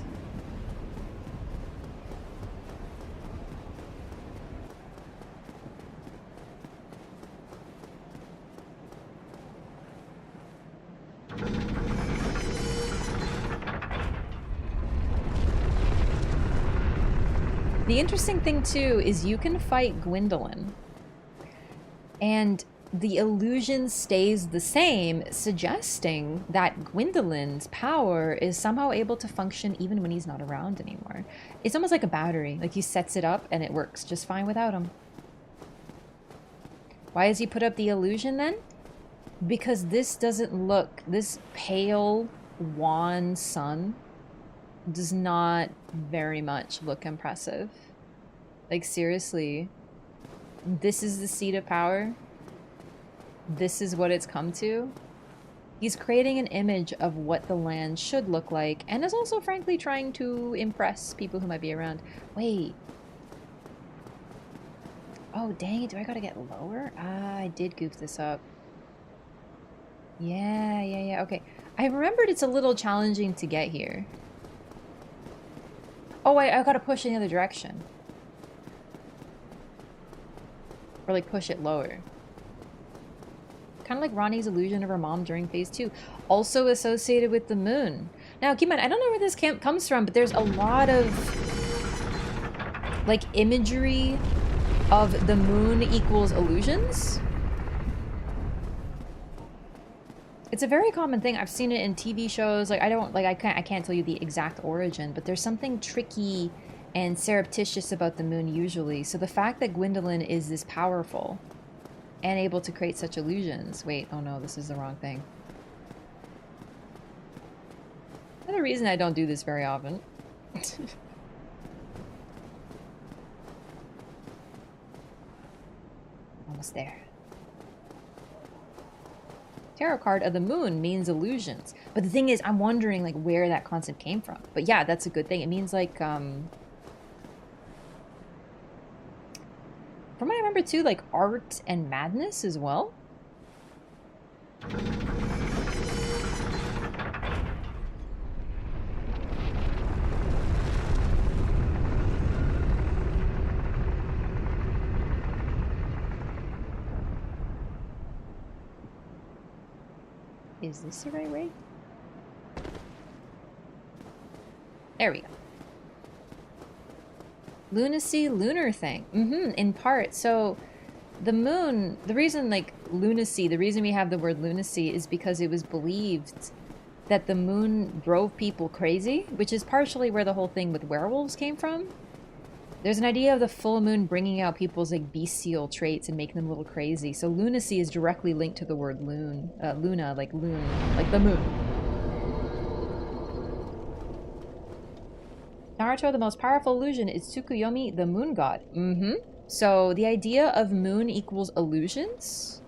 The interesting thing, too, is you can fight Gwyndolin, and the illusion stays the same, suggesting that Gwyndolin's power is somehow able to function even when he's not around anymore. It's almost like a battery. Like, he sets it up, and it works just fine without him. Why does he put up the illusion, then? Because this doesn't look... This pale, wan sun does not very much look impressive. Like, seriously, this is the seat of power. This is what it's come to. He's creating an image of what the land should look like, and is also frankly trying to impress people who might be around. Wait. Oh, dang it, do I gotta get lower? Ah, I did goof this up. Yeah, okay. I remembered it's a little challenging to get here. Oh, wait, I gotta push in the other direction. Or, like, push it lower. Kind of like Ronnie's illusion of her mom during phase 2. Also associated with the moon. Now, keep in mind, I don't know where this comes from, but there's a lot of, like, imagery of the moon equals illusions. It's a very common thing. I've seen it in TV shows. Like, I can't tell you the exact origin, but there's something tricky and surreptitious about the moon usually. So the fact that Gwyndolin is this powerful and able to create such illusions. Wait, oh no, this is the wrong thing. Another reason I don't do this very often. Almost there. Tarot card of the moon means illusions. But the thing is, I'm wondering like where that concept came from. But yeah, that's a good thing. It means like, from what I remember too, like art and madness as well. Is this the right way? There we go. Lunacy, lunar thing. In part. So the moon, the reason like lunacy, the reason we have the word lunacy is because it was believed that the moon drove people crazy, which is partially where the whole thing with werewolves came from. There's an idea of the full moon bringing out people's like bestial traits and making them a little crazy. So lunacy is directly linked to the word luna, like loon, like the moon. Naruto, the most powerful illusion is Tsukuyomi, the moon god. So the idea of moon equals illusions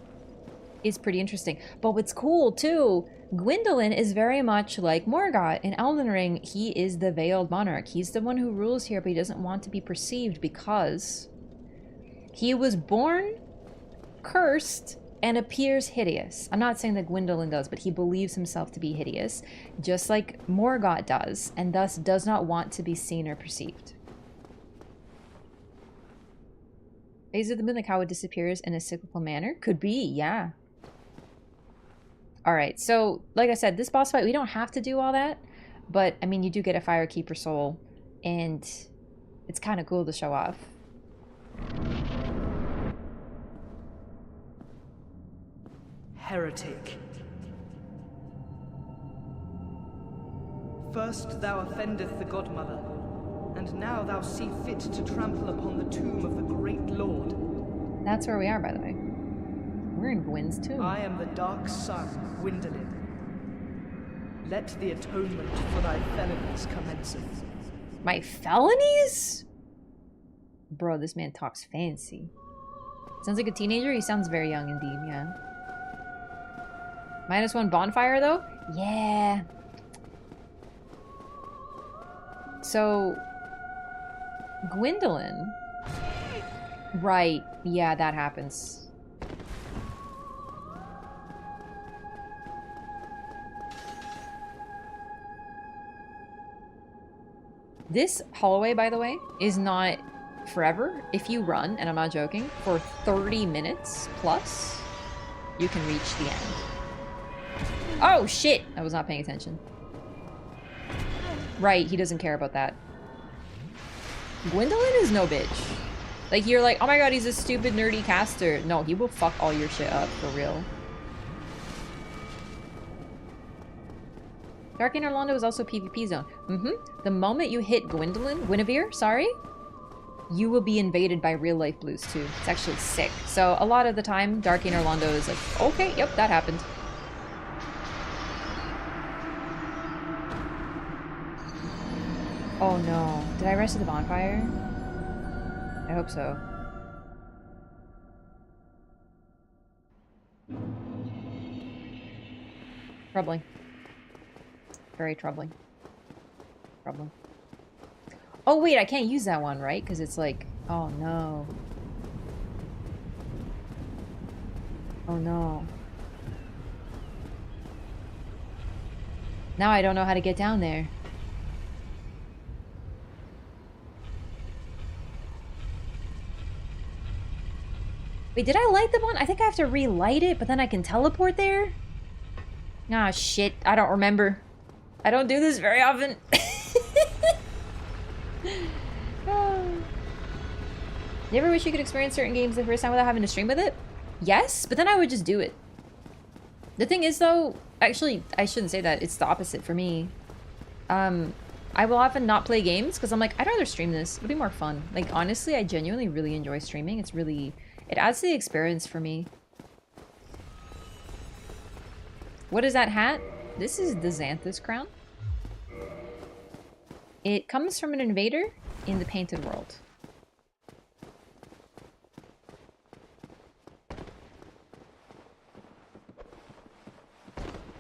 is pretty interesting. But what's cool too, Gwyndolin is very much like Morgoth in Elden Ring. He is the veiled monarch. He's the one who rules here, but he doesn't want to be perceived because he was born cursed and appears hideous. I'm not saying that Gwyndolin does, but he believes himself to be hideous, just like Morgoth does, and thus does not want to be seen or perceived. Phase of the moon, like how it disappears in a cyclical manner? Could be, yeah. Alright, so, like I said, this boss fight, we don't have to do all that, but, I mean, you do get a Firekeeper soul, and it's kind of cool to show off. Heretic. First thou offendeth the Godmother, and now thou see fit to trample upon the tomb of the great Lord. That's where we are, by the way. We're in Gwyn's tomb. I am the Dark Sun, Gwyndolin. Let the atonement for thy felonies commenceth. My felonies? Bro, this man talks fancy. Sounds like a teenager? He sounds very young indeed, yeah. -1 bonfire, though? Yeah. So... Gwyndolin... Right, yeah, that happens. This hallway, by the way, is not forever. If you run, and I'm not joking, for 30 minutes plus, you can reach the end. Oh, shit! I was not paying attention. Right, he doesn't care about that. Gwyndolin is no bitch. Like, you're like, oh my god, he's a stupid, nerdy caster. No, he will fuck all your shit up, for real. Dark Anor Londo is also PvP zone. The moment you hit Guinevere, sorry, you will be invaded by real life blues too. It's actually sick. So a lot of the time, Dark Anor Londo is like, okay, yep, that happened. Oh no. Did I rest at the bonfire? I hope so. Troubling. Very troubling. Troubling. Oh wait, I can't use that one, right? Because it's like, oh no. Oh no. Now I don't know how to get down there. Wait, did I light the one? I think I have to relight it, but then I can teleport there? Ah, shit. I don't remember. I don't do this very often. You ever wish you could experience certain games the first time without having to stream with it? Yes, but then I would just do it. The thing is, though, actually, I shouldn't say that. It's the opposite for me. I will often not play games because I'm like, I'd rather stream this. It'll be more fun. Like, honestly, I genuinely really enjoy streaming. It's really... It adds to the experience for me. What is that hat? This is the Xanthus crown. It comes from an invader in the Painted World.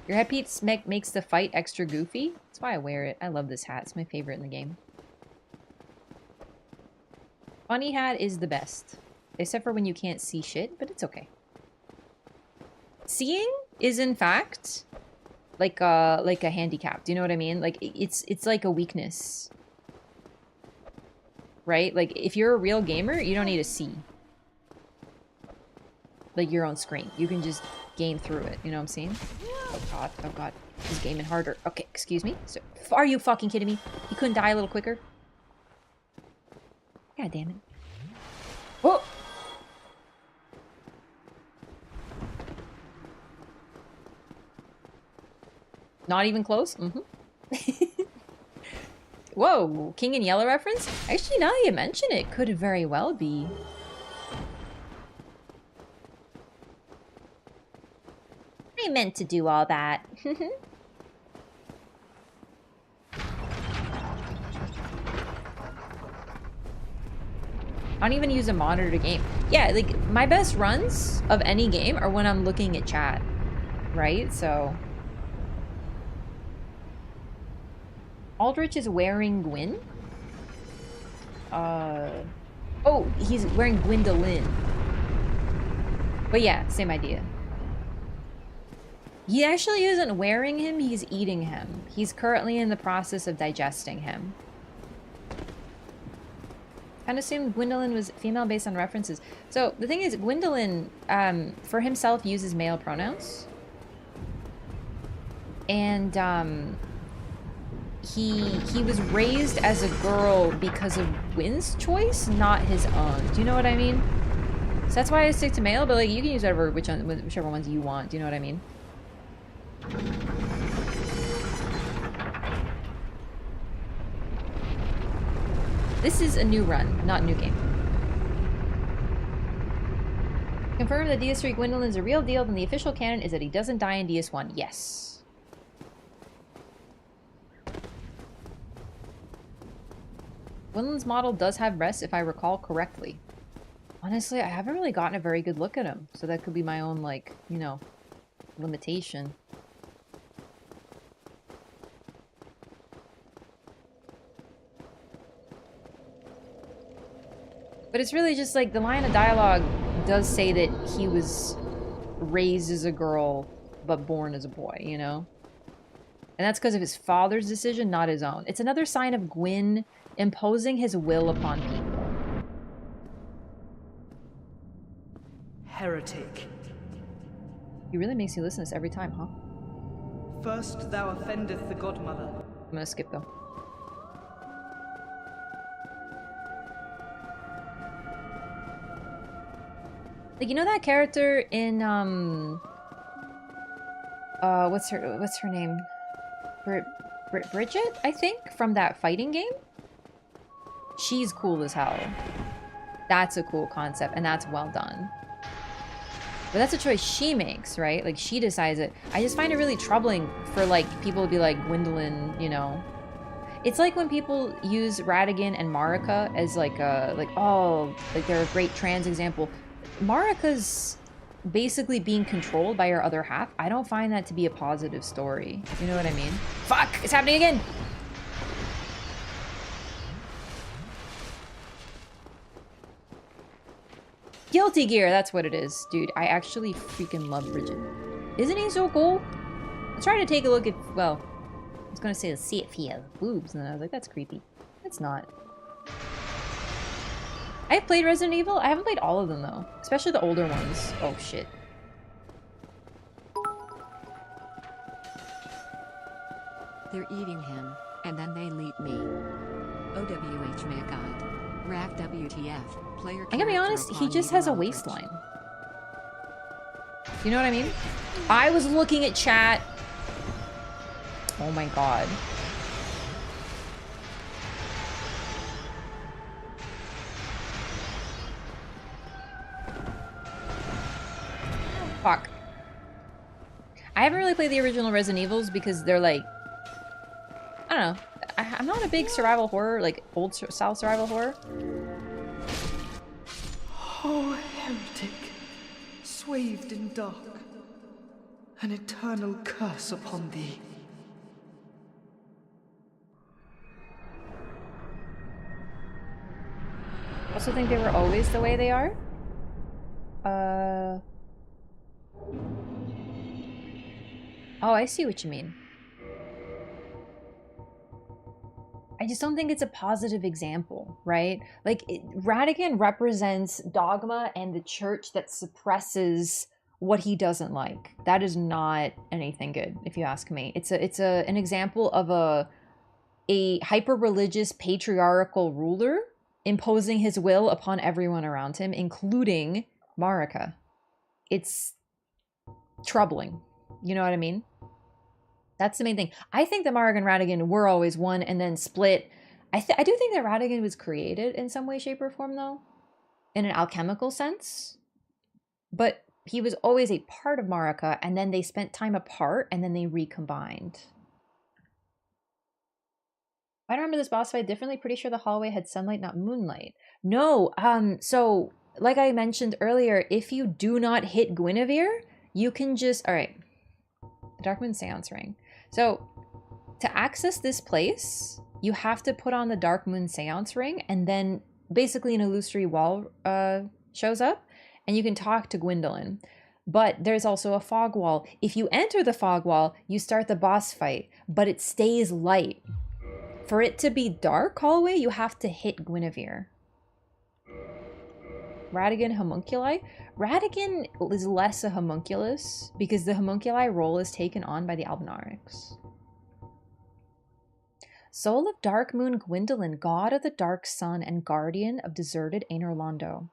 Your headpiece makes the fight extra goofy. That's why I wear it. I love this hat. It's my favorite in the game. Funny hat is the best. Except for when you can't see shit, but it's okay. Seeing is, in fact, like a handicap. Do you know what I mean? Like, it's like a weakness. Right? Like, if you're a real gamer, you don't need to see. Like, your own screen. You can just game through it. You know what I'm saying? Oh god, oh god. He's gaming harder. Okay, excuse me. So, are you fucking kidding me? You couldn't die a little quicker? God damn it. Oh! Not even close? Whoa, King in Yellow reference? Actually, now that you mention it, could very well be. I meant to do all that. I don't even use a monitor to game. Yeah, like, my best runs of any game are when I'm looking at chat. Right? So... Aldrich is wearing Gwyn? Oh, he's wearing Gwyndolin. But yeah, same idea. He actually isn't wearing him, he's eating him. He's currently in the process of digesting him. Kind of assumed Gwyndolin was female based on references. So, the thing is, Gwyndolin, for himself, uses male pronouns. And, he was raised as a girl because of Gwyn's choice, not his own. Do you know what I mean? So that's why I stick to male, but like you can use whichever ones you want. Do you know what I mean? This is a new run, not a new game. Confirm that DS3 Gwyndolin is a real deal, then the official canon is that he doesn't die in DS1. Yes. Gwyndolin's model does have breasts, if I recall correctly. Honestly, I haven't really gotten a very good look at him, so that could be my own, like, you know, limitation. But it's really just like the line of dialogue does say that he was raised as a girl but born as a boy, you know? And that's because of his father's decision, not his own. It's another sign of Gwyn imposing his will upon people. Heretic. He really makes you listen to this every time, huh? First thou offendeth the godmother. I'm gonna skip though. Like, you know that character in what's her name? Bridget, I think, from that fighting game? She's cool as hell. That's a cool concept, and that's well done. But that's a choice she makes, right? Like, she decides it. I just find it really troubling for, like, people to be like, Gwyndolin, you know. It's like when people use Radigan and Marika as, like, oh, like, they're a great trans example. Marika's basically being controlled by her other half. I don't find that to be a positive story. You know what I mean? Fuck! It's happening again! Guilty Gear, that's what it is. Dude, I actually freaking love Bridget. Isn't he so cool? I tried to take a look at, well, I was gonna say, let's see if he has boobs, and then I was like, that's creepy. It's not. I've played Resident Evil. I haven't played all of them, though. Especially the older ones. Oh, shit. They're eating him, and then they leap me. OWH my god. Rack WTF. Player I gotta be honest, he just has a waistline. You know what I mean? I was looking at chat. Oh my god. Fuck. I haven't really played the original Resident Evils because they're like, I don't know. I'm not a big survival horror, like old style survival horror. Oh, heretic, swathed in dark, an eternal curse upon thee. Also think they were always the way they are? Oh, I see what you mean. I just don't think it's a positive example, right? Like, Radigan represents dogma and the church that suppresses what he doesn't like. That is not anything good, if you ask me. It's an example of a hyper-religious patriarchal ruler imposing his will upon everyone around him, including Marika. It's troubling. You know what I mean? That's the main thing. I think that Marika and Radigan were always one and then split. I do think that Radigan was created in some way, shape, or form, though. In an alchemical sense. But he was always a part of Marika, and then they spent time apart, and then they recombined. I remember this boss fight differently. Pretty sure the hallway had sunlight, not moonlight. No, so, like I mentioned earlier, if you do not hit Guinevere, you can just... Alright. The Darkmoon Seance Ring. So, to access this place, you have to put on the Darkmoon Seance Ring, and then basically an illusory wall shows up, and you can talk to Gwyndolin. But there's also a fog wall. If you enter the fog wall, you start the boss fight, but it stays light. For it to be dark hallway, you have to hit Guinevere. Radigan Homunculi? Radigan is less a homunculus because the homunculi role is taken on by the Albinaurics. Soul of Darkmoon Gwyndolin, god of the dark sun and guardian of deserted Anor Londo.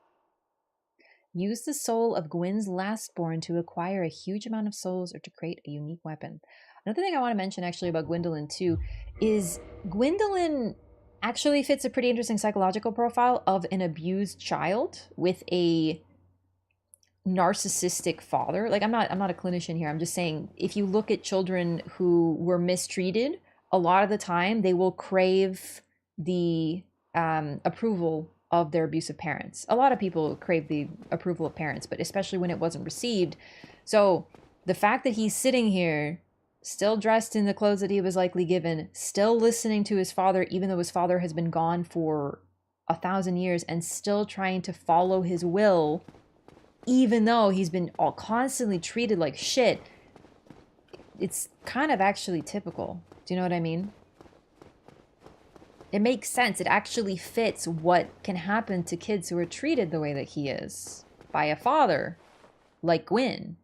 Use the soul of Gwyn's lastborn to acquire a huge amount of souls or to create a unique weapon. Another thing I want to mention actually about Gwyndolin too is Gwyndolin actually fits a pretty interesting psychological profile of an abused child with a narcissistic father. Like, I'm not a clinician here. I'm just saying, if you look at children who were mistreated, a lot of the time they will crave the approval of their abusive parents. A lot of people crave the approval of parents, but especially when it wasn't received. So the fact that he's sitting here, still dressed in the clothes that he was likely given, still listening to his father, even though his father has been gone for 1,000 years, and still trying to follow his will, even though he's been all constantly treated like shit, it's kind of actually typical. Do you know what I mean? It makes sense. It actually fits what can happen to kids who are treated the way that he is by a father like Gwyn.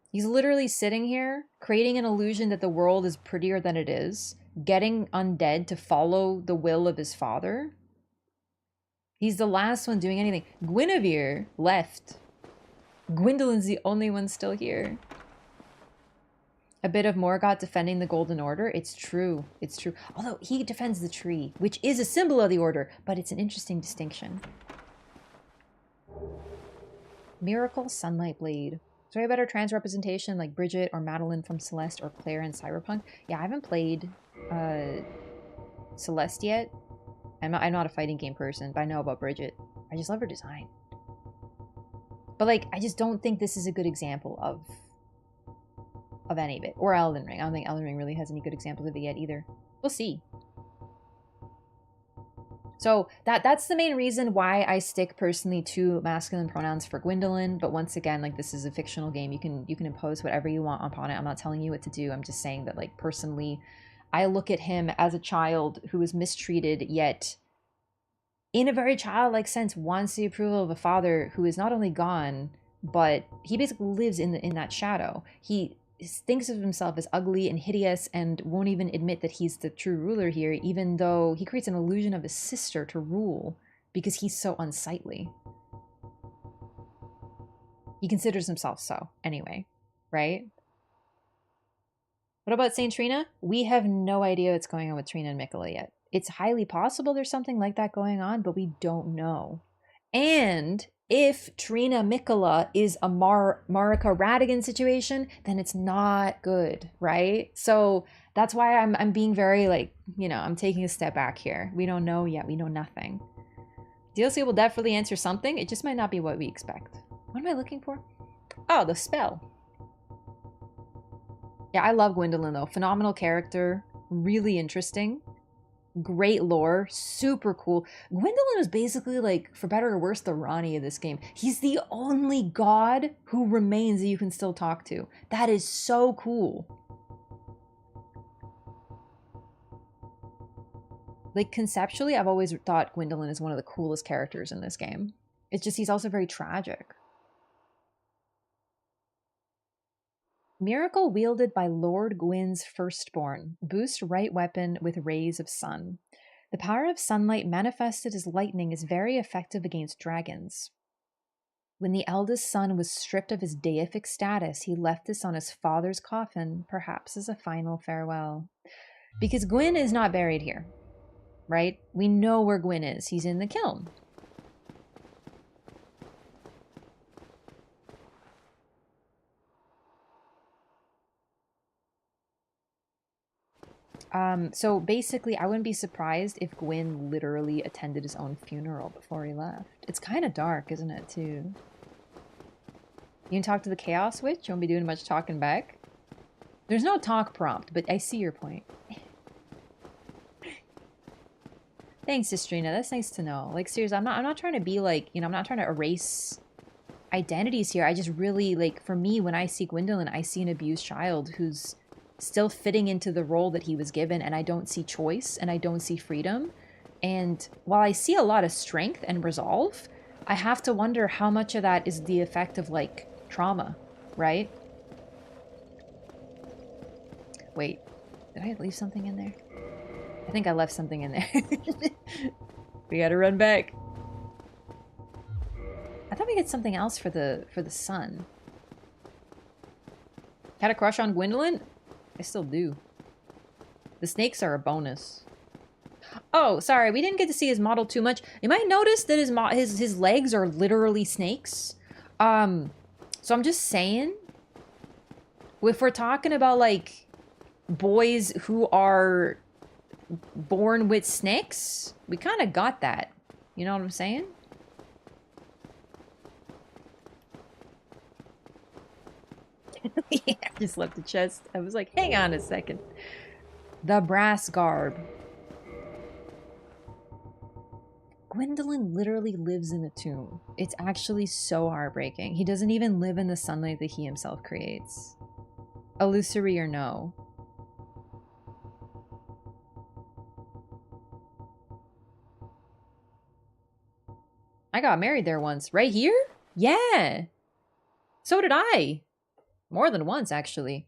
He's literally sitting here, creating an illusion that the world is prettier than it is, getting undead to follow the will of his father. He's the last one doing anything. Guinevere left. Gwyndolин's the only one still here. A bit of Morgoth defending the Golden Order. It's true. It's true. Although he defends the tree, which is a symbol of the Order, but it's an interesting distinction. Miracle Sunlight Blade. Is there a better trans representation like Bridget or Madeline from Celeste or Claire in Cyberpunk? Yeah, I haven't played Celeste yet. I'm not a fighting game person, but I know about Bridget. I just love her design. But like, I just don't think this is a good example of any of it. Or Elden Ring. I don't think Elden Ring really has any good examples of it yet either. We'll see. So that's the main reason why I stick personally to masculine pronouns for Gwyndolin. But once again, like, this is a fictional game. You can impose whatever you want upon it. I'm not telling you what to do. I'm just saying that, like, personally, I look at him as a child who was mistreated, yet in a very childlike sense wants the approval of a father who is not only gone, but he basically lives in that shadow. He thinks of himself as ugly and hideous and won't even admit that he's the true ruler here, even though he creates an illusion of his sister to rule because he's so unsightly. He considers himself so, anyway, right? What about Saint Trina? We have no idea what's going on with Trina and Mikola yet. It's highly possible there's something like that going on, but we don't know. And if Trina Mikola is a Marika Radigan situation, then it's not good, right? So that's why I'm being very, like, you know, I'm taking a step back here. We don't know yet. We know nothing. DLC will definitely answer something. It just might not be what we expect. What am I looking for? Oh, the spell. Yeah, I love Gwyndolin, though. Phenomenal character. Really interesting. Great lore. Super cool. Gwyndolin is basically, like, for better or worse, the Ronnie of this game. He's the only god who remains that you can still talk to. That is so cool. Like, conceptually, I've always thought Gwyndolin is one of the coolest characters in this game. It's just he's also very tragic. Miracle wielded by Lord Gwyn's firstborn. Boost right weapon with rays of sun. The power of sunlight manifested as lightning is very effective against dragons. When the eldest son was stripped of his deific status, he left this on his father's coffin, perhaps as a final farewell. Because Gwyn is not buried here, right? We know where Gwyn is. He's in the kiln. So basically, I wouldn't be surprised if Gwyn literally attended his own funeral before he left. It's kind of dark, isn't it, too? You can talk to the Chaos Witch? You won't be doing much talking back? There's no talk prompt, but I see your point. Thanks, Sistrina. That's nice to know. Like, seriously, I'm not trying to be like, you know, I'm not trying to erase identities here. I just really, like, for me, when I see Gwyndolin, I see an abused child who's still fitting into the role that he was given, and I don't see choice, and I don't see freedom. And while I see a lot of strength and resolve, I have to wonder how much of that is the effect of, like, trauma, right? Wait, did I leave something in there? I think I left something in there. We gotta run back. I thought we had something else for the sun. Had a crush on Gwyndolin? I still do. The snakes are a bonus. Oh, sorry, we didn't get to see his model too much. You might notice that his legs are literally snakes. So I'm just saying, if we're talking about like boys who are born with snakes, we kind of got that. You know what I'm saying? Yeah, I just left the chest. I was like, hang on a second. The brass garb. Gwyndolin literally lives in a tomb. It's actually so heartbreaking. He doesn't even live in the sunlight that he himself creates. Illusory or no. I got married there once. Right here? Yeah. So did I. More than once, actually.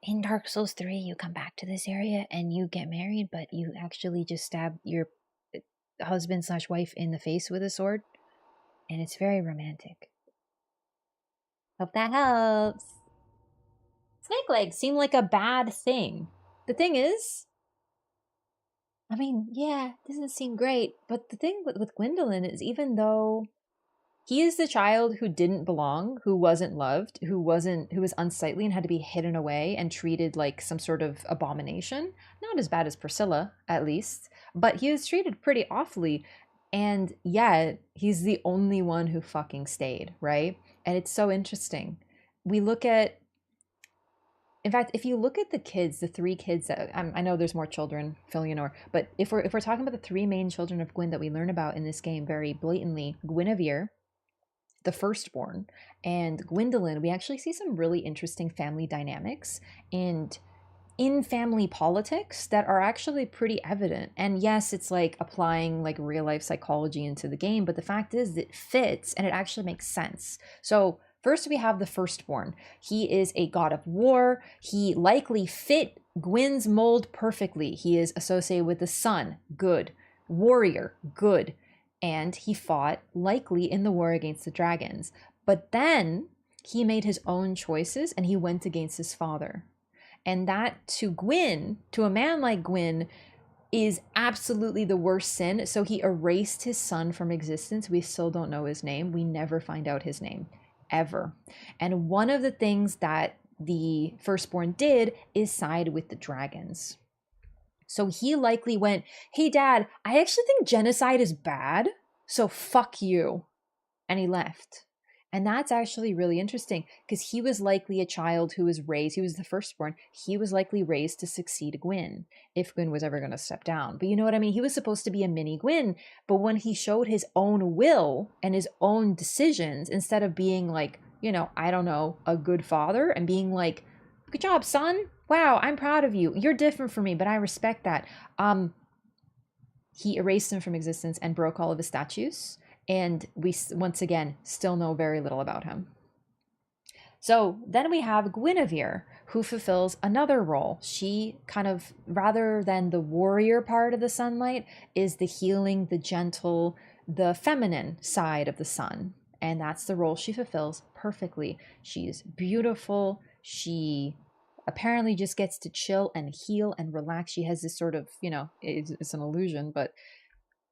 In Dark Souls 3, you come back to this area and you get married, but you actually just stab your husband/wife in the face with a sword. And it's very romantic. Hope that helps. Snake legs seem like a bad thing. The thing is, I mean, yeah, it doesn't seem great, but the thing with Gwyndolin is, even though he is the child who didn't belong, who wasn't loved, who was unsightly and had to be hidden away and treated like some sort of abomination. Not as bad as Priscilla, at least, but he was treated pretty awfully. And yet, he's the only one who fucking stayed, right? And it's so interesting. We look at, in fact, if you look at the kids, the three kids that I know there's more children, Filianor, but if we're talking about the three main children of Gwyn that we learn about in this game very blatantly, Guinevere, the firstborn, and Gwyndolin, we actually see some really interesting family dynamics and in family politics that are actually pretty evident. And yes, it's like applying like real life psychology into the game, but the fact is it fits and it actually makes sense. So first we have the firstborn. He is a god of war. He likely fit Gwyn's mold perfectly. He is associated with the sun, good. Warrior, good. And he fought likely in the war against the dragons. But then he made his own choices and he went against his father. And that to Gwyn, to a man like Gwyn, is absolutely the worst sin. So he erased his son from existence. We still don't know his name. We never find out his name, ever. And one of the things that the firstborn did is side with the dragons. So he likely went, hey dad, I actually think genocide is bad, so fuck you. And he left. And that's actually really interesting because he was likely a child who was raised, he was the firstborn, he was likely raised to succeed Gwyn if Gwyn was ever going to step down. But you know what I mean? He was supposed to be a mini Gwyn, but when he showed his own will and his own decisions, instead of being like, you know, I don't know, a good father and being like, good job, son. Wow, I'm proud of you. You're different from me, but I respect that. He erased him from existence and broke all of his statues. And we, once again, still know very little about him. So then we have Guinevere, who fulfills another role. She kind of, rather than the warrior part of the sunlight, is the healing, the gentle, the feminine side of the sun. And that's the role she fulfills perfectly. She's beautiful. She apparently just gets to chill and heal and relax. She has this sort of, you know, it's an illusion, but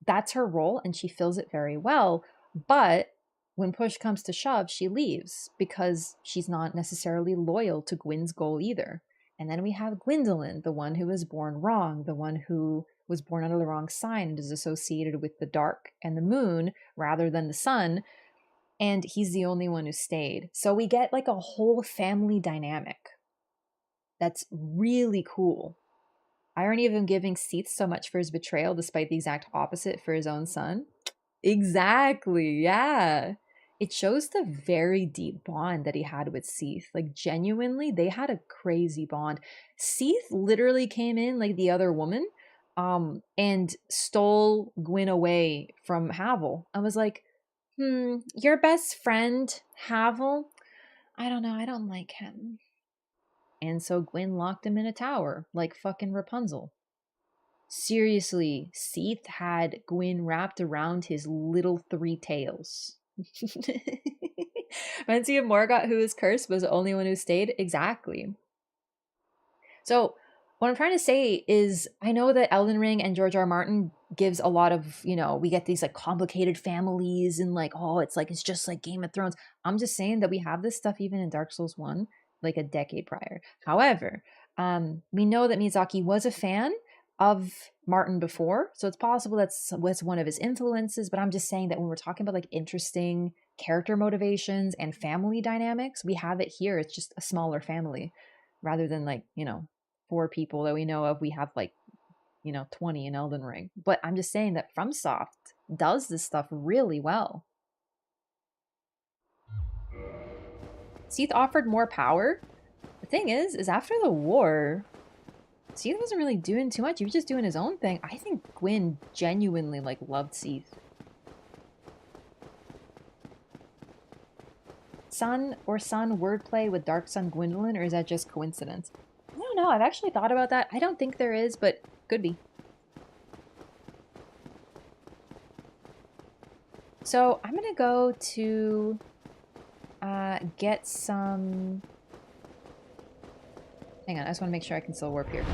that's her role and she fills it very well. But when push comes to shove, she leaves because she's not necessarily loyal to Gwyn's goal either. And then we have Gwyndolin, the one who was born wrong, the one who was born under the wrong sign and is associated with the dark and the moon rather than the sun. And he's the only one who stayed. So we get like a whole family dynamic that's really cool. Irony of him giving Seath so much for his betrayal despite the exact opposite for his own son. Exactly, yeah. It shows the very deep bond that he had with Seath. Like, genuinely, they had a crazy bond. Seath literally came in like the other woman and stole Gwyn away from Havel. I was like, your best friend, Havel? I don't know, I don't like him. And so Gwyn locked him in a tower, like fucking Rapunzel. Seriously, Seath had Gwyn wrapped around his little three tails. Reminds me of Morgoth, who was cursed, was the only one who stayed. Exactly. So What I'm trying to say is I know that Elden Ring and George R. R. Martin gives a lot of, we get these like complicated families and like, oh, it's just like Game of Thrones. I'm just saying that we have this stuff even in Dark Souls 1, like a decade prior. However, we know that Miyazaki was a fan of Martin before, so it's possible that's one of his influences, but I'm just saying that when we're talking about like interesting character motivations and family dynamics, we have it here. It's just a smaller family rather than like, 4 people that we know of. We have like 20 in Elden Ring. But I'm just saying that FromSoft does this stuff really well. Seath offered more power. The thing is after the war, Seath wasn't really doing too much. He was just doing his own thing. I think Gwyn genuinely like loved Seath. Sun wordplay with Dark Sun Gwyndolin, or is that just coincidence? I don't know. I've actually thought about that. I don't think there is, but could be. So I'm going to go to get some... Hang on, I just want to make sure I can still warp here.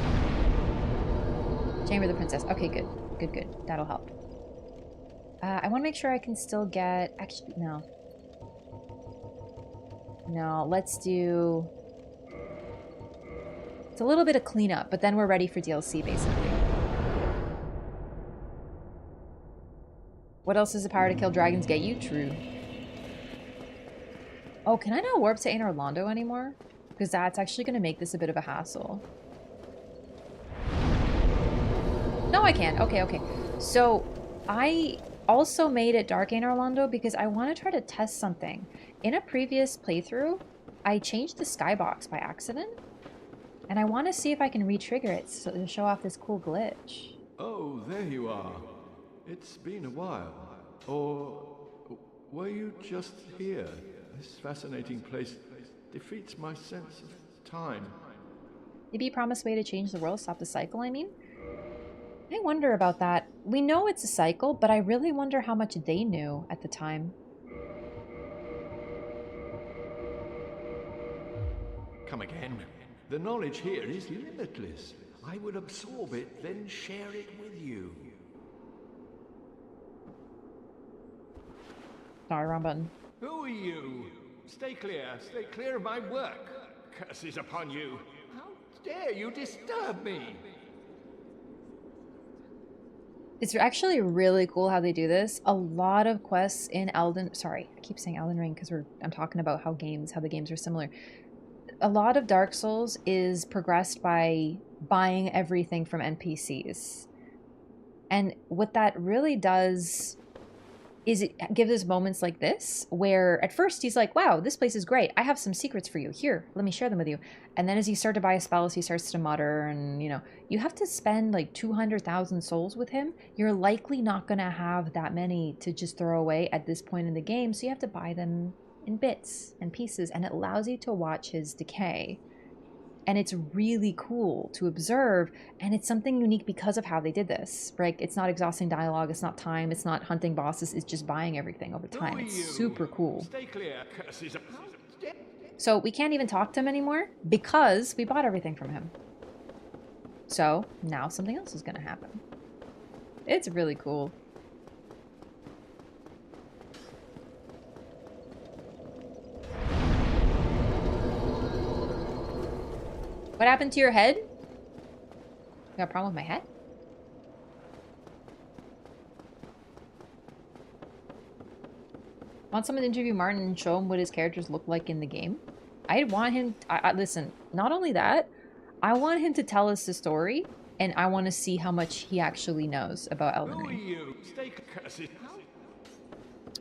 Chamber of the Princess. Okay, good. Good. That'll help. I want to make sure I can still get... Actually, no. No, let's do... It's a little bit of cleanup, but then we're ready for DLC, basically. What else does the power to kill dragons get you? True. Oh, can I not warp to Anor Londo anymore? Because that's actually going to make this a bit of a hassle. No, I can't. Okay. So, I also made it Dark Anor Londo because I want to try to test something. In a previous playthrough, I changed the skybox by accident. And I want to see if I can re-trigger it to show off this cool glitch. Oh, there you are. It's been a while. Or were you just here? This fascinating place defeats my sense of time. Maybe you promised a way to change the world, stop the cycle, I mean? I wonder about that. We know it's a cycle, but I really wonder how much they knew at the time. Come again. The knowledge here is limitless. I will absorb it, then share it with you. Sorry, wrong button. Who are you? Stay clear of my work. Curses upon you. How dare you disturb me? It's actually really cool how they do this. A lot of quests in Sorry, I keep saying Elden Ring because I'm talking about how the games are similar. A lot of Dark Souls is progressed by buying everything from NPCs. And what that really does is it gives us moments like this where at first he's like, wow, this place is great. I have some secrets for you. Here, let me share them with you. And then as you start to buy spells, he starts to mutter and, you have to spend like 200,000 souls with him. You're likely not going to have that many to just throw away at this point in the game. So you have to buy them in bits and pieces, and it allows you to watch his decay. And it's really cool to observe, and it's something unique because of how they did this, right? It's not exhausting dialogue, it's not time, it's not hunting bosses, it's just buying everything over time. It's super cool. Stay clear, curses. So we can't even talk to him anymore because we bought everything from him. So now something else is going to happen. It's really cool. What happened to your head? You got a problem with my head? Want someone to interview Martin and show him what his characters look like in the game? I want him... listen, not only that, I want him to tell us the story, and I want to see how much he actually knows about Elden Ring. Who are you? Stay cursed.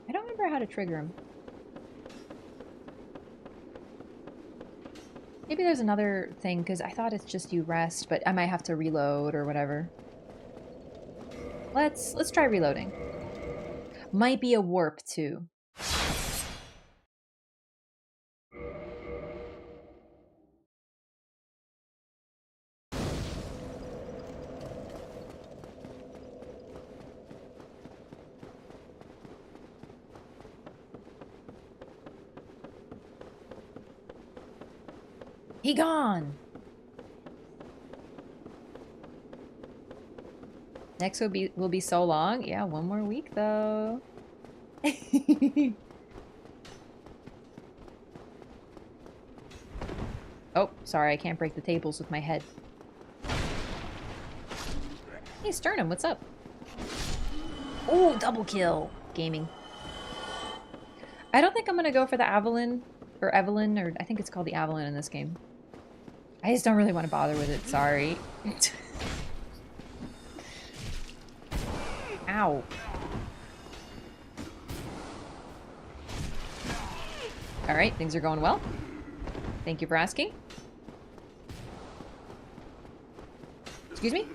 I don't remember how to trigger him. Maybe there's another thing, because I thought it's just you rest, but I might have to reload or whatever. Let's try reloading. Might be a warp, too. He gone! Next will be so long. Yeah, one more week though. Oh, sorry, I can't break the tables with my head. Hey, Sternum, what's up? Oh, double kill. Gaming. I don't think I'm gonna go for the Avalon, or Evelyn, or I think it's called the Avalon in this game. I just don't really want to bother with it, sorry. Ow. Alright, things are going well. Thank you for asking. Excuse me?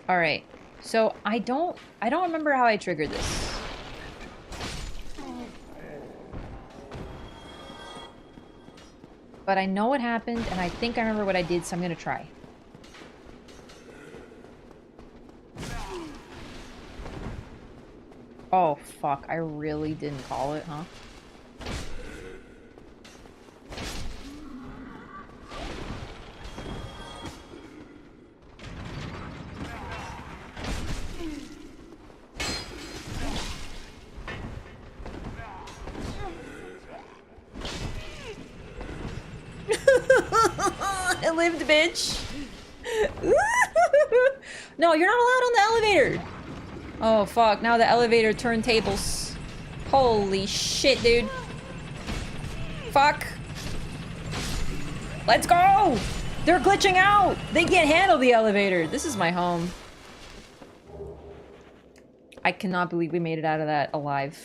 Alright. So I don't remember how I triggered this. But I know what happened and I think I remember what I did, so I'm gonna try. Oh fuck, I really didn't call it, huh? I lived, bitch. No, you're not allowed on the elevator. Oh fuck, now the elevator turntables. Holy shit, dude. Fuck. Let's go! They're glitching out! They can't handle the elevator. This is my home. I cannot believe we made it out of that alive.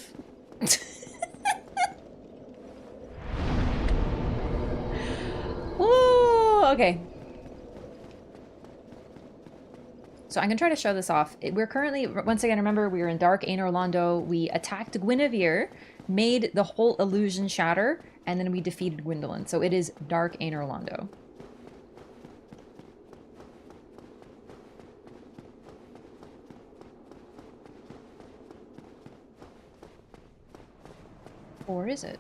Woo! Okay. So I'm gonna try to show this off. We're currently, once again, remember, we were in Dark Anor Londo. We attacked Guinevere, made the whole illusion shatter, and then we defeated Gwyndolin. So it is Dark Anor Londo. Or is it?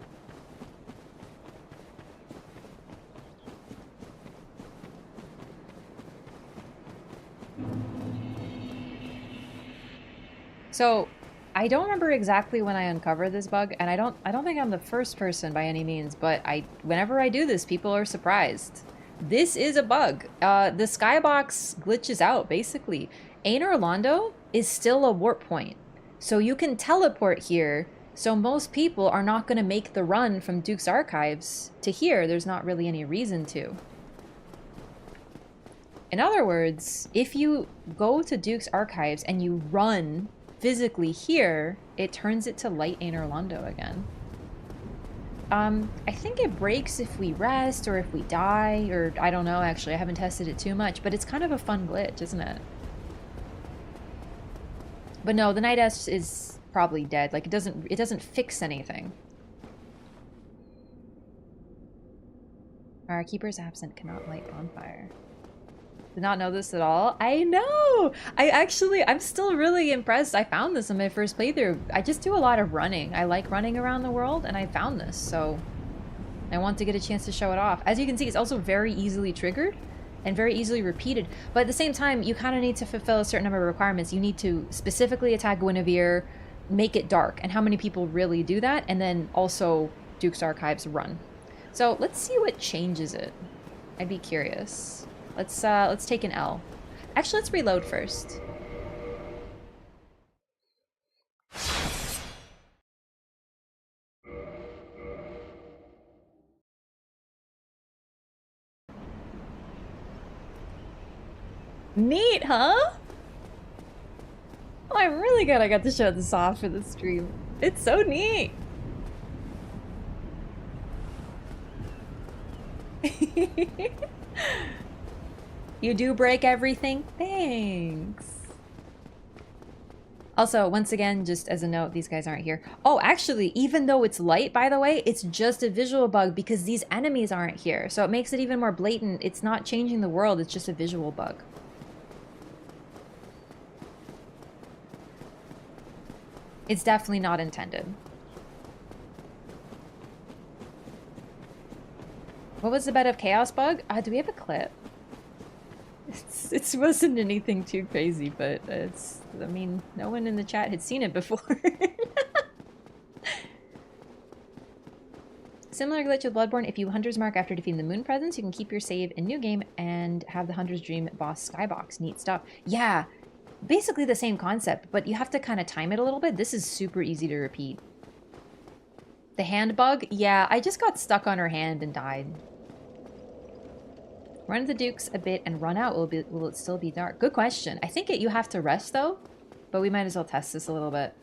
So, I don't remember exactly when I uncovered this bug, and I don't think I'm the first person by any means, but whenever I do this, people are surprised. This is a bug. The skybox glitches out, basically. Anor Londo is still a warp point. So you can teleport here, so most people are not going to make the run from Duke's Archives to here. There's not really any reason to. In other words, if you go to Duke's Archives and you run physically here, it turns it to light Anor Londo again. I think it breaks if we rest or if we die, or I don't know, actually. I haven't tested it too much, but it's kind of a fun glitch, isn't it? But no, the Night S is probably dead. Like, it doesn't fix anything. Our keeper's absent, cannot light bonfire. Did not know this at all. I know! I'm still really impressed. I found this in my first playthrough. I just do a lot of running. I like running around the world, and I found this, so I want to get a chance to show it off. As you can see, it's also very easily triggered and very easily repeated, but at the same time, you kind of need to fulfill a certain number of requirements. You need to specifically attack Guinevere, make it dark, and how many people really do that, and then also Duke's Archives run. So let's see what changes it. I'd be curious. Let's take an L. Actually, let's reload first. Neat, huh? Oh, I'm really glad I got to show this off for the stream. It's so neat. You do break everything? Thanks. Also, once again, just as a note, these guys aren't here. Oh, actually, even though it's light, by the way, it's just a visual bug because these enemies aren't here. So it makes it even more blatant. It's not changing the world, it's just a visual bug. It's definitely not intended. What was the Bed of Chaos bug? Do we have a clip? It wasn't anything too crazy, but it's, I mean, no one in the chat had seen it before. Similar glitch with Bloodborne, if you Hunter's Mark after defeating the Moon Presence, you can keep your save in New Game and have the Hunter's Dream boss Skybox. Neat stuff. Yeah, basically the same concept, but you have to kind of time it a little bit. This is super easy to repeat. The hand bug? Yeah, I just got stuck on her hand and died. Run the Dukes a bit and run out. Will it still be dark? Good question. I think you have to rest though, but we might as well test this a little bit.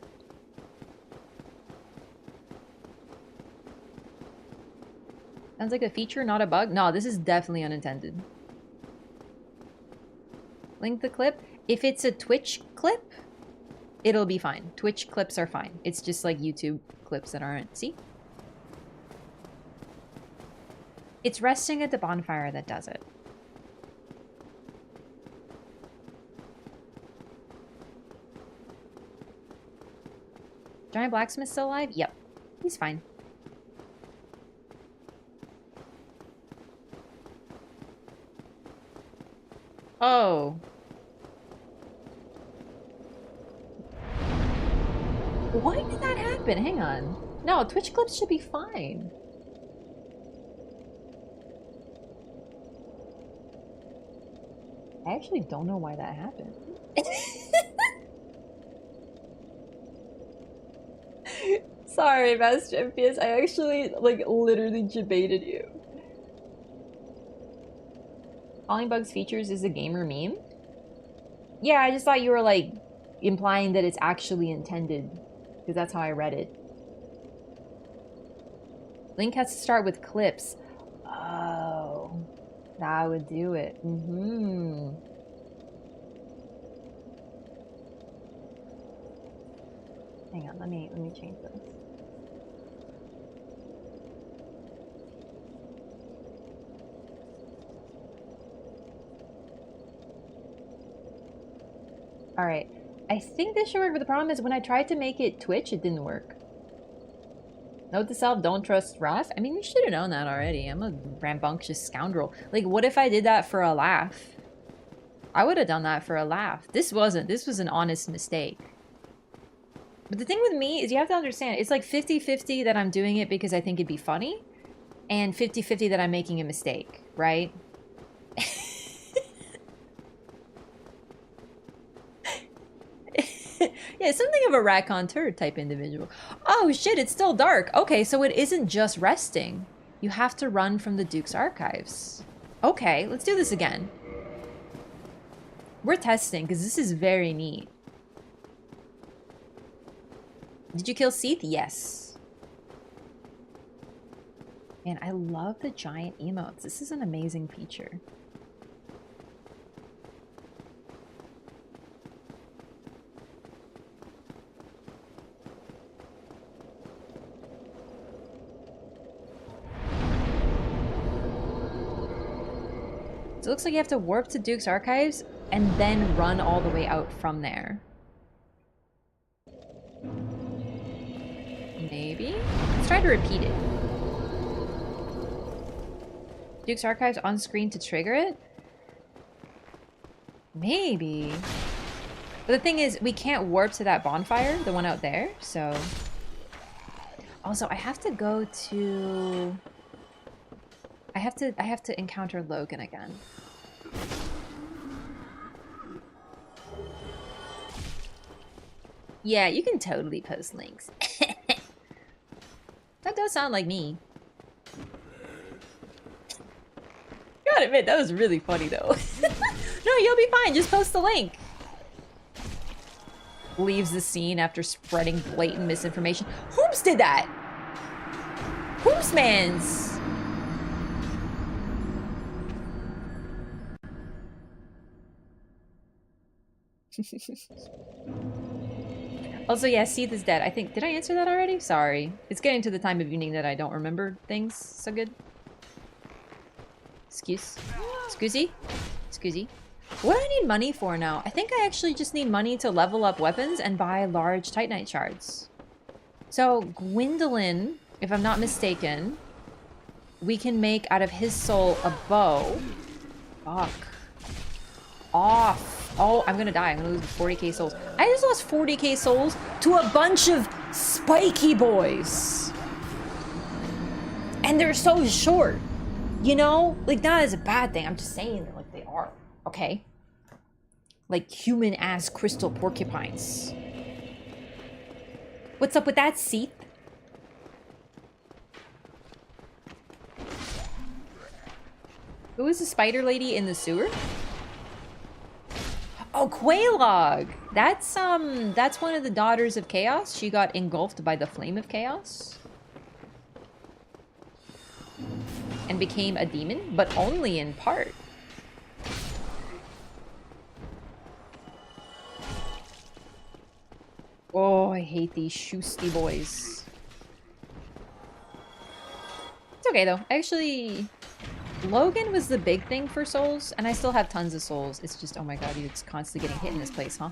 Sounds like a feature, not a bug. No, this is definitely unintended. Link the clip. If it's a Twitch clip, it'll be fine. Twitch clips are fine. It's just like YouTube clips that aren't. See? It's resting at the bonfire that does it. Giant Blacksmith still alive? Yep. He's fine. Oh. Why did that happen? Hang on. No, Twitch clips should be fine. I actually don't know why that happened. Sorry, Master FPS. I actually, like, literally debated you. Calling bugs features is a gamer meme? Yeah, I just thought you were, like, implying that it's actually intended. Because that's how I read it. Link has to start with clips. Oh. That would do it. Mm-hmm. Hang on, let me change this. Alright. I think this should work, but the problem is when I tried to make it Twitch, it didn't work. Note to self, don't trust Raph. I mean, you should have known that already. I'm a rambunctious scoundrel. Like, what if I did that for a laugh? I would have done that for a laugh. This wasn't. This was an honest mistake. But the thing with me is you have to understand, it's like 50-50 that I'm doing it because I think it'd be funny, and 50-50 that I'm making a mistake, right? Yeah, something of a raconteur type individual. Oh shit, it's still dark. Okay, so it isn't just resting. You have to run from the Duke's archives. Okay, let's do this again. We're testing, because this is very neat. Did you kill Seath? Yes. Man, I love the giant emotes. This is an amazing feature. So it looks like you have to warp to Duke's archives and then run all the way out from there. Maybe? Let's try to repeat it. Duke's archives on screen to trigger it? Maybe. But the thing is, we can't warp to that bonfire, the one out there, so... Also, I have to go to... I have to encounter Logan again. Yeah, you can totally post links. That does sound like me. Gotta admit, that was really funny though. No, you'll be fine, just post the link. Leaves the scene after spreading blatant misinformation. Whoops did that? Whoops mans? Also, yeah, Seath is dead. I think, did I answer that already? Sorry. It's getting to the time of evening that I don't remember things so good. Excusey? What do I need money for now? I think I actually just need money to level up weapons and buy large Titanite shards. So, Gwyndolin, if I'm not mistaken, we can make out of his soul a bow. Fuck. off. Oh, I'm gonna die. I'm gonna lose 40k souls. I just lost 40k souls to a bunch of spiky boys. And they're so short. You know? Like, that is a bad thing. I'm just saying that, like, they are. Okay? Like, human-ass crystal porcupines. What's up with that, Seath? Who is the spider lady in the sewer? Oh, Quelaag! That's one of the daughters of Chaos. She got engulfed by the flame of Chaos. And became a demon, but only in part. Oh, I hate these shoosty boys. It's okay though. Actually, Logan was the big thing for souls, and I still have tons of souls. It's just, oh my god, it's constantly getting hit in this place, huh?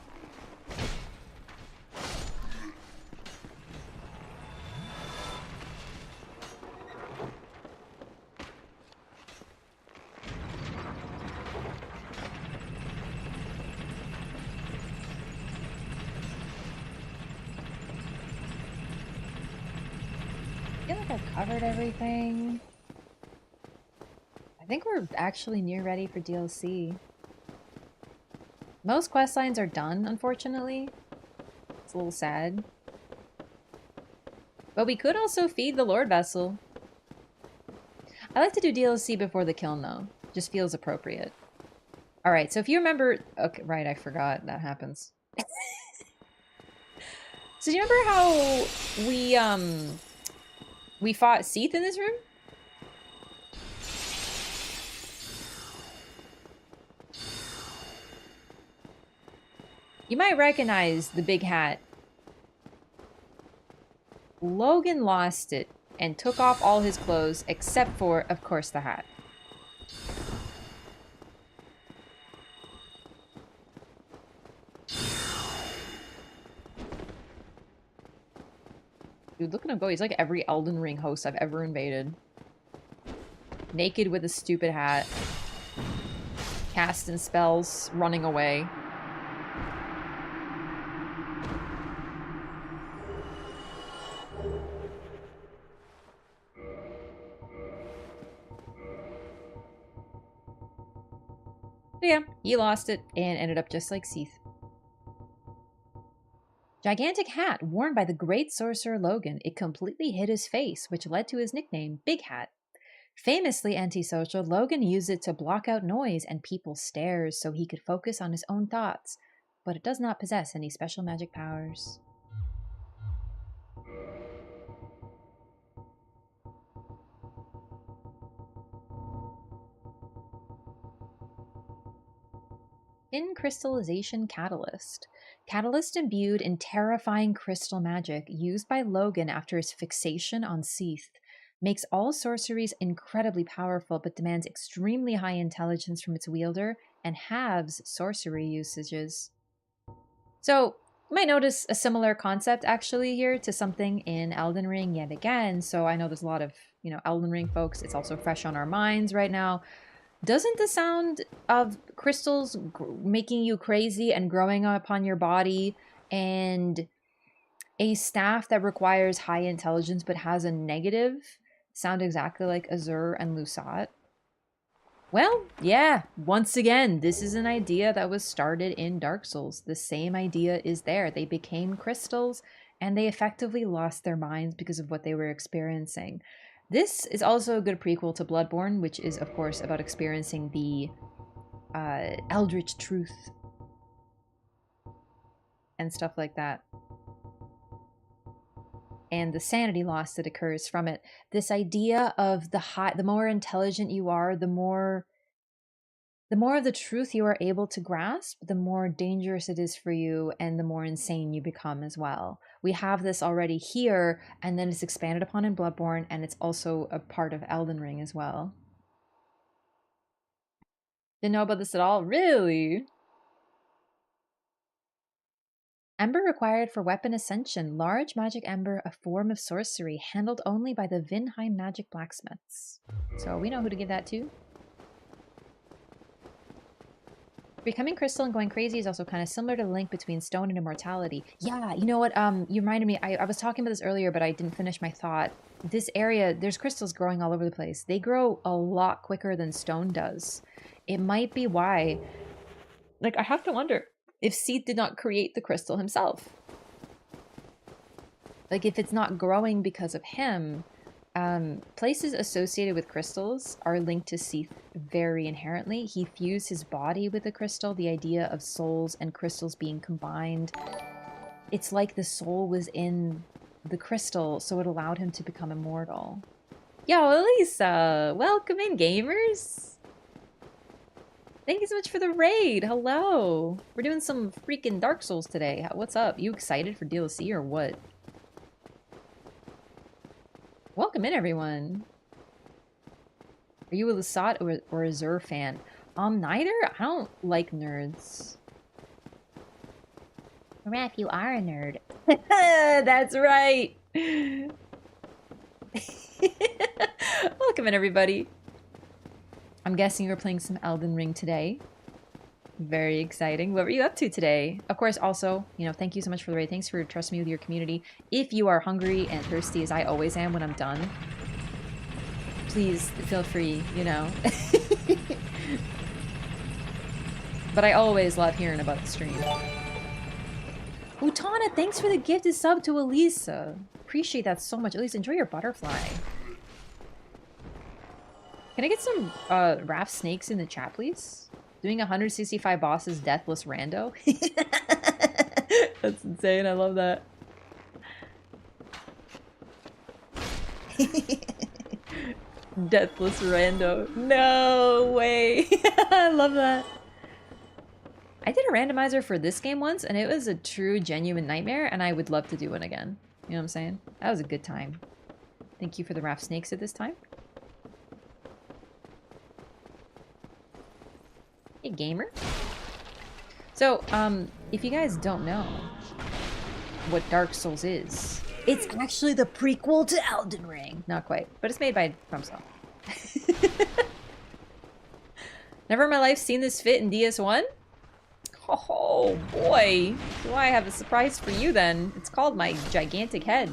I feel like I've covered everything. I think we're actually near ready for DLC. Most quest lines are done, unfortunately. It's a little sad. But we could also feed the Lord Vessel. I like to do DLC before the kiln, though. Just feels appropriate. Alright, so if you remember... Okay, right, I forgot that happens. So do you remember how we fought Seath in this room? You might recognize the big hat. Logan lost it and took off all his clothes except for, of course, the hat. Dude, look at him go. He's like every Elden Ring host I've ever invaded. Naked with a stupid hat. Casting spells, running away. But yeah, he lost it and ended up just like Seath. Gigantic hat worn by the great sorcerer Logan. It completely hid his face, which led to his nickname, Big Hat. Famously antisocial, Logan used it to block out noise and people's stares so he could focus on his own thoughts, but it does not possess any special magic powers. In Crystallization Catalyst. Catalyst imbued in terrifying crystal magic used by Logan after his fixation on Seath makes all sorceries incredibly powerful but demands extremely high intelligence from its wielder and halves sorcery usages. So, you might notice a similar concept actually here to something in Elden Ring yet again. So I know there's a lot of, Elden Ring folks. It's also fresh on our minds right now. Doesn't the sound of crystals making you crazy and growing upon your body and a staff that requires high intelligence but has a negative sound exactly like Azur and Lusat? Well, yeah, once again, this is an idea that was started in Dark Souls. The same idea is there. They became crystals and they effectively lost their minds because of what they were experiencing. This is also a good prequel to Bloodborne, which is, of course, about experiencing the Eldritch Truth and stuff like that. And the sanity loss that occurs from it. This idea of the more intelligent you are, the more of the truth you are able to grasp, the more dangerous it is for you and the more insane you become as well. We have this already here, and then it's expanded upon in Bloodborne, and it's also a part of Elden Ring as well. Didn't know about this at all? Really? Ember required for weapon ascension. Large magic ember, a form of sorcery, handled only by the Vinheim magic blacksmiths. So we know who to give that to. Becoming crystal and going crazy is also kind of similar to the link between stone and immortality. Yeah, you know what? You reminded me. I was talking about this earlier, but I didn't finish my thought. This area, there's crystals growing all over the place. They grow a lot quicker than stone does. It might be why. Like, I have to wonder if Seath did not create the crystal himself. Like, if it's not growing because of him, places associated with crystals are linked to Seath very inherently. He fused his body with the crystal, the idea of souls and crystals being combined. It's like the soul was in the crystal, so it allowed him to become immortal. Yo, Elisa! Welcome in, gamers! Thank you so much for the raid! Hello! We're doing some freaking Dark Souls today. What's up? You excited for DLC or what? Welcome in, everyone! Are you a Lasat or a Zur fan? Neither? I don't like nerds. Raph, you are a nerd. That's right! Welcome in, everybody. I'm guessing you were playing some Elden Ring today. Very exciting. What were you up to today? Of course, also, you know, thank you so much for the raid. Thanks for trusting me with your community. If you are hungry and thirsty, as I always am when I'm done, please feel free, you know. But I always love hearing about the stream. Utana, thanks for the gifted sub to Elisa. Appreciate that so much. Elisa, enjoy your butterfly. Can I get some Raph snakes in the chat, please? Doing 165 bosses, deathless rando. That's insane. I love that. Deathless rando. No way. I love that. I did a randomizer for this game once, and it was a true, genuine nightmare, and I would love to do one again. You know what I'm saying? That was a good time. Thank you for the Raph snakes at this time. Hey, gamer. So, if you guys don't know what Dark Souls is, it's actually the prequel to Elden Ring. Not quite, but it's made by FromSoft. Never in my life seen this fit in DS1? Oh boy, do I have a surprise for you then. It's called my gigantic head.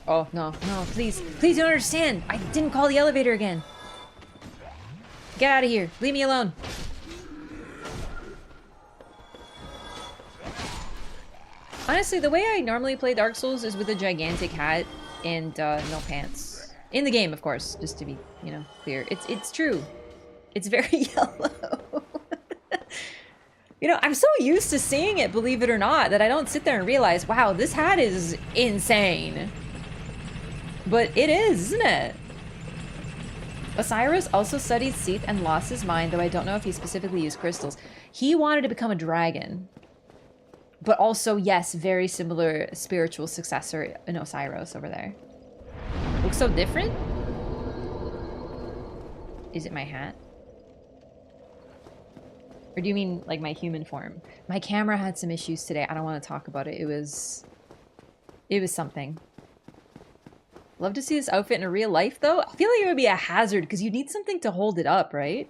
Oh, no, no, please. Please don't understand. I didn't call the elevator again. Get out of here. Leave me alone. Honestly, the way I normally play Dark Souls is with a gigantic hat and no pants. In the game, of course, just to be, you know, clear. It's true. It's very yellow. You know, I'm so used to seeing it, believe it or not, that I don't sit there and realize, wow, this hat is insane. But it is, isn't it? Osiris also studied Seath and lost his mind, though I don't know if he specifically used crystals. He wanted to become a dragon. But also, yes, very similar spiritual successor in Osiris over there. Looks so different? Is it my hat? Or do you mean, like, my human form? My camera had some issues today. I don't want to talk about it. It was something. Love to see this outfit in a real life, though. I feel like it would be a hazard, because you need something to hold it up, right?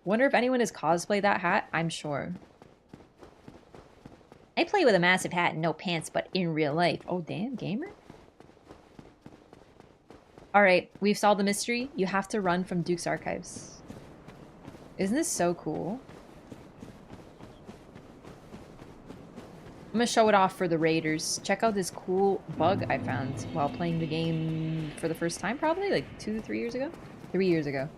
Wonder if anyone has cosplayed that hat? I'm sure. I play with a massive hat and no pants, but in real life. Oh, damn, gamer? Alright, we've solved the mystery. You have to run from Duke's archives. Isn't this so cool? I'm gonna show it off for the raiders. Check out this cool bug I found while playing the game for the first time, probably like 2 to 3 years ago? 3 years ago.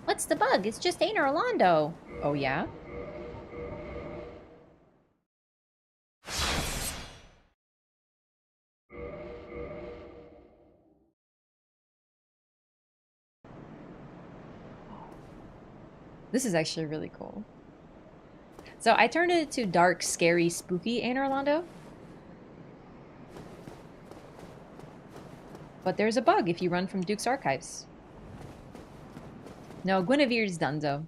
What's the bug? It's just Anor Londo. Oh yeah? This is actually really cool. So I turned it to dark, scary, spooky Anor Londo. But there's a bug if you run from Duke's archives. No, Guinevere's donezo.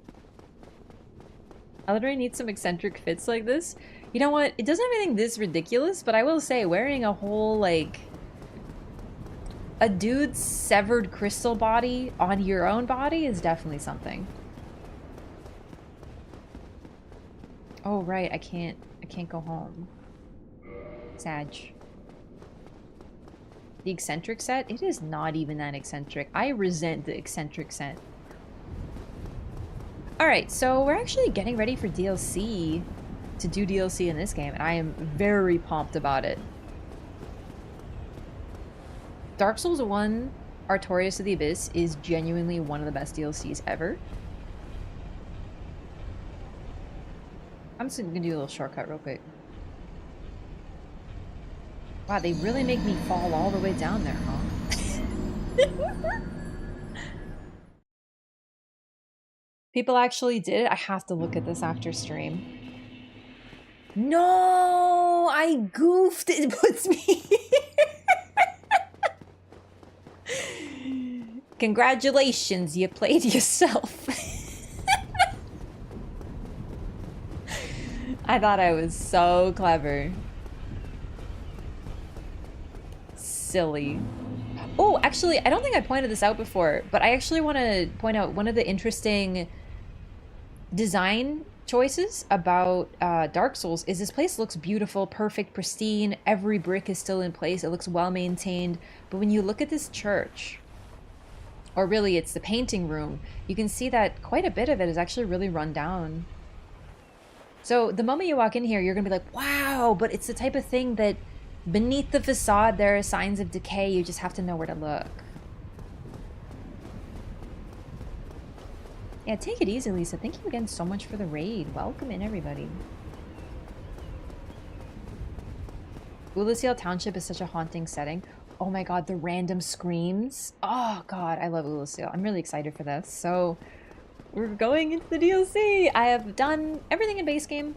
Elden Ring needs some eccentric fits like this. You know what? It doesn't have anything this ridiculous, but I will say wearing a whole, like, a dude's severed crystal body on your own body is definitely something. Oh, right. I can't go home. Sag. The eccentric set? It is not even that eccentric. I resent the eccentric set. Alright, so we're actually getting ready for DLC. To do DLC in this game, and I am very pumped about it. Dark Souls 1 Artorias of the Abyss is genuinely one of the best DLCs ever. I'm just gonna do a little shortcut real quick. Wow, they really make me fall all the way down there, huh? People actually did it? I have to look at this after stream. No! I goofed! It puts me... Congratulations, you played yourself. I thought I was so clever. Silly. Oh, actually, I don't think I pointed this out before, but I actually want to point out one of the interesting design choices about Dark Souls is this place looks beautiful, perfect, pristine. Every brick is still in place. It looks well maintained. But when you look at this church, or really it's the painting room, you can see that quite a bit of it is actually really run down. So the moment you walk in here, you're gonna be like, wow, but it's the type of thing that beneath the facade there are signs of decay. You just have to know where to look. Yeah, take it easy, Lisa. Thank you again so much for the raid. Welcome in, everybody. Ulusiel Township is such a haunting setting. Oh my god, the random screams. Oh god, I love Ulusiel. I'm really excited for this. So, we're going into the DLC. I have done everything in base game.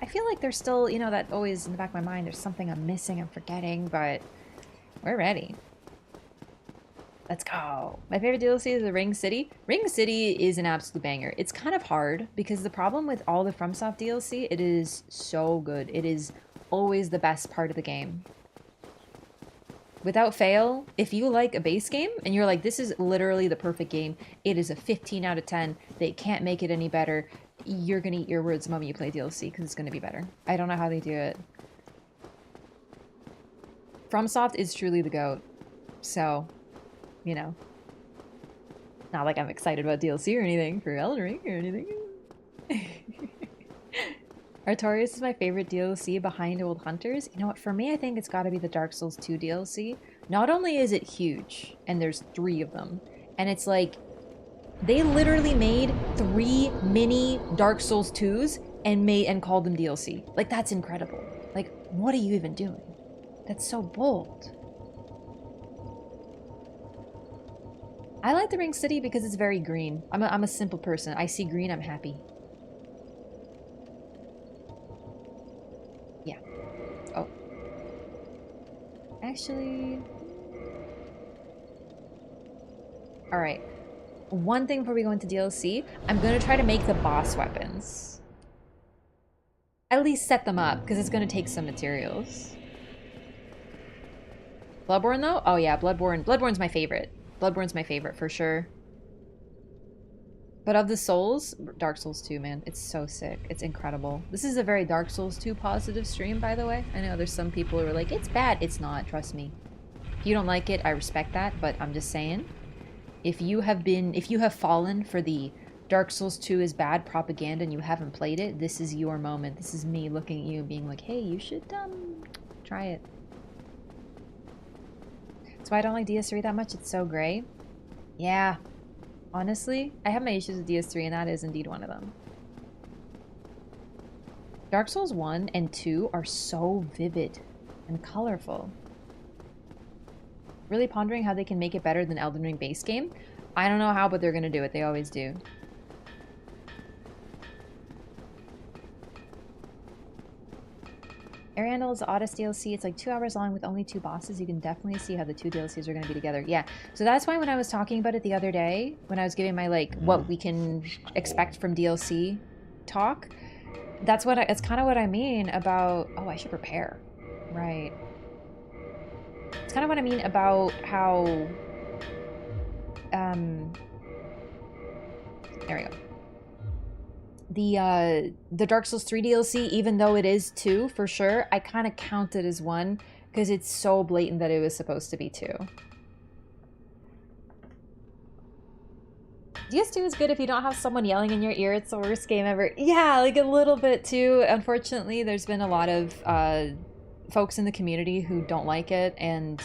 I feel like there's still, you know, that always in the back of my mind, there's something I'm missing, I'm forgetting, but we're ready. Let's go. My favorite DLC is the Ring City. Ring City is an absolute banger. It's kind of hard because the problem with all the FromSoft DLC, it is so good. It is always the best part of the game. Without fail, if you like a base game and you're like, this is literally the perfect game, it is a 15 out of 10, they can't make it any better, you're gonna eat your words the moment you play DLC because it's gonna be better. I don't know how they do it. FromSoft is truly the GOAT. So, you know, not like I'm excited about DLC or anything for Elden Ring or anything. Artorias is my favorite DLC behind Old Hunters. You know what, for me, I think it's got to be the Dark Souls 2 DLC. Not only is it huge, and there's 3 of them, and it's like, they literally made 3 mini Dark Souls 2s and called them DLC. Like, that's incredible. Like, what are you even doing? That's so bold. I like the Ring City because it's very green. I'm a simple person. I see green, I'm happy. Yeah. Oh. Actually... Alright. One thing before we go into DLC, I'm going to try to make the boss weapons. At least set them up, because it's going to take some materials. Bloodborne, though? Oh yeah, Bloodborne. Bloodborne's my favorite. Bloodborne's my favorite, for sure. But of the Souls, Dark Souls 2, man. It's so sick. It's incredible. This is a very Dark Souls 2 positive stream, by the way. I know there's some people who are like, it's bad. It's not, trust me. If you don't like it, I respect that, but I'm just saying. If you have fallen for the Dark Souls 2 is bad propaganda and you haven't played it, this is your moment. This is me looking at you and being like, hey, you should, try it. That's why I don't like DS3 that much. It's so gray. Yeah. Honestly, I have my issues with DS3 and that is indeed one of them. Dark Souls 1 and 2 are so vivid and colorful. Really pondering how they can make it better than Elden Ring base game. I don't know how, but they're gonna do it. They always do. Ariandel is the oddest DLC. It's like 2 hours long with only 2 bosses. You can definitely see how the 2 DLCs are going to be together. Yeah, so that's why when I was talking about it the other day, when I was giving my, like, what we can expect from DLC talk, That's what it's kind of what I mean about, oh, I should prepare. Right. It's kind of what I mean about how, there we go. The Dark Souls 3 DLC, even though it is 2 for sure, I kind of count it as 1 because it's so blatant that it was supposed to be 2. DS2 is good if you don't have someone yelling in your ear. It's the worst game ever. Yeah, like a little bit too. Unfortunately, there's been a lot of folks in the community who don't like it, and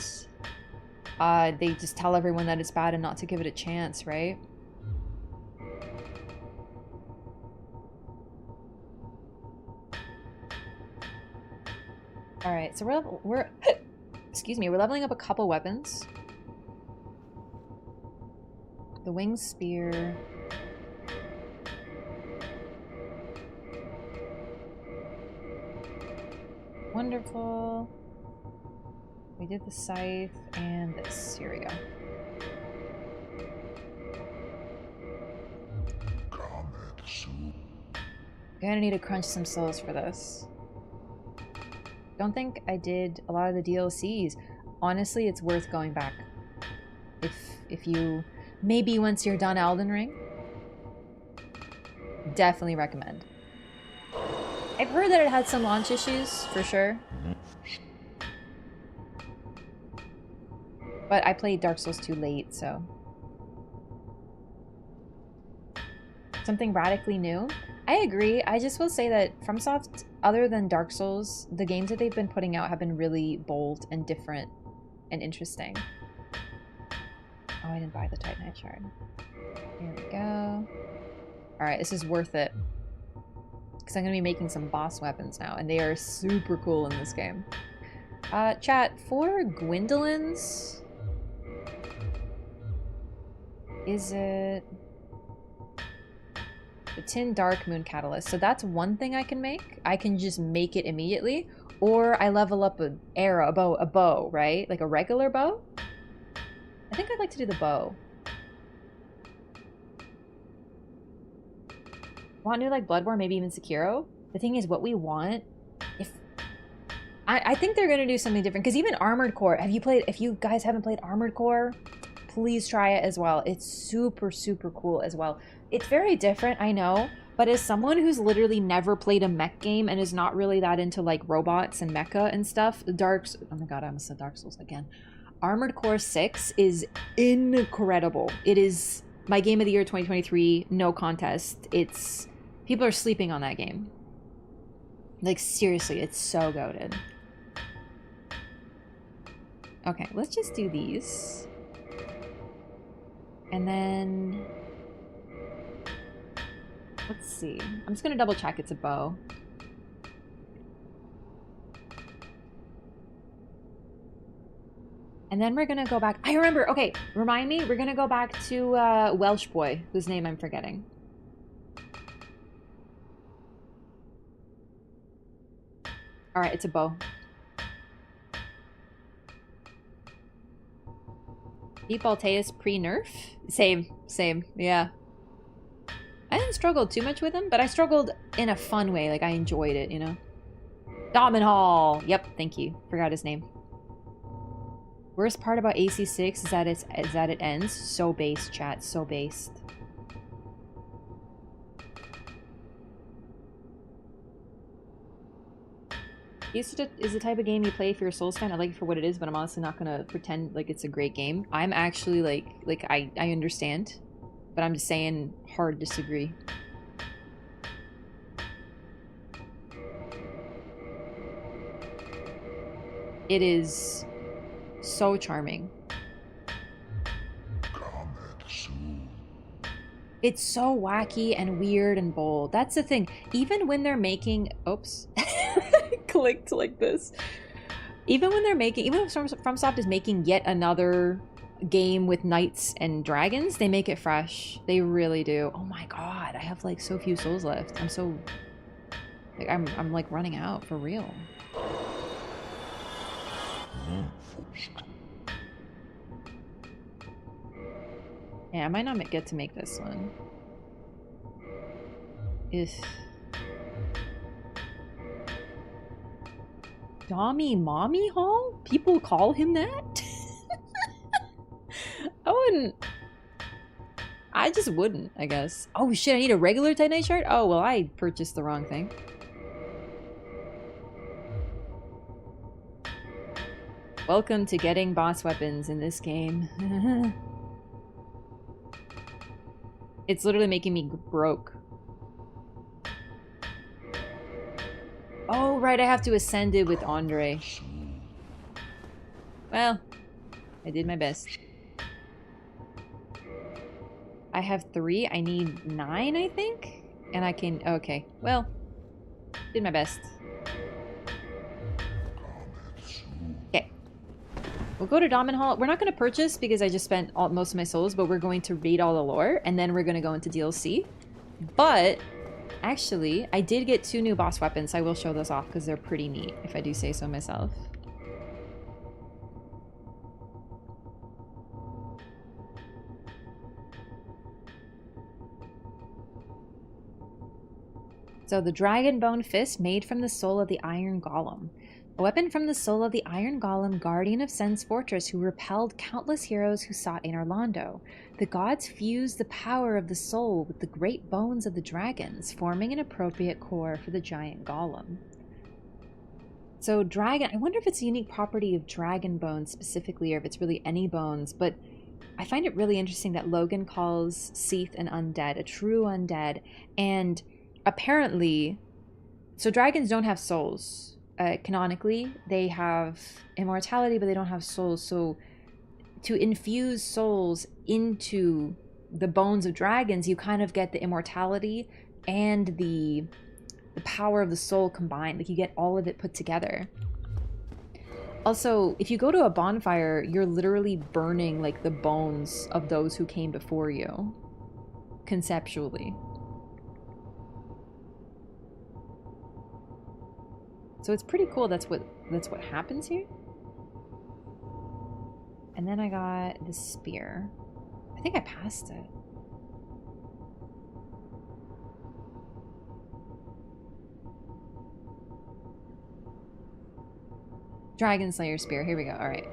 they just tell everyone that it's bad and not to give it a chance, right? All right, so we're excuse me, we're leveling up a couple weapons. The winged spear. Wonderful. We did the scythe and this. Here we go. Gonna need to crunch some souls for this. Don't think I did a lot of the DLCs. Honestly, it's worth going back. If you... Maybe once you're done Elden Ring. Definitely recommend. I've heard that it had some launch issues, for sure. But I played Dark Souls 2 late, so... Something radically new? I agree. I just will say that FromSoft, other than Dark Souls, the games that they've been putting out have been really bold and different and interesting. Oh, I didn't buy the Titanite shard. Here we go. Alright, this is worth it. Because I'm going to be making some boss weapons now, and they are super cool in this game. Chat, for Gwyndolins... Is it... The Tin Dark Moon Catalyst. So that's one thing I can make. I can just make it immediately. Or I level up an arrow, a bow, right? Like a regular bow? I think I'd like to do the bow. Want to do like Bloodborne, maybe even Sekiro? The thing is, what we want, if... I think they're gonna do something different, because even Armored Core, if you guys haven't played Armored Core, please try it as well. It's super, super cool as well. It's very different, I know, but as someone who's literally never played a mech game and is not really that into like robots and mecha and stuff, oh my god, I almost said Dark Souls again. Armored Core 6 is incredible. It is my game of the year 2023, no contest. People are sleeping on that game. Like seriously, it's so goated. Okay, let's just do these. And then... Let's see. I'm just gonna double check it's a bow. And then we're gonna go back. I remember, okay, remind me, we're gonna go back to Welsh boy, whose name I'm forgetting. Alright, it's a bow. Deep Alteus pre-nerf? Same, yeah. I didn't struggle too much with him, but I struggled in a fun way. Like, I enjoyed it, you know? Dominhall! Yep, thank you. Forgot his name. Worst part about AC6 is that it ends. So based, chat. So based. Is the type of game you play for your Souls fan. I like it for what it is, but I'm honestly not gonna pretend like it's a great game. I'm actually like I understand. But I'm just saying, hard disagree. It is so charming. It's so wacky and weird and bold. That's the thing. Even when they're making... Oops. Clicked like this. Even when they're making... Even if FromSoft is making yet another... game with knights and dragons, they make it fresh. They really do. Oh my god, I have like so few souls left. I'm so like I'm like running out for real. Yeah, I might not get to make this one. Dommy Mommy Hall? People call him that? I wouldn't. I just wouldn't, I guess. Oh shit, I need a regular Titanite shard? Oh, well, I purchased the wrong thing. Welcome to getting boss weapons in this game. It's literally making me broke. Oh, right, I have to ascend it with Andre. Well, I did my best. I have 3. I need 9, I think? And I can... Okay. Well, did my best. Okay. We'll go to Daemon Hall. We're not going to purchase because I just spent most of my souls, but we're going to read all the lore, and then we're going to go into DLC. But, actually, I did get 2 new boss weapons, so I will show those off because they're pretty neat, if I do say so myself. So the Dragon Bone Fist made from the soul of the Iron Golem. A weapon from the soul of the Iron Golem, guardian of Sen's fortress, who repelled countless heroes who sought Anor Londo. The gods fused the power of the soul with the great bones of the dragons, forming an appropriate core for the giant golem. So dragon, I wonder if it's a unique property of dragon bones specifically, or if it's really any bones, but I find it really interesting that Logan calls Seath an undead, a true undead, and apparently, so dragons don't have souls. Canonically, they have immortality, but they don't have souls. So to infuse souls into the bones of dragons, you kind of get the immortality and the power of the soul combined. Like, you get all of it put together. Also, if you go to a bonfire, you're literally burning, like, the bones of those who came before you, conceptually. So it's pretty cool that's what happens here. And then I got the spear. I think I passed it. Dragon Slayer spear. Here we go. All right.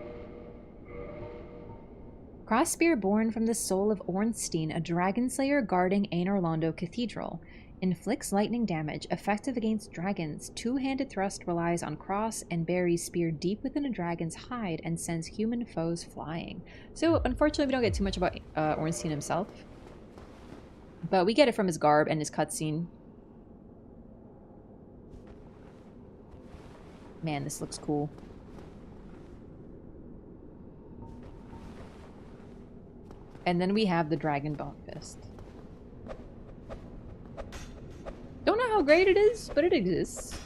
Cross spear born from the soul of Ornstein, a dragon slayer guarding Anor Londo Cathedral. Inflicts lightning damage, effective against dragons. Two-handed thrust relies on cross and buries spear deep within a dragon's hide and sends human foes flying. So, unfortunately, we don't get too much about Ornstein himself. But we get it from his garb and his cutscene. Man, this looks cool. And then we have the Dragon Bone Fist. Don't know how great it is, but it exists.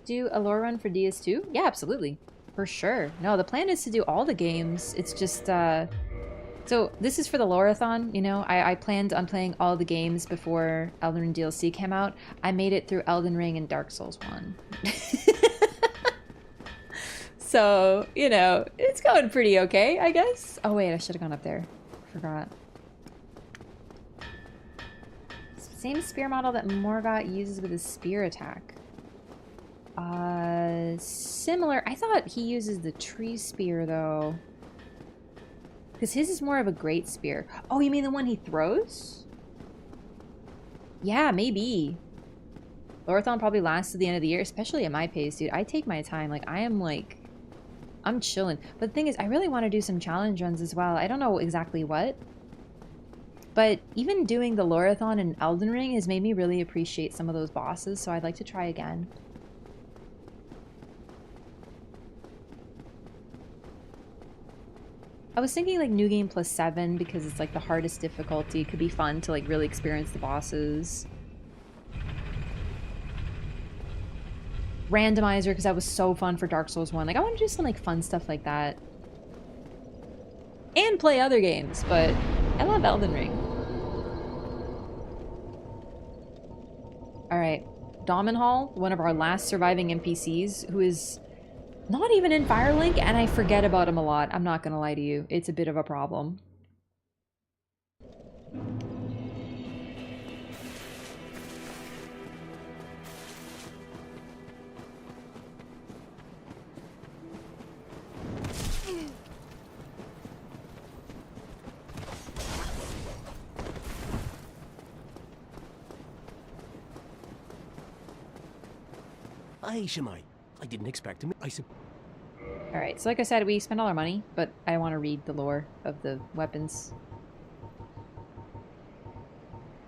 Do a lore run for DS2? Yeah, absolutely. For sure. No, the plan is to do all the games. It's just, so this is for the Loreathon, you know? I planned on playing all the games before Elden Ring DLC came out. I made it through Elden Ring and Dark Souls 1. So, you know, it's going pretty okay, I guess. Oh wait, I should have gone up there. Forgot. Same spear model that Morgott uses with his spear attack. Similar. I thought he uses the tree spear though. Because his is more of a great spear. Oh, you mean the one he throws? Yeah, maybe. Loreathon probably lasts to the end of the year, especially at my pace, dude. I take my time. Like, I'm chilling. But the thing is, I really want to do some challenge runs as well. I don't know exactly what. But even doing the Loreathon and Elden Ring has made me really appreciate some of those bosses, so I'd like to try again. I was thinking like New Game plus 7 because it's like the hardest difficulty. It could be fun to like really experience the bosses. Randomizer because that was so fun for Dark Souls 1. Like, I want to do some like fun stuff like that. And play other games, but I love Elden Ring. Alright. Daemon Hall, one of our last surviving NPCs, who is not even in Firelink, and I forget about him a lot. I'm not gonna lie to you. It's a bit of a problem. Aisha, mate. I didn't expect him. Alright, so like I said, we spent all our money, but I want to read the lore of the weapons.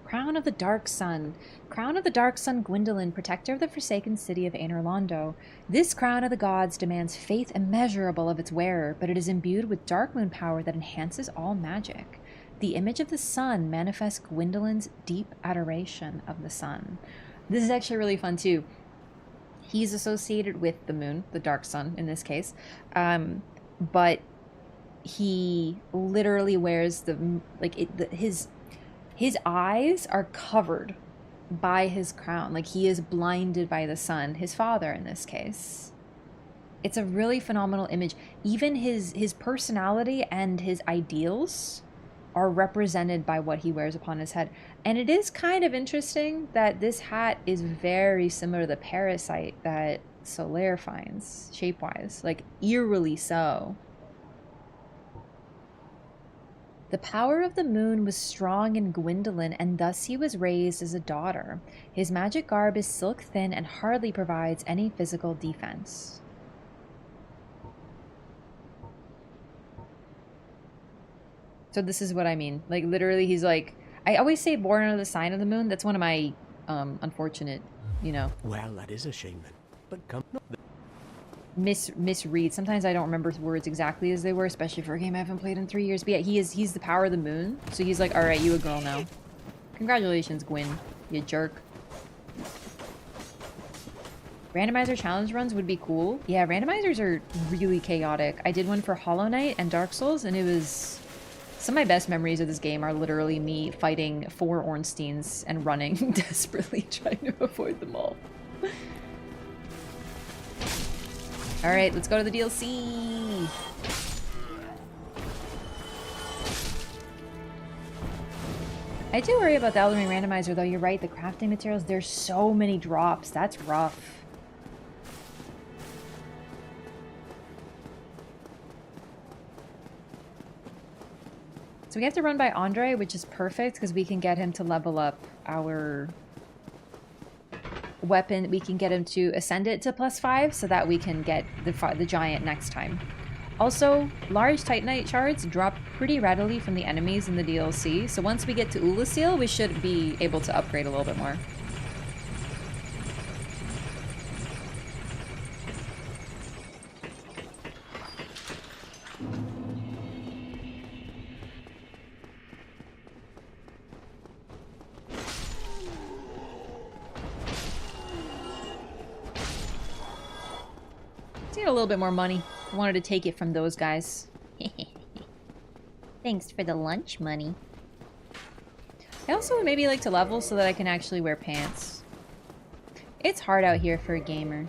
Crown of the Dark Sun. Crown of the Dark Sun Gwyndolin, protector of the forsaken city of Anor Londo. This crown of the gods demands faith immeasurable of its wearer, but it is imbued with dark moon power that enhances all magic. The image of the sun manifests Gwyndolin's deep adoration of the sun. This is actually really fun too. He's associated with the moon, the dark sun in this case, but he literally wears his eyes are covered by his crown. Like, he is blinded by the sun, his father in this case. It's a really phenomenal image. Even his personality and his ideals are represented by what he wears upon his head. And it is kind of interesting that this hat is very similar to the parasite that Solaire finds, shape-wise. Like, eerily so. The power of the moon was strong in Gwyndolin, and thus he was raised as a daughter. His magic garb is silk thin and hardly provides any physical defense. So this is what I mean. Like, literally, he's like... I always say born under the sign of the moon. That's one of my unfortunate, you know... Well, that is a shame then. But come... misread. Sometimes I don't remember words exactly as they were, especially for a game I haven't played in 3 years. But yeah, he's the power of the moon. So he's like, alright, you a girl now. Congratulations, Gwyn. You jerk. Randomizer challenge runs would be cool. Yeah, randomizers are really chaotic. I did one for Hollow Knight and Dark Souls, and it was... Some of my best memories of this game are literally me fighting 4 Ornsteins and running desperately trying to avoid them all. Alright, let's go to the DLC! I do worry about the Elden Ring randomizer though, you're right, the crafting materials, there's so many drops, that's rough. So we have to run by Andre, which is perfect because we can get him to level up our weapon. We can get him to ascend it to +5 so that we can get the giant next time. Also, large Titanite shards drop pretty readily from the enemies in the DLC. So once we get to Ulasil, we should be able to upgrade a little bit more. A little bit more money. I wanted to take it from those guys. Thanks for the lunch money. I also would maybe like to level so that I can actually wear pants. It's hard out here for a gamer.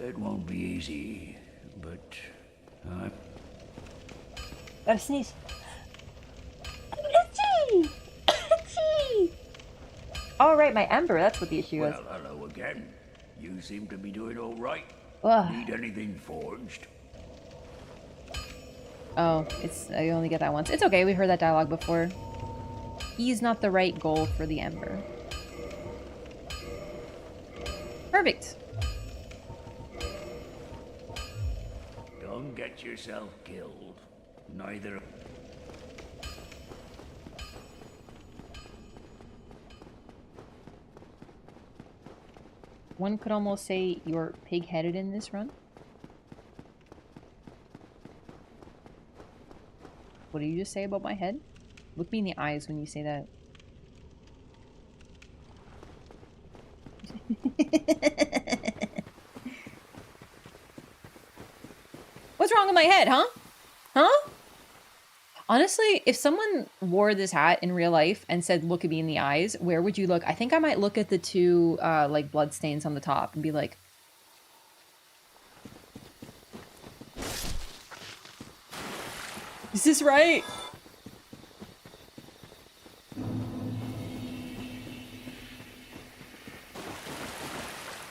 It won't be easy, but Gotta sneeze. Achoo! Achoo! All right, my ember. That's what the issue is. well, hello again. You seem to be doing all right. Ugh. Need anything forged? Oh, I only get that once. It's okay. We've heard that dialogue before. He's not the right goal for the ember. Perfect. Don't get yourself killed. Neither. One could almost say you're pig-headed in this run. What did you just say about my head? Look me in the eyes when you say that. What's wrong with my head, huh? Huh? Honestly, if someone wore this hat in real life and said, look at me in the eyes, where would you look? I think I might look at the two, like, blood stains on the top and be like... Is this right?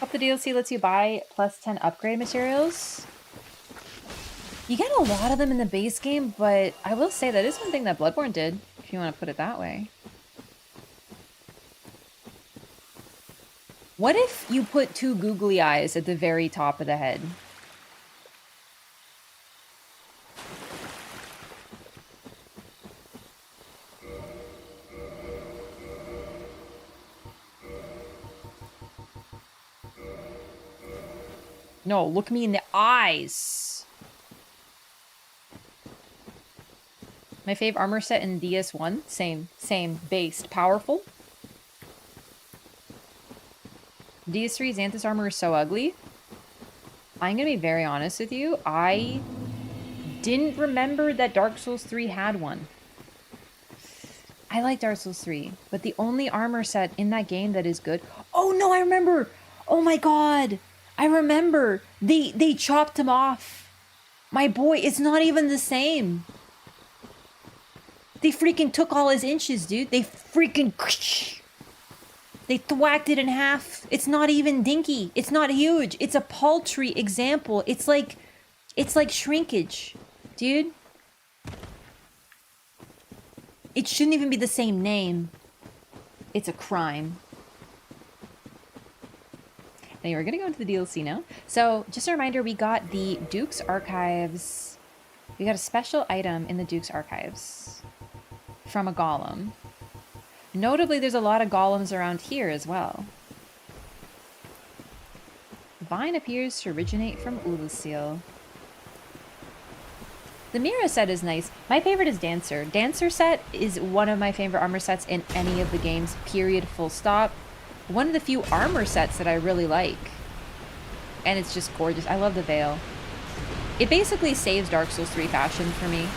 Up the DLC lets you buy plus 10 upgrade materials. You get a lot of them in the base game, but I will say that is one thing that Bloodborne did, if you want to put it that way. What if you put 2 googly eyes at the very top of the head? No, look me in the eyes. My fave armor set in DS1. Same. Based. Powerful. DS3 Xanthus armor is so ugly. I'm gonna be very honest with you. I didn't remember that Dark Souls 3 had one. I like Dark Souls 3, but the only armor set in that game that is good... Oh no, I remember! Oh my god! I remember! They chopped him off! My boy, it's not even the same! They freaking took all his inches, dude. They freaking... They thwacked it in half. It's not even dinky. It's not huge. It's a paltry example. It's like shrinkage, dude. It shouldn't even be the same name. It's a crime. Anyway, we're gonna go into the DLC now. So, just a reminder, we got the Duke's Archives. We got a special item in the Duke's Archives from a golem. Notably, there's a lot of golems around here as well. Vine appears to originate from Ulasil. The Mira set is nice. My favorite is Dancer. Dancer set is one of my favorite armor sets in any of the games, period, full stop. One of the few armor sets that I really like. And it's just gorgeous. I love the veil. It basically saves Dark Souls 3 fashion for me.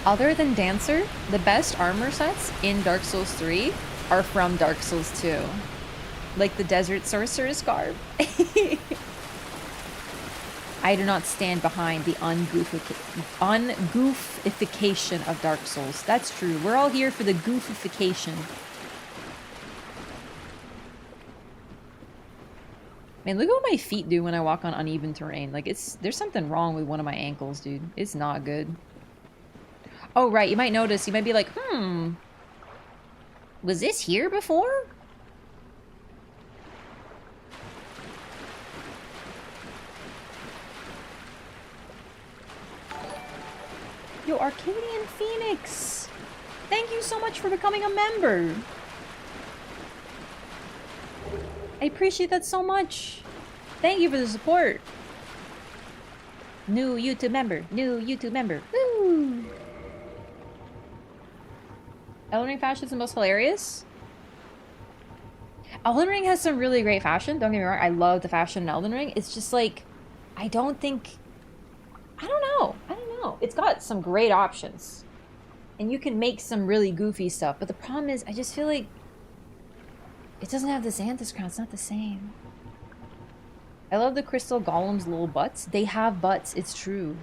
Other than Dancer, the best armor sets in Dark Souls 3 are from Dark Souls 2. Like the Desert Sorcerer's Garb. I do not stand behind the ungoofification of Dark Souls. That's true. We're all here for the goofification. Man, look at what my feet do when I walk on uneven terrain. Like, there's something wrong with one of my ankles, dude. It's not good. Oh, right. You might notice. You might be like, was this here before? Yo, Arcadian Phoenix! Thank you so much for becoming a member! I appreciate that so much! Thank you for the support! New YouTube member! New YouTube member! Woo! Elden Ring fashion is the most hilarious? Elden Ring has some really great fashion, don't get me wrong. I love the fashion in Elden Ring. It's just like, I don't know. It's got some great options. And you can make some really goofy stuff. But the problem is, I just feel like it doesn't have the Xanthus crown. It's not the same. I love the crystal golems' little butts. They have butts, it's true.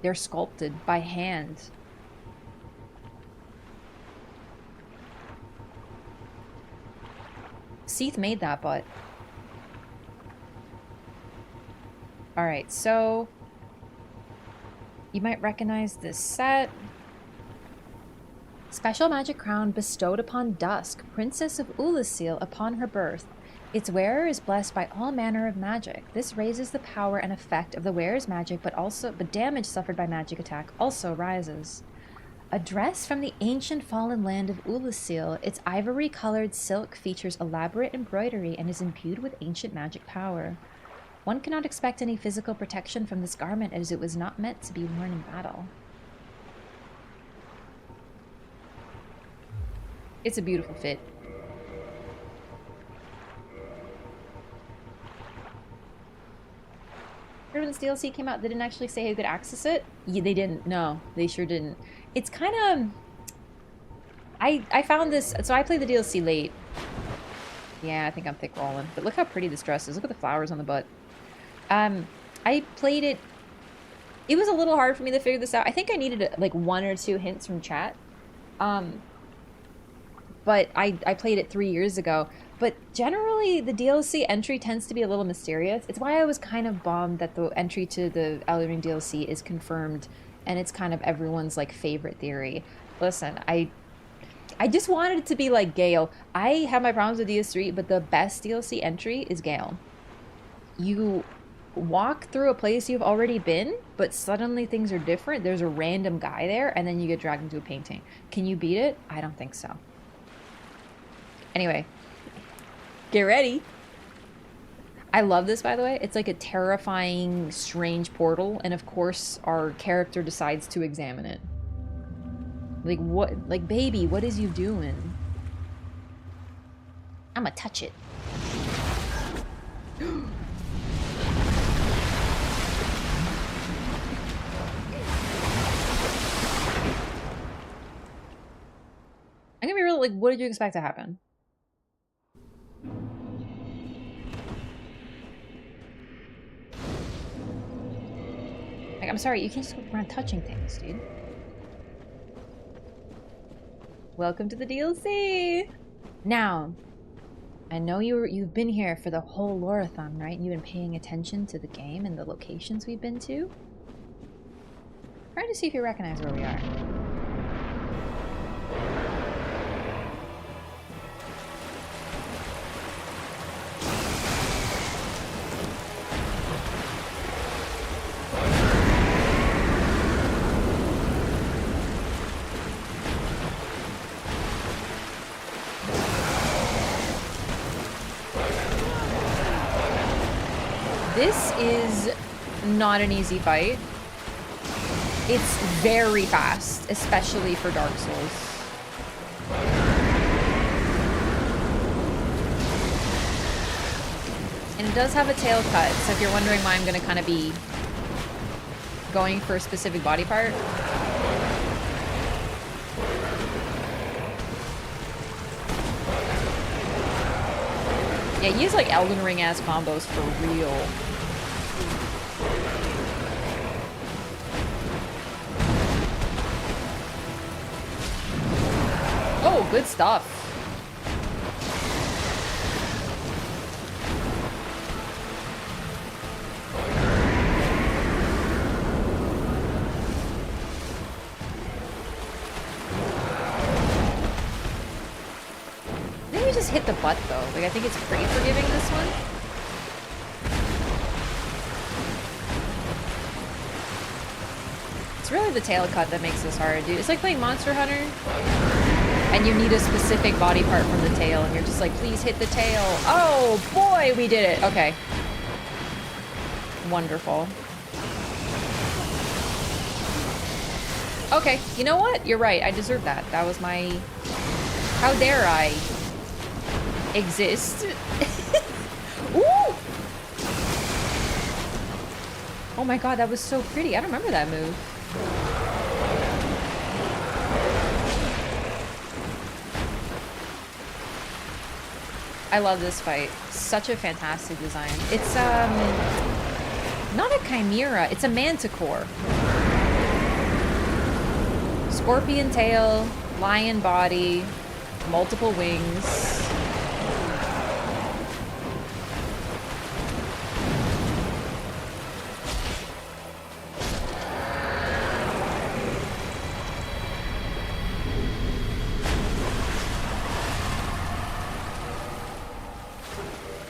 They're sculpted by hand. Seath made that butt. Alright, so you might recognize this set. Special magic crown bestowed upon Dusk, Princess of Ulasil, upon her birth. Its wearer is blessed by all manner of magic. This raises the power and effect of the wearer's magic, but damage suffered by magic attack also rises. A dress from the ancient fallen land of Ulasil. Its ivory-colored silk features elaborate embroidery and is imbued with ancient magic power. One cannot expect any physical protection from this garment as it was not meant to be worn in battle. It's a beautiful fit. When this DLC came out, they didn't actually say who could access it? Yeah, they didn't. No, they sure didn't. It's kind of... I found this... So I played the DLC late. Yeah, I think I'm thick rolling. But look how pretty this dress is. Look at the flowers on the butt. I played it It was a little hard for me to figure this out. I think I needed like 1 or 2 hints from chat. But I played it 3 years ago. But generally, the DLC entry tends to be a little mysterious. It's why I was kind of bummed that the entry to the Elden Ring DLC is confirmed, and it's kind of everyone's like favorite theory. Listen, I just wanted it to be like Gale. I have my problems with DS3, but the best DLC entry is Gale. You walk through a place you've already been, but suddenly things are different. There's a random guy there, and then you get dragged into a painting. Can you beat it? I don't think so. Anyway, get ready. I love this, by the way. It's like a terrifying, strange portal, and of course, our character decides to examine it. Like, what? Like, baby, what is you doing? I'ma touch it. I'm gonna be real, like, what did you expect to happen? Like, I'm sorry, you can't just go around touching things, dude. Welcome to the DLC! Now, I know you've been here for the whole Loreathon, right? You've been paying attention to the game and the locations we've been to. Trying to see if you recognize where we are. This is not an easy fight. It's very fast, especially for Dark Souls. And it does have a tail cut, so if you're wondering why I'm going to kind of be going for a specific body part. Yeah, he has like Elden Ring ass combos for real. Oh, good stuff. Maybe just hit the butt though. Like, I think it's pretty forgiving this one. It's really the tail cut that makes this hard, dude. It's like playing Monster Hunter. And you need a specific body part from the tail, and you're just like, please hit the tail. Oh boy, we did it. Okay. Wonderful. Okay, you know what? You're right. I deserve that. That was my... How dare I exist? Ooh! Oh my god, that was so pretty. I don't remember that move. I love this fight. Such a fantastic design. It's, not a chimera. It's a manticore. Scorpion tail, lion body, multiple wings.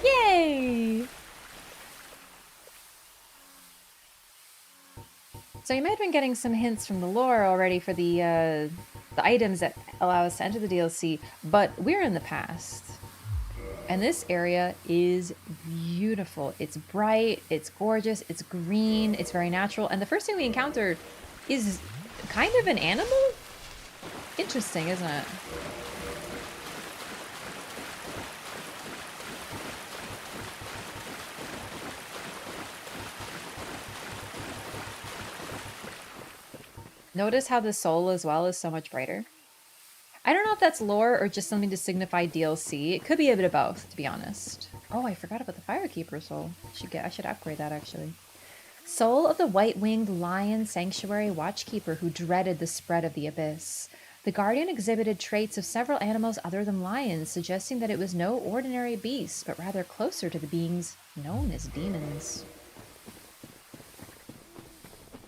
Yay! So you might have been getting some hints from the lore already for the items that allow us to enter the DLC, but we're in the past. And this area is beautiful. It's bright, it's gorgeous, it's green, it's very natural, and the first thing we encounter is kind of an animal? Interesting, isn't it? Notice how the soul as well is so much brighter. I don't know if that's lore or just something to signify DLC. It could be a bit of both, to be honest. Oh, I forgot about the Firekeeper soul. I should upgrade that actually. Soul of the white-winged lion sanctuary watchkeeper who dreaded the spread of the abyss. The guardian exhibited traits of several animals other than lions, suggesting that it was no ordinary beast, but rather closer to the beings known as demons.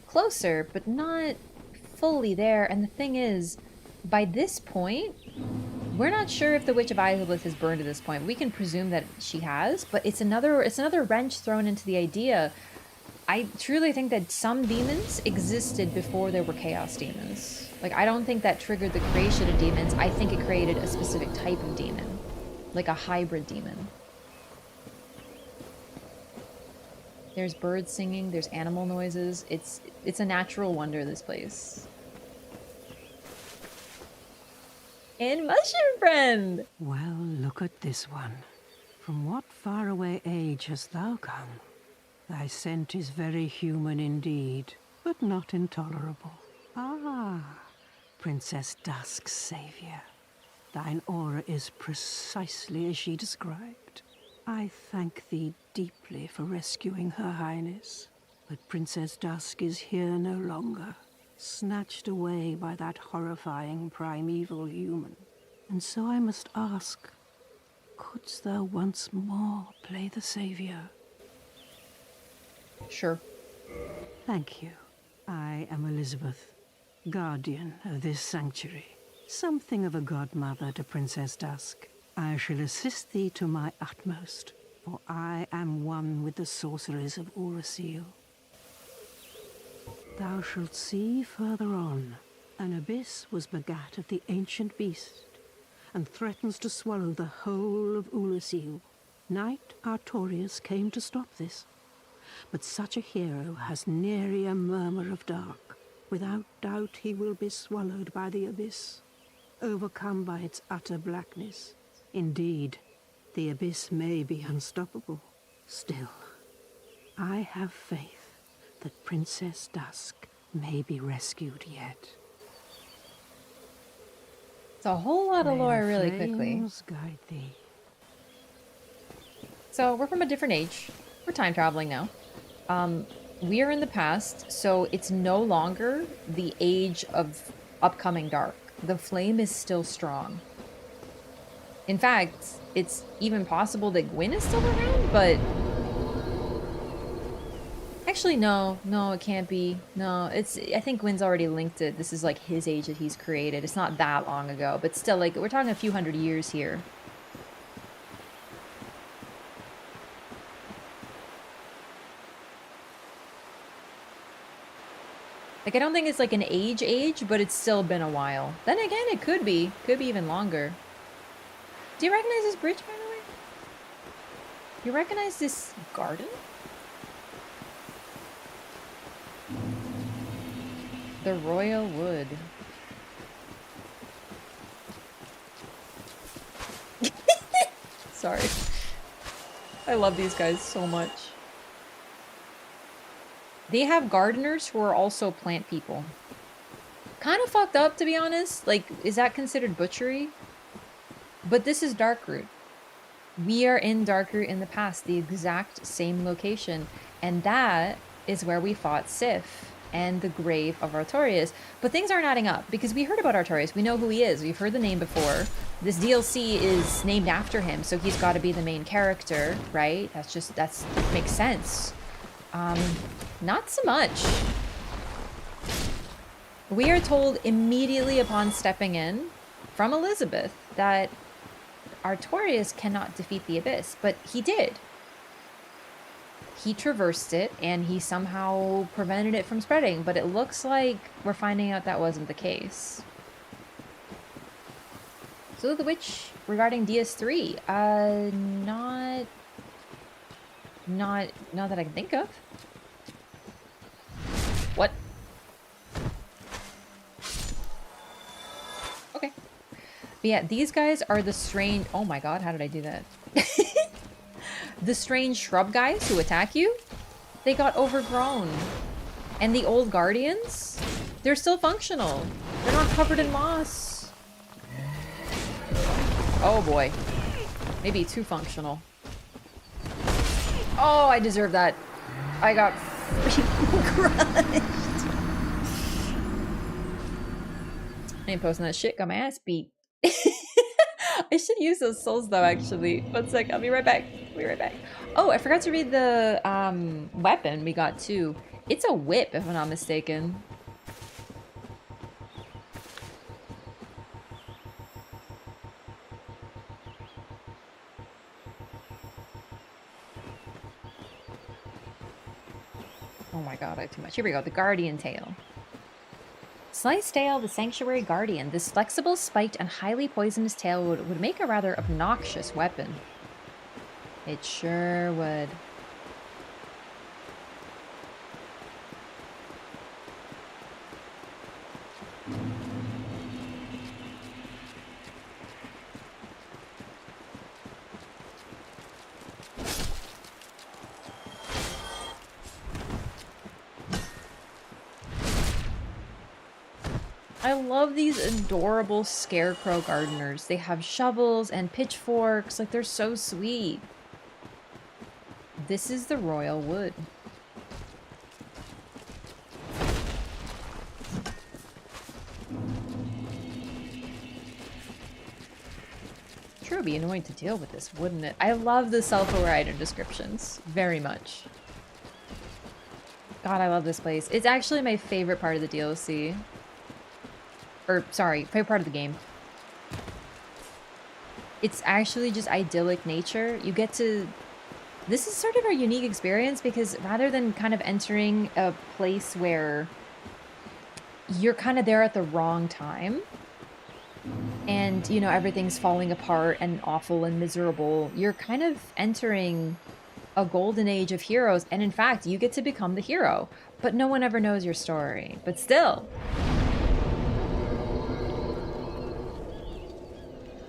Closer, but not fully there, and the thing is, by this point, we're not sure if the Witch of Izalith has burned at this point. We can presume that she has, but it's another wrench thrown into the idea. I truly think that some demons existed before there were chaos demons. Like, I don't think that triggered the creation of demons. I think it created a specific type of demon. Like a hybrid demon. There's birds singing, there's animal noises. It's a natural wonder, this place. And Mushroom Friend! Well, look at this one. From what faraway age hast thou come? Thy scent is very human indeed, but not intolerable. Ah, Princess Dusk's savior. Thine aura is precisely as she described. I thank thee deeply for rescuing Her Highness, but Princess Dusk is here no longer, snatched away by that horrifying primeval human. And so I must ask, couldst thou once more play the savior? Sure. Thank you. I am Elizabeth, guardian of this sanctuary. Something of a godmother to Princess Dusk. I shall assist thee to my utmost, for I am one with the sorceries of Urasil. Thou shalt see further on, an abyss was begat of the ancient beast, and threatens to swallow the whole of Urasil. Knight Artorius came to stop this, but such a hero has nary a murmur of dark. Without doubt he will be swallowed by the abyss, overcome by its utter blackness. Indeed, the abyss may be unstoppable. Still, I have faith that Princess Dusk may be rescued yet. It's a whole lot of lore really quickly. Flames guide thee. So we're from a different age. We're time traveling now. We are in the past, so it's no longer the age of upcoming dark. The flame is still strong. In fact, it's even possible that Gwyn is still around, but... Actually, no, it can't be. No, I think Gwyn's already linked it. This is like his age that he's created. It's not that long ago, but still, like, we're talking a few hundred years here. Like, I don't think it's like an age, but it's still been a while. Then again, it could be. Could be even longer. Do you recognize this bridge, by the way? You recognize this garden? The Royal Wood. Sorry. I love these guys so much. They have gardeners who are also plant people. Kind of fucked up, to be honest. Like, is that considered butchery? But this is Darkroot. We are in Darkroot in the past, the exact same location. And that is where we fought Sif and the grave of Artorias. But things aren't adding up, because we heard about Artorias. We know who he is. We've heard the name before. This DLC is named after him, so he's got to be the main character, right? That makes sense. Not so much. We are told immediately upon stepping in from Elizabeth that Artorias cannot defeat the Abyss, but he did. He traversed it, and he somehow prevented it from spreading, but it looks like we're finding out that wasn't the case. So the witch regarding DS3, not that I can think of. What? Okay. But yeah, these guys are the strange... Oh my god, how did I do that? The strange shrub guys who attack you, they got overgrown. And the old guardians, they're still functional. They're not covered in moss. Oh boy. Maybe too functional. Oh, I deserve that. I got freaking crushed. I ain't posting that shit. Got my ass beat. I should use those souls though, actually. 1 sec. I'll be right back. I'll be right back. Oh, I forgot to read the weapon we got too. It's a whip, if I'm not mistaken. Oh my god, I have too much. Here we go, the Guardian Tail. Slice tail, the Sanctuary Guardian. This flexible, spiked, and highly poisonous tail would make a rather obnoxious weapon. It sure would. I love these adorable scarecrow gardeners. They have shovels and pitchforks. Like, they're so sweet. This is the royal wood. Sure, it'd be annoying to deal with this, wouldn't it? I love the self-aware item descriptions very much. God, I love this place. It's actually my favorite part of the DLC. Or, sorry, favorite part of the game. It's actually just idyllic nature. You get to... This is sort of a unique experience because rather than kind of entering a place where you're kind of there at the wrong time and, you know, everything's falling apart and awful and miserable, you're kind of entering a golden age of heroes, and in fact, you get to become the hero, but no one ever knows your story. But still...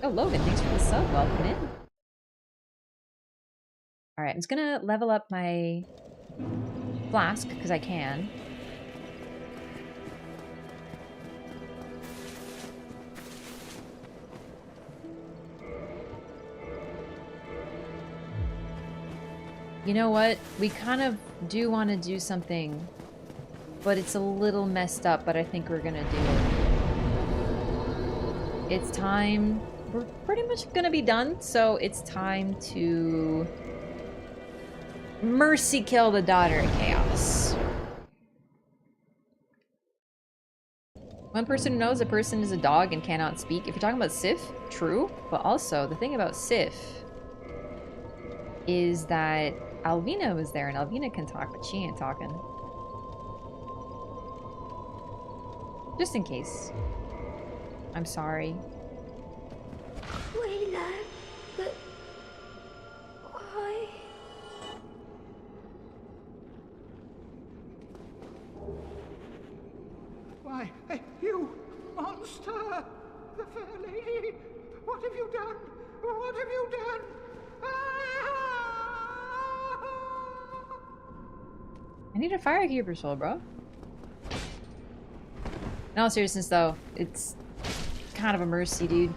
Oh, Logan, thanks for the sub. Welcome in. Alright, I'm just gonna level up my flask, because I can. You know what? We kind of do want to do something, but it's a little messed up, but I think we're gonna do it. It's time... We're pretty much gonna be done, so it's time to mercy kill the daughter of chaos. One person who knows a person is a dog and cannot speak. If you're talking about Sif, true, but also the thing about Sif is that Alvina was there and Alvina can talk, but she ain't talking. Just in case. I'm sorry. Wayla, but why? Why, you monster! The fair lady! What have you done? What have you done? I need a fire keeper soul, bro. In all seriousness, though, it's kind of a mercy, dude.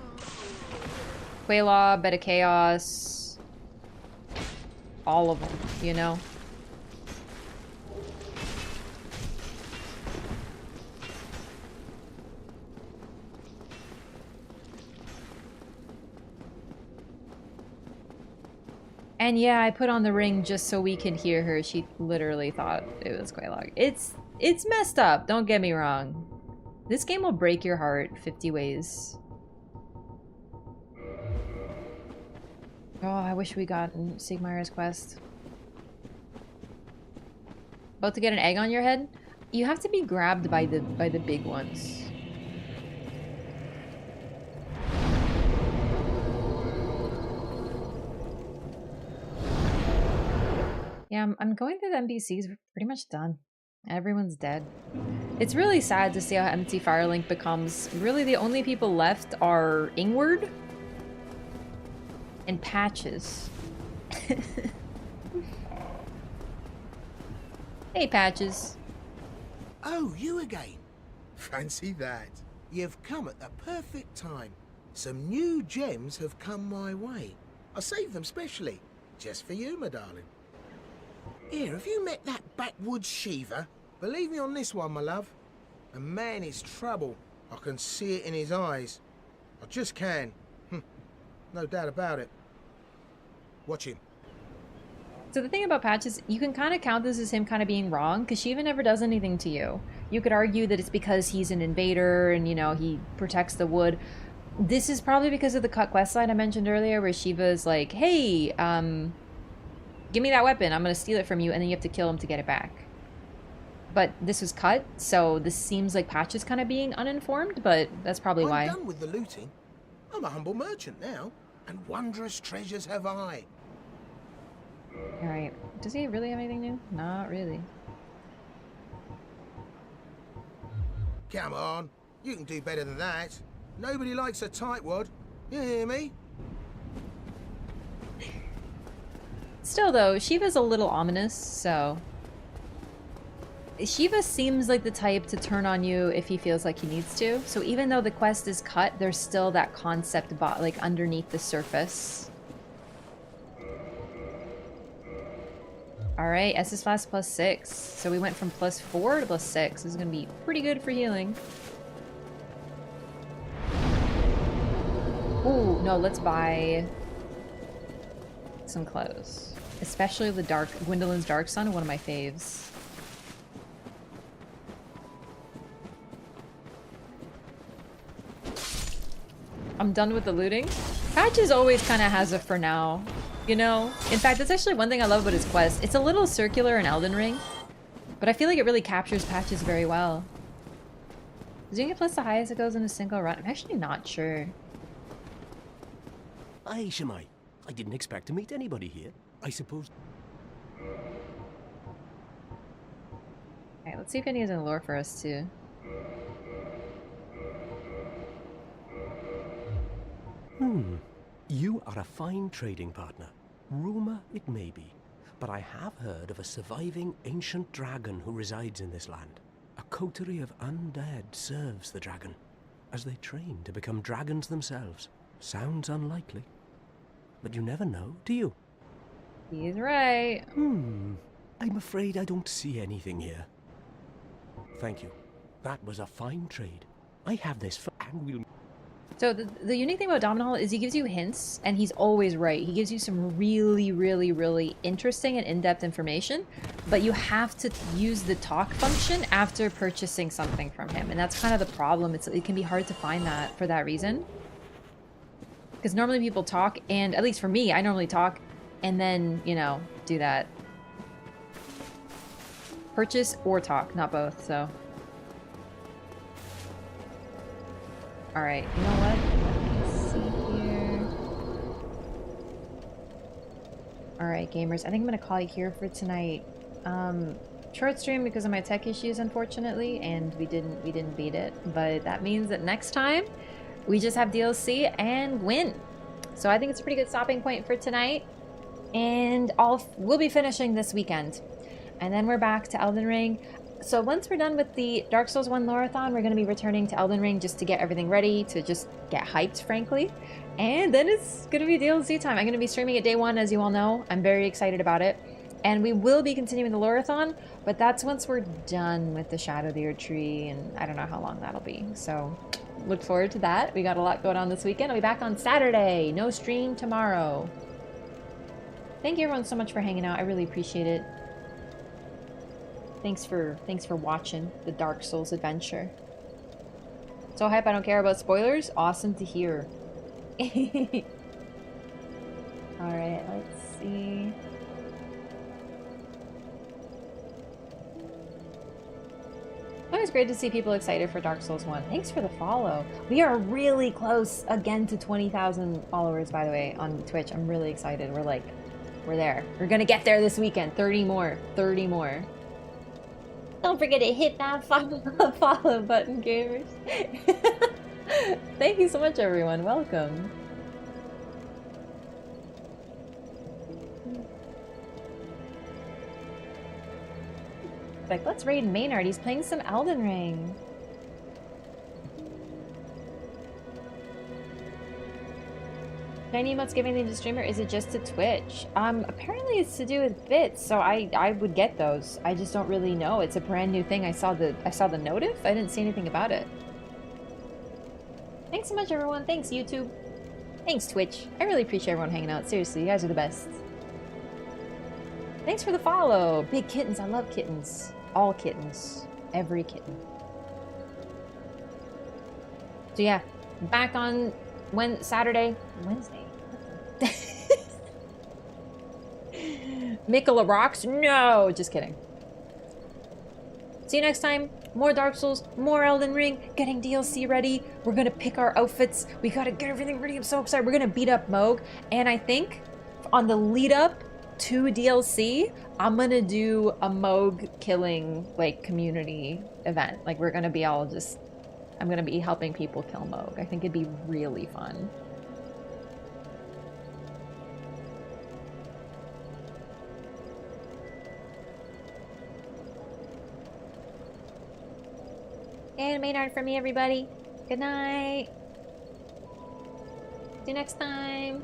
Quelaw, Beta Chaos, all of them, you know? And yeah, I put on the ring just so we could hear her. She literally thought it was Quelaw. It's messed up, don't get me wrong. This game will break your heart 50 ways. Oh, I wish we got Sigmar's quest. About to get an egg on your head? You have to be grabbed by the big ones. Yeah, I'm going through the NPCs. We're pretty much done. Everyone's dead. It's really sad to see how empty Firelink becomes. Really, the only people left are Ingward and Patches. Hey, Patches. Oh, you again. Fancy that. You've come at the perfect time. Some new gems have come my way. I saved them specially, just for you, my darling. Here, have you met that backwoods Shiva? Believe me on this one, my love. A man is trouble. I can see it in his eyes. I just can. No doubt about it. Watch him. So the thing about Patch is you can kind of count this as him kind of being wrong, because Shiva never does anything to you. You could argue that it's because he's an invader and, you know, he protects the wood. This is probably because of the cut quest line I mentioned earlier, where Shiva's like, hey, give me that weapon, I'm going to steal it from you, and then you have to kill him to get it back. But this was cut, so this seems like Patch is kind of being uninformed, but that's probably why. I'm done with the looting. I'm a humble merchant now, and wondrous treasures have I. Alright, does he really have anything new? Not really. Come on, you can do better than that. Nobody likes a tightwad. You hear me? Still though, Shiva's a little ominous, so... Shiva seems like the type to turn on you if he feels like he needs to. So even though the quest is cut, there's still that concept like underneath the surface. Alright, SS Flask +6. So we went from +4 to +6. This is going to be pretty good for healing. Ooh, no, let's buy some clothes. Especially the Gwyndolин's Dark Sun, one of my faves. I'm done with the looting. Patches always kind of has it for now, you know? In fact, that's actually one thing I love about his quest. It's a little circular in Elden Ring, but I feel like it really captures Patches very well. Is doing it plus the highest it goes in a single run? I'm actually not sure. Aye, Shemai. I didn't expect to meet anybody here. I suppose... Alright, let's see if any has in lore for us too. You are a fine trading partner. Rumor it may be, but I have heard of a surviving ancient dragon who resides in this land. A coterie of undead serves the dragon, as they train to become dragons themselves. Sounds unlikely, but you never know, do you? He's right. I'm afraid I don't see anything here. Thank you. That was a fine trade. I have this and we'll... So the unique thing about Dominal is he gives you hints, and he's always right. He gives you some really, really, really interesting and in-depth information, but you have to use the talk function after purchasing something from him, and that's kind of the problem. It can be hard to find that for that reason. Because normally people talk, and at least for me, I normally talk, and then, you know, do that. Purchase or talk, not both, so... Alright, you know what? Let me see here. Alright, gamers. I think I'm gonna call it here for tonight. Short stream because of my tech issues, unfortunately, and we didn't beat it. But that means that next time, we just have DLC and win. So I think it's a pretty good stopping point for tonight. And we'll be finishing this weekend. And then we're back to Elden Ring. So once we're done with the Dark Souls 1 Loreathon, we're going to be returning to Elden Ring just to get everything ready, to just get hyped, frankly. And then it's going to be DLC time. I'm going to be streaming it day one, as you all know. I'm very excited about it. And we will be continuing the Loreathon, but that's once we're done with the Shadow of the Earth Tree, and I don't know how long that'll be. So look forward to that. We got a lot going on this weekend. I'll be back on Saturday. No stream tomorrow. Thank you everyone so much for hanging out. I really appreciate it. Thanks for watching the Dark Souls adventure. So hype, I don't care about spoilers. Awesome to hear. Alright, let's see. Always great to see people excited for Dark Souls 1. Thanks for the follow. We are really close again to 20,000 followers, by the way, on Twitch. I'm really excited. We're there. We're gonna get there this weekend. 30 more. 30 more. Don't forget to hit that follow button, gamers. Thank you so much, everyone. Welcome. Like, let's raid Maynard. He's playing some Elden Ring. Shiny emotes giving them to streamer? Is it just to Twitch? Apparently it's to do with bits, so I would get those. I just don't really know. It's a brand new thing. I saw the notif. I didn't see anything about it. Thanks so much, everyone. Thanks, YouTube. Thanks, Twitch. I really appreciate everyone hanging out. Seriously, you guys are the best. Thanks for the follow. Big kittens. I love kittens. All kittens. Every kitten. So yeah, back on Wednesday. Mikola rocks? No, just kidding. See you next time. More Dark Souls, more Elden Ring, getting DLC ready. We're gonna pick our outfits. We gotta get everything ready. I'm so excited. We're gonna beat up Moog. And I think on the lead up to DLC, I'm gonna do a Moog killing like community event. Like we're gonna be all just, I'm gonna be helping people kill Moog. I think it'd be really fun. And main art for me, everybody. Good night. See you next time.